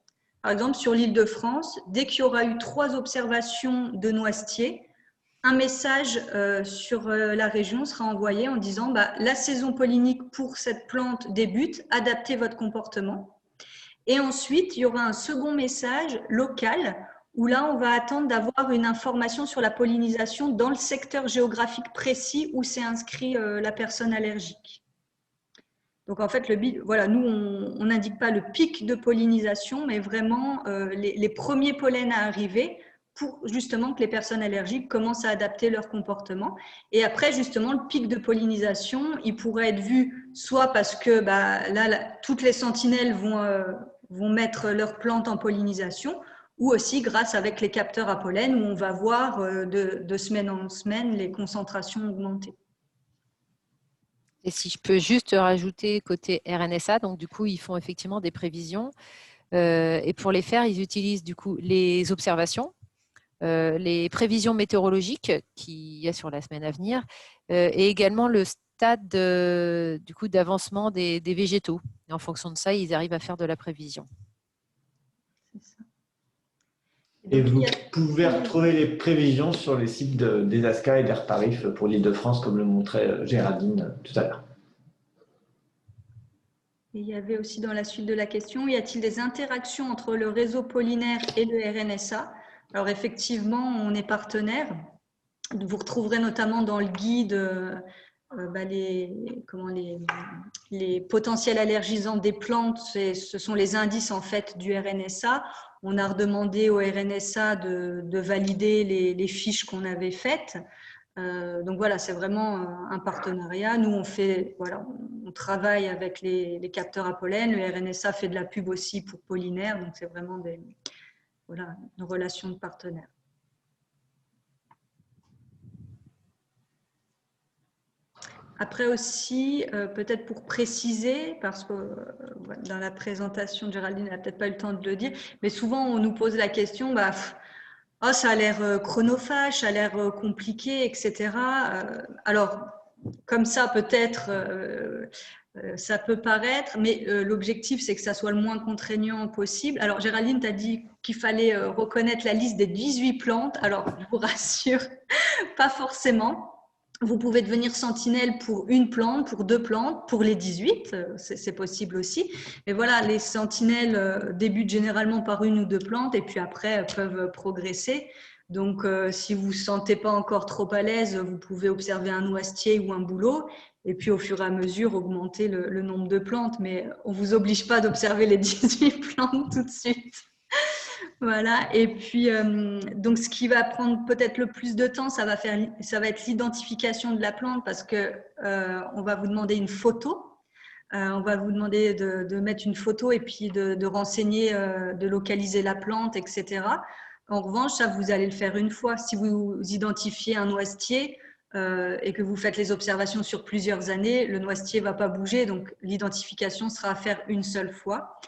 Par exemple, sur l'Île-de-France, dès qu'il y aura eu 3 observations de noisetiers, un message sur la région sera envoyé en disant la saison pollinique pour cette plante débute, adaptez votre comportement. Et ensuite, il y aura un second message local où là, on va attendre d'avoir une information sur la pollinisation dans le secteur géographique précis où s'est inscrit la personne allergique. Donc, en fait, nous, on n'indique pas le pic de pollinisation, mais vraiment les premiers pollens à arriver pour justement que les personnes allergiques commencent à adapter leur comportement. Et après, justement, le pic de pollinisation, il pourrait être vu soit parce que toutes les sentinelles vont mettre leurs plantes en pollinisation, ou aussi grâce avec les capteurs à pollen où on va voir de semaine en semaine les concentrations augmenter. Et si je peux juste rajouter côté RNSA, donc du coup, ils font effectivement des prévisions. Et pour les faire, ils utilisent du coup les observations, les prévisions météorologiques qu'il y a sur la semaine à venir, et également le stade d'avancement des végétaux. Et en fonction de ça, ils arrivent à faire de la prévision. Et vous pouvez retrouver les prévisions sur les sites des ASCA et d'Airparif pour l'Île-de-France, comme le montrait Géraldine tout à l'heure. Et il y avait aussi dans la suite de la question, y a-t-il des interactions entre le réseau pollinaire et le RNSA? Alors effectivement, on est partenaire. Vous retrouverez notamment dans le guide les potentiels allergisants des plantes. Ce sont les indices en fait du RNSA. On a redemandé au RNSA de valider les fiches qu'on avait faites. Donc voilà, c'est vraiment un partenariat. Nous, on travaille avec les capteurs à pollen. Le RNSA fait de la pub aussi pour pollinaire. Donc c'est vraiment une relation de partenaire. Après aussi, peut-être pour préciser, parce que dans la présentation de Géraldine, elle n'a peut-être pas eu le temps de le dire, mais souvent on nous pose la question, oh, ça a l'air chronophage, ça a l'air compliqué, etc. Alors, comme ça, peut-être, ça peut paraître, mais l'objectif, c'est que ça soit le moins contraignant possible. Alors, Géraldine, tu as dit qu'il fallait reconnaître la liste des 18 plantes. Alors, je vous rassure, pas forcément. Vous pouvez devenir sentinelle pour une plante, pour 2 plantes, pour les 18, c'est possible aussi. Mais voilà, les sentinelles débutent généralement par 1 ou 2 plantes et puis après peuvent progresser. Donc, si vous ne vous sentez pas encore trop à l'aise, vous pouvez observer un noisetier ou un bouleau et puis au fur et à mesure augmenter le nombre de plantes. Mais on ne vous oblige pas d'observer les 18 plantes tout de suite. Voilà, et puis donc ce qui va prendre peut-être le plus de temps, ça va être l'identification de la plante parce que on va vous demander une photo. On va vous demander de mettre une photo et puis de renseigner, de localiser la plante, etc. En revanche, ça, vous allez le faire une fois. Si vous identifiez un noisetier et que vous faites les observations sur plusieurs années, le noisetier ne va pas bouger, donc l'identification sera à faire une seule fois.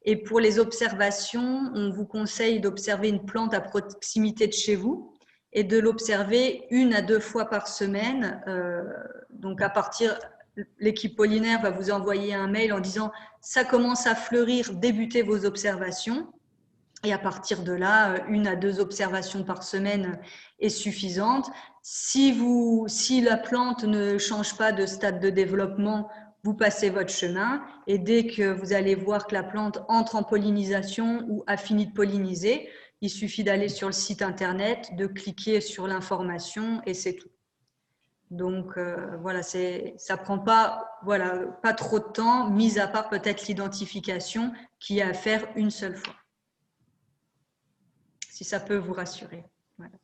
Et pour les observations, on vous conseille d'observer une plante à proximité de chez vous et de l'observer 1 à 2 fois par semaine. Donc, l'équipe pollinaire va vous envoyer un mail en disant « ça commence à fleurir, débutez vos observations ». Et à partir de là, 1 à 2 observations par semaine est suffisante. Si la plante ne change pas de stade de développement, vous passez votre chemin et dès que vous allez voir que la plante entre en pollinisation ou a fini de polliniser, il suffit d'aller sur le site internet, de cliquer sur l'information et c'est tout. Donc voilà, ça prend pas trop de temps, mis à part peut-être l'identification qui est à faire une seule fois. Si ça peut vous rassurer. Voilà.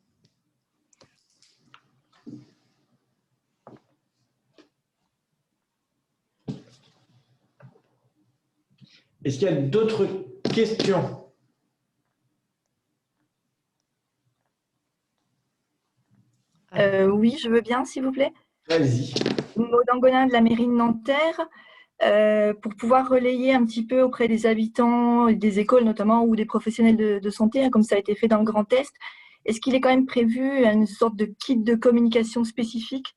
Est-ce qu'il y a d'autres questions? Oui, je veux bien, s'il vous plaît. Vas-y. Maud Angonin de la mairie de Nanterre. Pour pouvoir relayer un petit peu auprès des habitants, des écoles notamment, ou des professionnels de santé, comme ça a été fait dans le Grand Est, est-ce qu'il est quand même prévu une sorte de kit de communication spécifique,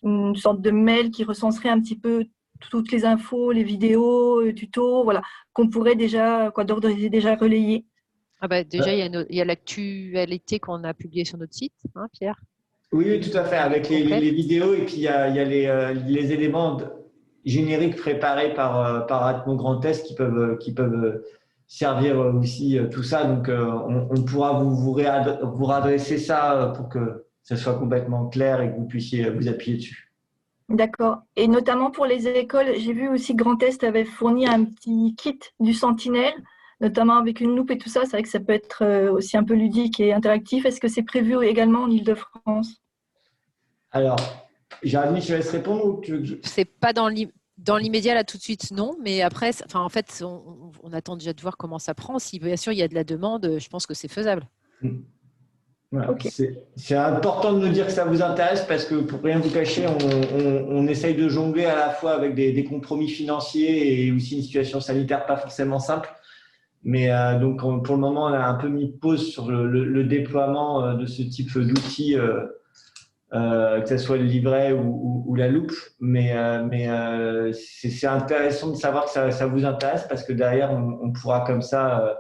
une sorte de mail qui recenserait un petit peu toutes les infos, les vidéos, tutos, voilà, qu'on pourrait déjà, d'ordre déjà relayer? Déjà, il y a l'actualité qu'on a publiée sur notre site, hein, Pierre? Oui, tout à fait, avec les vidéos et puis il y a les éléments génériques préparés par Atmo Grand Est qui peuvent servir aussi tout ça. Donc, on pourra vous redresser ça pour que ça soit complètement clair et que vous puissiez vous appuyer dessus. D'accord. Et notamment pour les écoles, j'ai vu aussi que Grand Est avait fourni un petit kit du Sentinelle, notamment avec une loupe et tout ça. C'est vrai que ça peut être aussi un peu ludique et interactif. Est-ce que c'est prévu également en Île-de-France? Alors, Jérémy, je te laisse répondre ou tu veux que je... C'est pas dans l'immédiat là tout de suite, non. Mais après, en fait, on attend déjà de voir comment ça prend. Si bien sûr il y a de la demande, je pense que c'est faisable. Voilà. Okay. C'est important de nous dire que ça vous intéresse parce que pour rien vous cacher, on essaye de jongler à la fois avec des compromis financiers et aussi une situation sanitaire pas forcément simple. Mais donc pour le moment, on a un peu mis pause sur le déploiement de ce type d'outils, que ce soit le livret ou la loupe. Mais c'est intéressant de savoir que ça vous intéresse parce que derrière, on pourra comme ça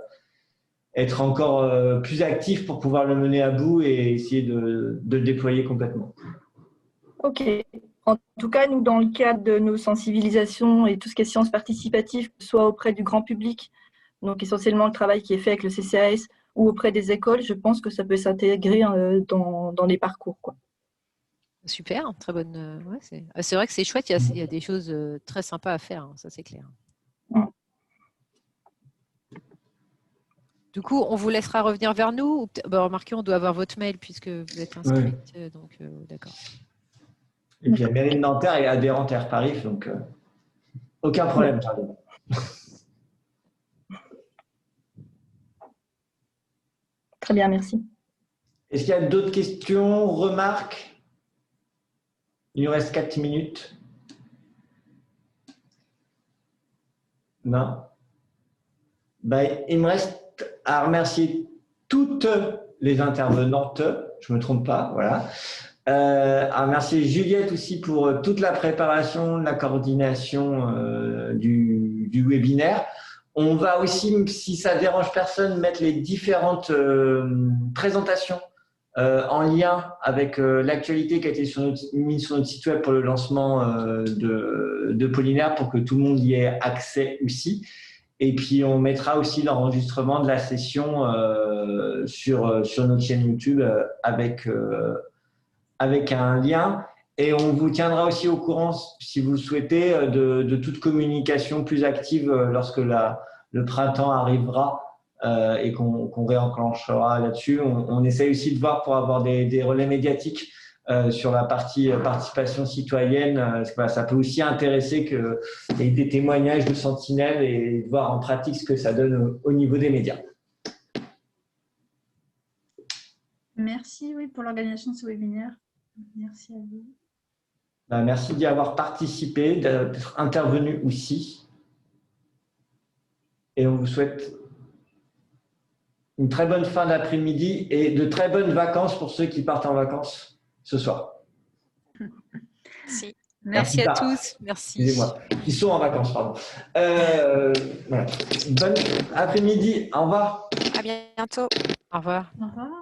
être encore plus actif pour pouvoir le mener à bout et essayer de le déployer complètement. Ok, En tout cas, nous, dans le cadre de nos sensibilisations et tout ce qui est sciences participatives, que ce soit auprès du grand public, donc essentiellement le travail qui est fait avec le CCAS ou auprès des écoles, je pense que ça peut s'intégrer dans les parcours, quoi. Super, très bonne. Ouais, c'est vrai que c'est chouette, il y a des choses très sympas à faire, hein, ça c'est clair. Ouais. Du coup, on vous laissera revenir vers nous. Remarquez, on doit avoir votre mail puisque vous êtes inscrite. Oui. Donc, d'accord. Et puis la mairie de Nanterre est adhérente à Airparif, donc aucun problème. Pardon. Très bien, merci. Est-ce qu'il y a d'autres questions, remarques? Il nous reste 4 minutes. Non. Il me reste à remercier toutes les intervenantes, je ne me trompe pas, voilà. À remercier Juliette aussi pour toute la préparation, la coordination du webinaire. On va aussi, si ça dérange personne, mettre les différentes présentations en lien avec l'actualité qui a été mise sur notre site web pour le lancement de Pollinaire pour que tout le monde y ait accès aussi. Et puis, on mettra aussi l'enregistrement de la session sur notre chaîne YouTube avec un lien. Et on vous tiendra aussi au courant, si vous le souhaitez, de toute communication plus active lorsque le printemps arrivera et qu'on réenclenchera là-dessus. On essaie aussi de voir pour avoir des relais médiatiques sur la partie participation citoyenne. Ça peut aussi intéresser qu'il y ait des témoignages de sentinelles et de voir en pratique ce que ça donne au niveau des médias. Merci pour l'organisation de ce webinaire. Merci à vous. Merci d'y avoir participé, d'être intervenu aussi. Et on vous souhaite une très bonne fin d'après-midi et de très bonnes vacances pour ceux qui partent en vacances ce soir. Merci. Merci à tous. Merci. Excusez-moi. Ils sont en vacances, pardon. Voilà. Bonne après-midi. Au revoir. À bientôt. Au revoir. Au revoir.